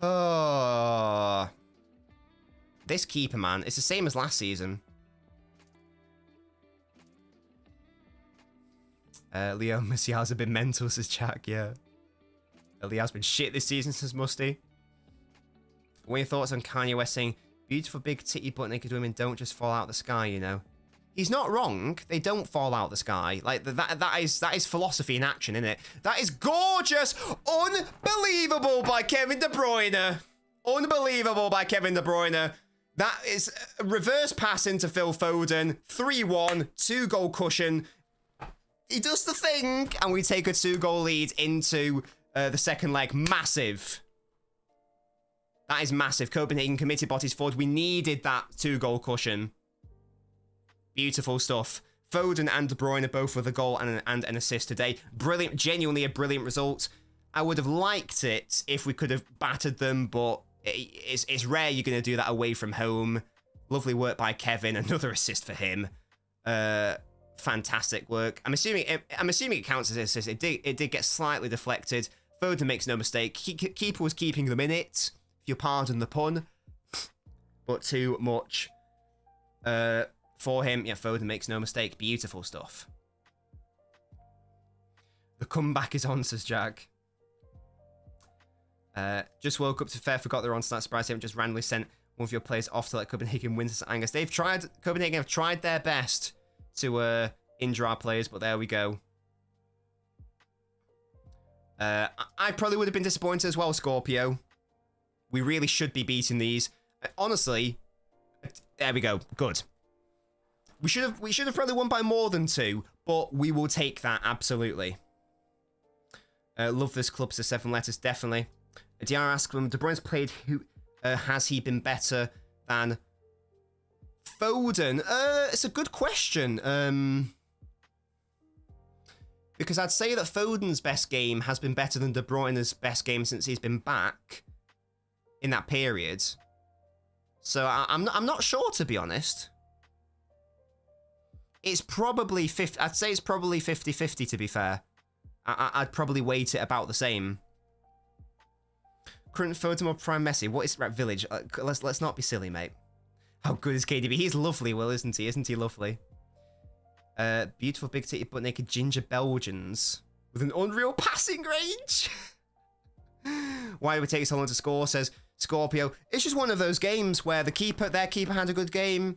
Speaker 1: Oh. This keeper, man, it's the same as last season. Leo Musiala's a bit mental, says Jack, yeah. Leo's been shit this season, says Musty. What are your thoughts on Kanye West saying, beautiful big titty butt naked women don't just fall out the sky, you know? He's not wrong. They don't fall out the sky. Like, that is philosophy in action, isn't it? That is gorgeous! Unbelievable by Kevin De Bruyne! Unbelievable by Kevin De Bruyne. That is a reverse pass into Phil Foden. 3-1, 2-goal cushion. He does the thing, and we take a 2-goal lead into the second leg. Massive. That is massive. Copenhagen committed bodies forward. We needed that 2-goal cushion. Beautiful stuff. Foden and De Bruyne both with a goal and an assist today. Brilliant. Genuinely a brilliant result. I would have liked it if we could have battered them, but It's rare you're going to do that away from home. Lovely work by Kevin. Another assist for him. Fantastic work. I'm assuming it counts as an assist. It did get slightly deflected. Foden makes no mistake. Keeper was keeping them in it, if you pardon the pun. But too much for him. Yeah, Foden makes no mistake. Beautiful stuff. The comeback is on, says Jack. Just woke up to fair, forgot they're on, so that surprise. Haven't just randomly sent one of your players off to let Copenhagen win this Angus. Copenhagen have tried their best to injure our players, but there we go. I probably would have been disappointed as well, Scorpio. We really should be beating these. Honestly, there we go. Good. We should have probably won by more than 2, but we will take that, absolutely. Love this club, so 7 letters, definitely. DR asks him, De Bruyne's played, who has he been better than Foden? It's a good question. Because I'd say that Foden's best game has been better than De Bruyne's best game since he's been back in that period. So I'm not sure, to be honest. It's probably 50. I'd say it's probably 50-50, to be fair. I'd probably weight it about the same. Current Foden or Prime Messi? What is right, Village? Let's not be silly, mate. How good is KDB? He's lovely, Will, isn't he? Isn't he lovely? Beautiful big titty butt naked ginger Belgians with an unreal passing range. Why would it take so long to score? Says Scorpio. It's just one of those games where their keeper had a good game.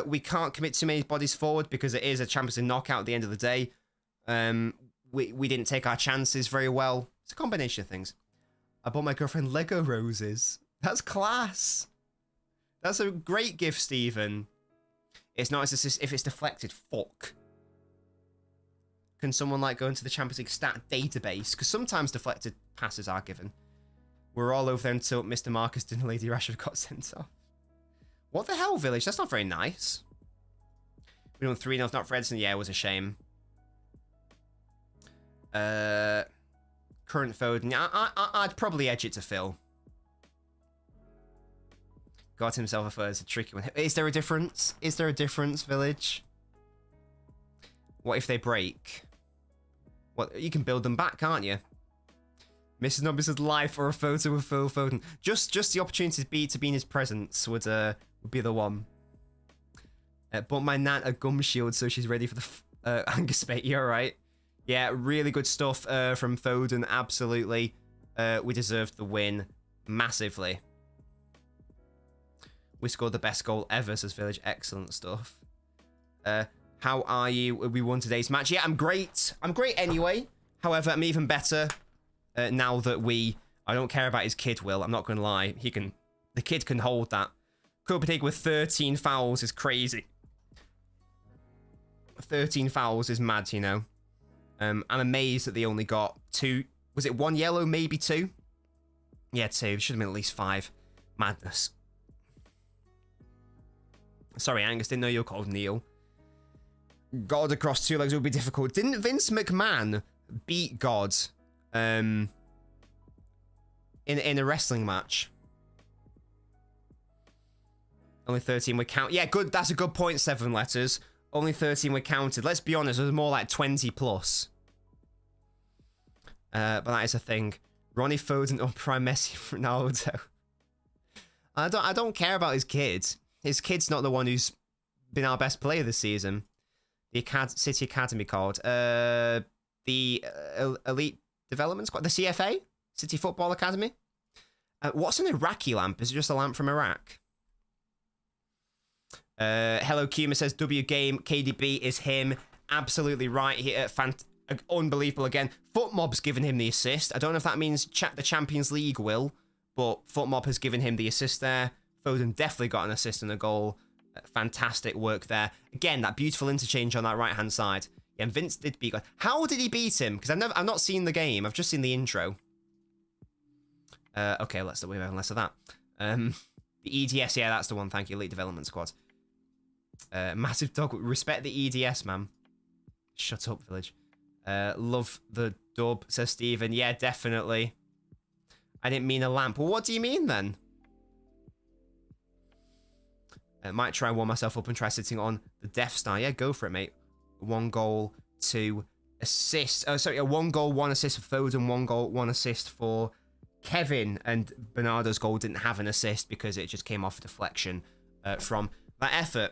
Speaker 1: We can't commit too many bodies forward because it is a Champions League knockout at the end of the day. We didn't take our chances very well. It's a combination of things. I bought my girlfriend Lego roses. That's class. That's a great gift, Stephen. It's not as if it's deflected. Fuck. Can someone go into the Champions League stat database? Because sometimes deflected passes are given. We're all over there until Mr. Marcus and Lady Rashford got sent off. What the hell, Village? That's not very nice. We won 3-0, not for Edson. Yeah, it was a shame. Current Foden. I'd probably edge it to Phil. Got himself a first. A tricky one. Is there a difference? Is there a difference, Village? What if they break? Well, you can build them back, can't you? Mrs. Nobbins' life or a photo of Phil Foden. Just the opportunity to be in his presence would be the one. Bought my Nan a gum shield so she's ready for the Angus, mate. You alright? Yeah, really good stuff from Foden. Absolutely. We deserved the win massively. We scored the best goal ever, says Village. Excellent stuff. How are you? We won today's match. Yeah, I'm great. I'm great anyway. However, I'm even better now that I don't care about his kid, Will. I'm not going to lie. The kid can hold that. Copenhagen with 13 fouls is crazy. 13 fouls is mad, you know. I'm amazed that they only got 2. Was it 1 yellow, maybe 2? Yeah, 2. It should have been at least 5. Madness. Sorry, Angus, didn't know you were called Neil. God across 2 legs would be difficult. Didn't Vince McMahon beat God in a wrestling match? Only 13 were counted. Yeah, good. That's a good point, 7 letters. Only 13 were counted. Let's be honest, it was more like 20 plus. But that is a thing. Ronnie Foden or Prime Messi Ronaldo. I don't care about his kid. His kid's not the one who's been our best player this season. The City Academy called. The Elite Development Squad. The CFA? City Football Academy? What's an Iraqi lamp? Is it just a lamp from Iraq? Hello Kuma says W game. KDB is him. Absolutely right here. Unbelievable again. Footmob's given him the assist. I don't know if that means the Champions League will, but Footmob has given him the assist there. Foden definitely got an assist and a goal. Fantastic work there. Again, that beautiful interchange on that right-hand side. Yeah, and Vince did beat God. How did he beat him? Because I've not seen the game. I've just seen the intro. Okay, let's do less of that. The EDS, yeah, that's the one. Thank you, Elite Development Squad. Massive dog. Respect the EDS, man. Shut up, Village. Love the dub, says Steven. Yeah, definitely. I didn't mean a lamp. Well, what do you mean then? I might try and warm myself up and try sitting on the Death Star. Yeah, go for it, mate. 1 goal, 2 assists. Oh, sorry, 1 goal, 1 assist for Foden, 1 goal, 1 assist for Kevin. And Bernardo's goal didn't have an assist because it just came off a deflection from that effort.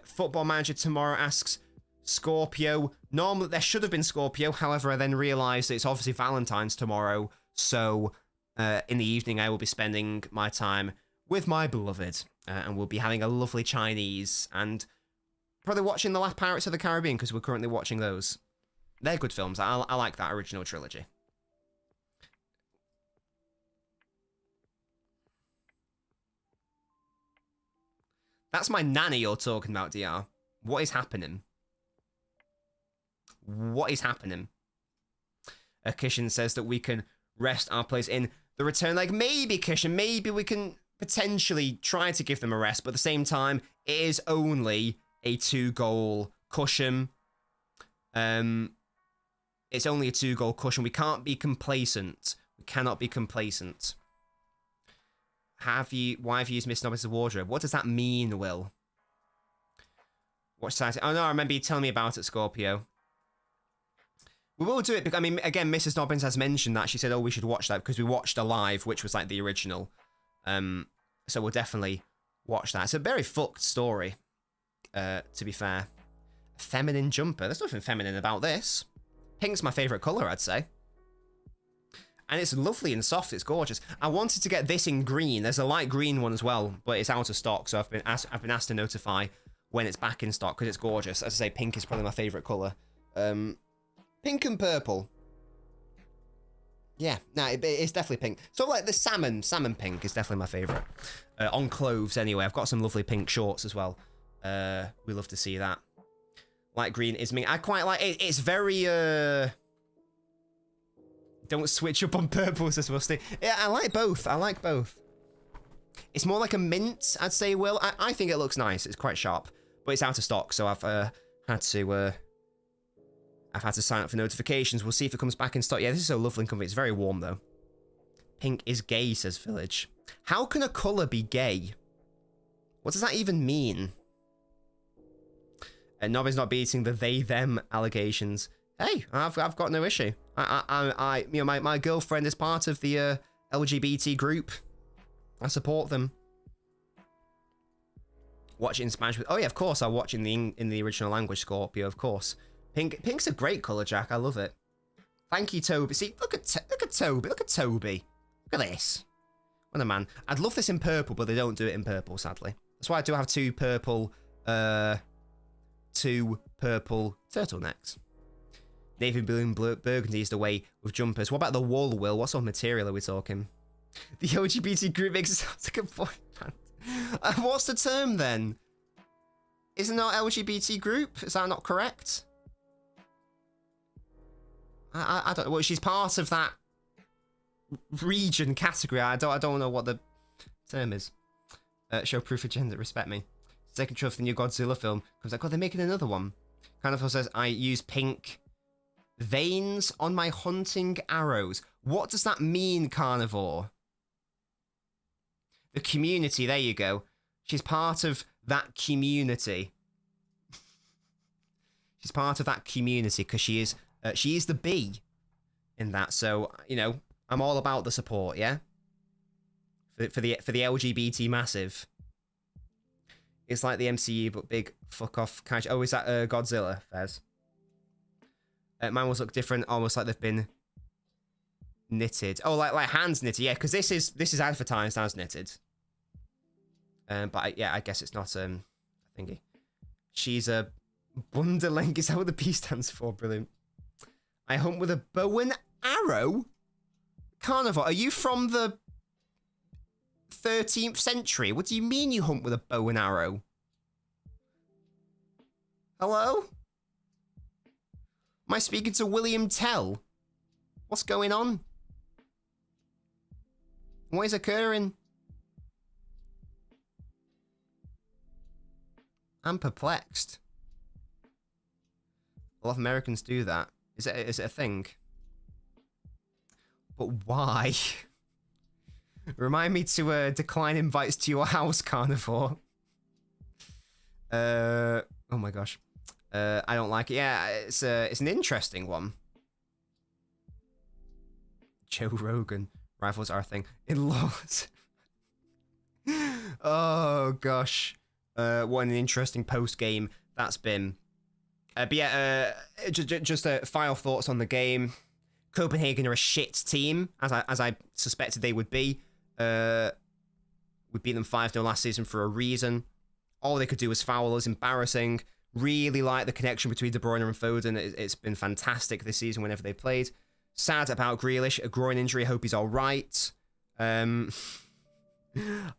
Speaker 1: Football Manager tomorrow asks Scorpio. Normally, there should have been Scorpio. However, I then realised that it's obviously Valentine's tomorrow. So, in the evening, I will be spending my time with my beloved. And we'll be having a lovely Chinese and probably watching The Last Pirates of the Caribbean because we're currently watching those. They're good films. I like that original trilogy. That's my nanny you're talking about, DR. What is happening? What is happening? Kishan says that we can rest our players in the return leg. Maybe, Kishan, maybe we can potentially try to give them a rest, but at the same time, it is only a 2-goal cushion. It's only a 2-goal cushion. We can't be complacent. We cannot be complacent. Why have you used Miss Nobbins' wardrobe? What does that mean, Will? What size? Oh no, I remember you telling me about it, Scorpio. We will do it because, I mean, again, Mrs. Nobbins has mentioned that. She said, oh, we should watch that because we watched Alive, which was like the original. So we'll definitely watch that. It's a very fucked story, to be fair. Feminine jumper. There's nothing feminine about this. Pink's my favourite colour, I'd say. And it's lovely and soft. It's gorgeous. I wanted to get this in green. There's a light green one as well, but it's out of stock. So I've been asked to notify when it's back in stock because it's gorgeous. As I say, pink is probably my favourite colour. Pink and purple. Yeah, no, it's definitely pink. So like the salmon pink is definitely my favourite. On clothes anyway. I've got some lovely pink shorts as well. We love to see that. Light green is me. I quite like it. It's very don't switch up on purples as well. Yeah, I like both. I like both. It's more like a mint, I'd say, Will. I think it looks nice. It's quite sharp. But it's out of stock, so I've had to sign up for notifications. We'll see if it comes back in stock. Yeah, this is so lovely and comfy. It's very warm, though. Pink is gay, says Village. How can a colour be gay? What does that even mean? Nobbins not beating the they-them allegations. Hey, I've got no issue. You know, my girlfriend is part of the LGBT group. I support them. Watch it in Spanish. Oh yeah, of course. I watch in the original language, Scorpio. Of course. Pink's a great colour, Jack. I love it. Thank you, Toby. See, look at Toby. Look at Toby. Look at this. What a man. I'd love this in purple, but they don't do it in purple, sadly. That's why I do have two purple turtlenecks. Navy blue and burgundy is the way with jumpers. What about the wool, Will? What sort of material are we talking? The LGBT group makes sounds like a boy band. What's the term then? Isn't it LGBT group? Is that not correct? I don't know. Well, she's part of that region category. I don't know what the term is. Show proof of gender. Respect me. Second trailer for the new Godzilla film. Comes like, oh, they're making another one. Carnival says, I use pink veins on my hunting arrows. What does that mean, Carnivore? The community. There you go. She's part of that community. She's part of that community because she is the bee in that. So, you know, I'm all about the support, yeah? For the LGBT massive. It's like the MCU, but big fuck off. Oh, is that Godzilla, Fez? Mine will look different, almost like they've been knitted. Oh, like hands knitted, yeah, because this is advertised as knitted. But yeah, I guess it's not a thingy. She's a Bunderling. Is that what the B stands for? Brilliant. I hunt with a bow and arrow? Carnivore, are you from the 13th century? What do you mean you hunt with a bow and arrow? Hello? Am I speaking to William Tell? What's going on? What is occurring? I'm perplexed. A lot of Americans do that. Is it a thing? But why? Remind me to decline invites to your house, Carnivore. Oh my gosh. I don't like it. Yeah, it's an interesting one. Joe Rogan. Rifles are a thing. In-laws. Oh gosh. What an interesting post game that's been. But yeah, just final thoughts on the game. Copenhagen are a shit team, as I suspected they would be. We beat them 5-0 last season for a reason. All they could do was foul us, embarrassing. Really like the connection between De Bruyne and Foden. It's been fantastic this season whenever they played. Sad about Grealish, a groin injury. Hope he's all right. I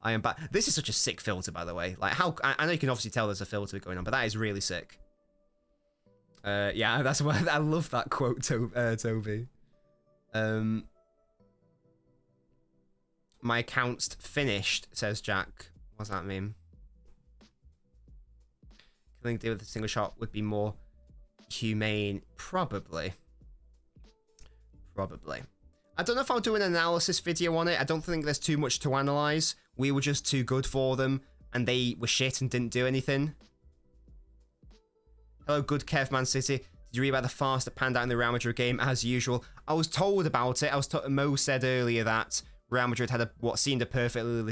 Speaker 1: am back. This is such a sick filter, by the way. Like, how I know you can obviously tell there's a filter going on, but that is really sick. Yeah, that's why I love that quote, Toby. My account's finished, says Jack. What does that mean? Killing deal with a single shot would be more humane. Probably. I don't know if I'll do an analysis video on it. I don't think there's too much to analyze. We were just too good for them, and they were shit and didn't do anything. Hello, good Kev, Man City. Did you read about the farce that panned out in the Real Madrid game? As usual, I was told about it. Mo said earlier that Real Madrid had what seemed a perfectly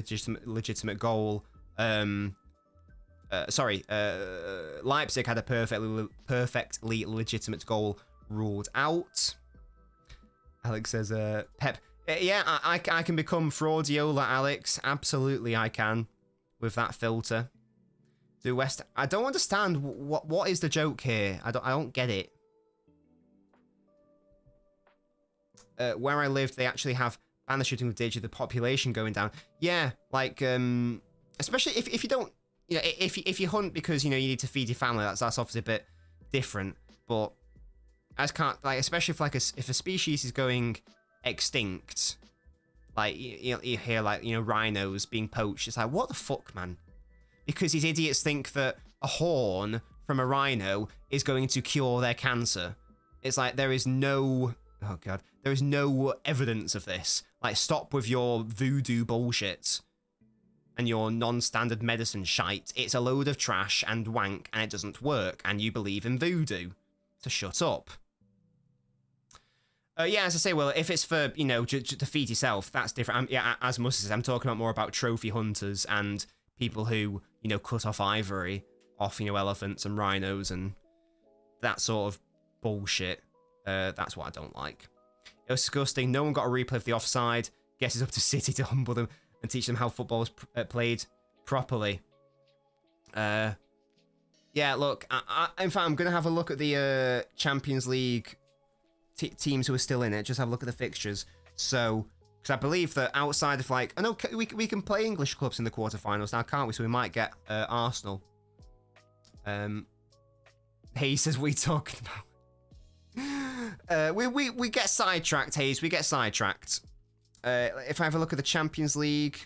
Speaker 1: legitimate goal. Leipzig had a perfectly legitimate goal ruled out. Alex says, Pep. Yeah, I can become Fraudiola, Alex. Absolutely, I can. With that filter. Do West... I don't understand. What is the joke here? I don't get it. Where I lived, they actually have banned the shooting with Digi, the population going down. Yeah, like, especially if you don't... You know, if you hunt because, you know, you need to feed your family, that's obviously a bit different. But... As can't, like, especially if a species is going extinct, like you hear, like, you know, rhinos being poached. It's like, what the fuck, man? Because these idiots think that a horn from a rhino is going to cure their cancer. It's like there is no evidence of this. Like, stop with your voodoo bullshit and your non-standard medicine shite. It's a load of trash and wank, and it doesn't work. And you believe in voodoo, so shut up. Yeah, as I say, well, if it's for, you know, to feed yourself, that's different. Yeah, as Musa says, I'm talking about more about trophy hunters and people who, you know, cut off ivory off, you know, elephants and rhinos and that sort of bullshit. That's what I don't like. It was disgusting. No one got a replay of the offside. Guess it's up to City to humble them and teach them how football is played properly. Yeah, look, in fact, I'm going to have a look at the Champions League teams who are still in it. Just have a look at the fixtures. So, because I believe that outside of, like, I know we can play English clubs in the quarterfinals now, can't we? So we might get Arsenal. He says, we talking about. We get sidetracked, Hayes. We get sidetracked. If I have a look at the Champions League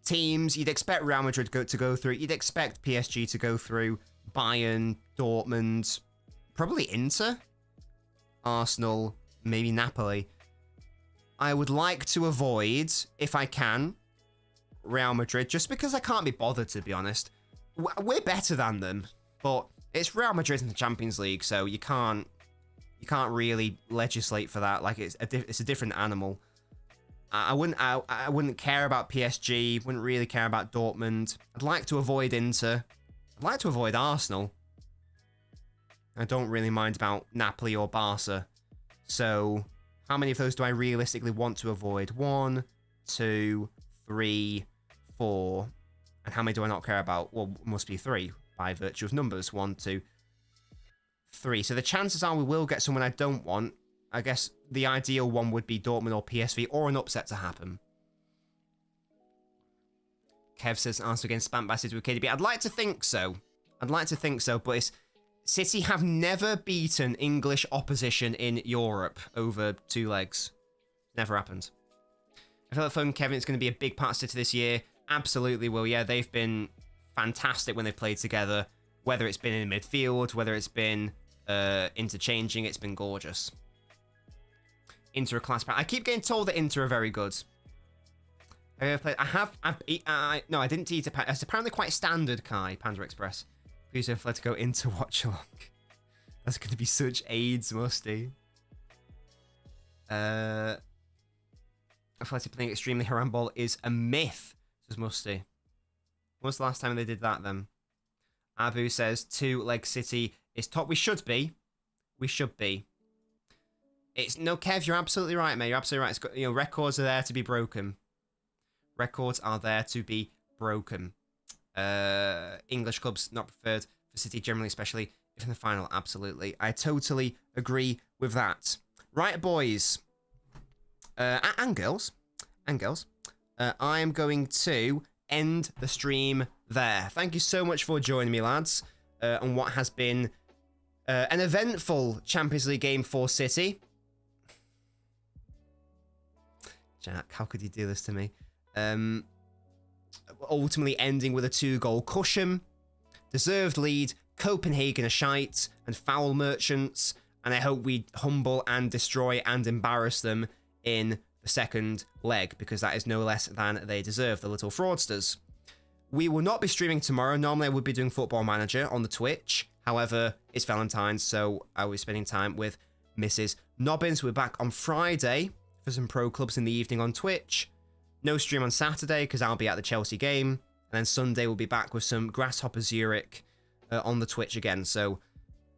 Speaker 1: teams, you'd expect Real Madrid to go through. You'd expect PSG to go through. Bayern, Dortmund, probably Inter. Arsenal, maybe Napoli. I would like to avoid, if I can, Real Madrid, just because I can't be bothered, to be honest. We're better than them, but it's Real Madrid in the Champions League, so you can't really legislate for that. Like, it's a different animal. I wouldn't care about PSG. Wouldn't really care about Dortmund. I'd like to avoid Inter. I'd like to avoid Arsenal. I don't really mind about Napoli or Barca. So, how many of those do I realistically want to avoid? 1, 2, 3, 4. And how many do I not care about? Well, it must be 3 by virtue of numbers. 1, 2, 3. So the chances are we will get someone I don't want. I guess the ideal one would be Dortmund or PSV, or an upset to happen. Kev says Arsenal against Spam by City with KDB. I'd like to think so. But it's... City have never beaten English opposition in Europe over 2 legs. Never happened. I feel like phone Kevin is going to be a big part of City this year. Absolutely will. Yeah, they've been fantastic when they've played together. Whether it's been in midfield, whether it's been interchanging, it's been gorgeous. Inter are class. I keep getting told that Inter are very good. Have you ever played? I have. No, I didn't eat a. It's apparently quite standard, Kai. Panda Express. Please don't let to go into Watchalong. That's going to be such AIDS, Musty. I feel like playing extremely Harambol is a myth, says Musty. When was the last time they did that then? Abu says 2-leg City is top. We should be. We should be. It's no, Kev, you're absolutely right, mate. You're absolutely right. It's got, you know, records are there to be broken. Records are there to be broken. English clubs not preferred for City generally, especially if in the final. Absolutely. I totally agree with that. Right, boys. And girls. And girls. I am going to end the stream there. Thank you so much for joining me, lads, on what has been an eventful Champions League game for City. Jack, how could you do this to me? Ultimately ending with a 2-goal cushion. Deserved lead, Copenhagen are shite, and foul merchants, and I hope we humble and destroy and embarrass them in the second leg, because that is no less than they deserve, the little fraudsters. We will not be streaming tomorrow. Normally I would be doing Football Manager on the Twitch. However, it's Valentine's, so I will be spending time with Mrs. Nobbins. We're back on Friday for some pro clubs in the evening on Twitch. No stream on Saturday because I'll be at the Chelsea game. And then Sunday we'll be back with some Grasshopper Zurich on the Twitch again. So,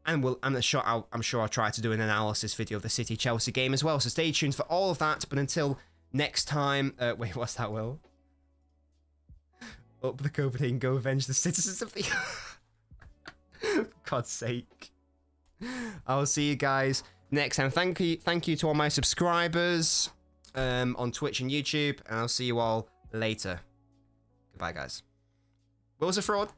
Speaker 1: and I'm sure I'll try to do an analysis video of the City Chelsea game as well. So stay tuned for all of that. But until next time, wait, what's that, Will? Up the Copenhagen, go avenge the citizens of the... For God's sake. I will see you guys next time. Thank you to all my subscribers on Twitch and YouTube, and I'll see you all later. Goodbye, guys. Will's a fraud.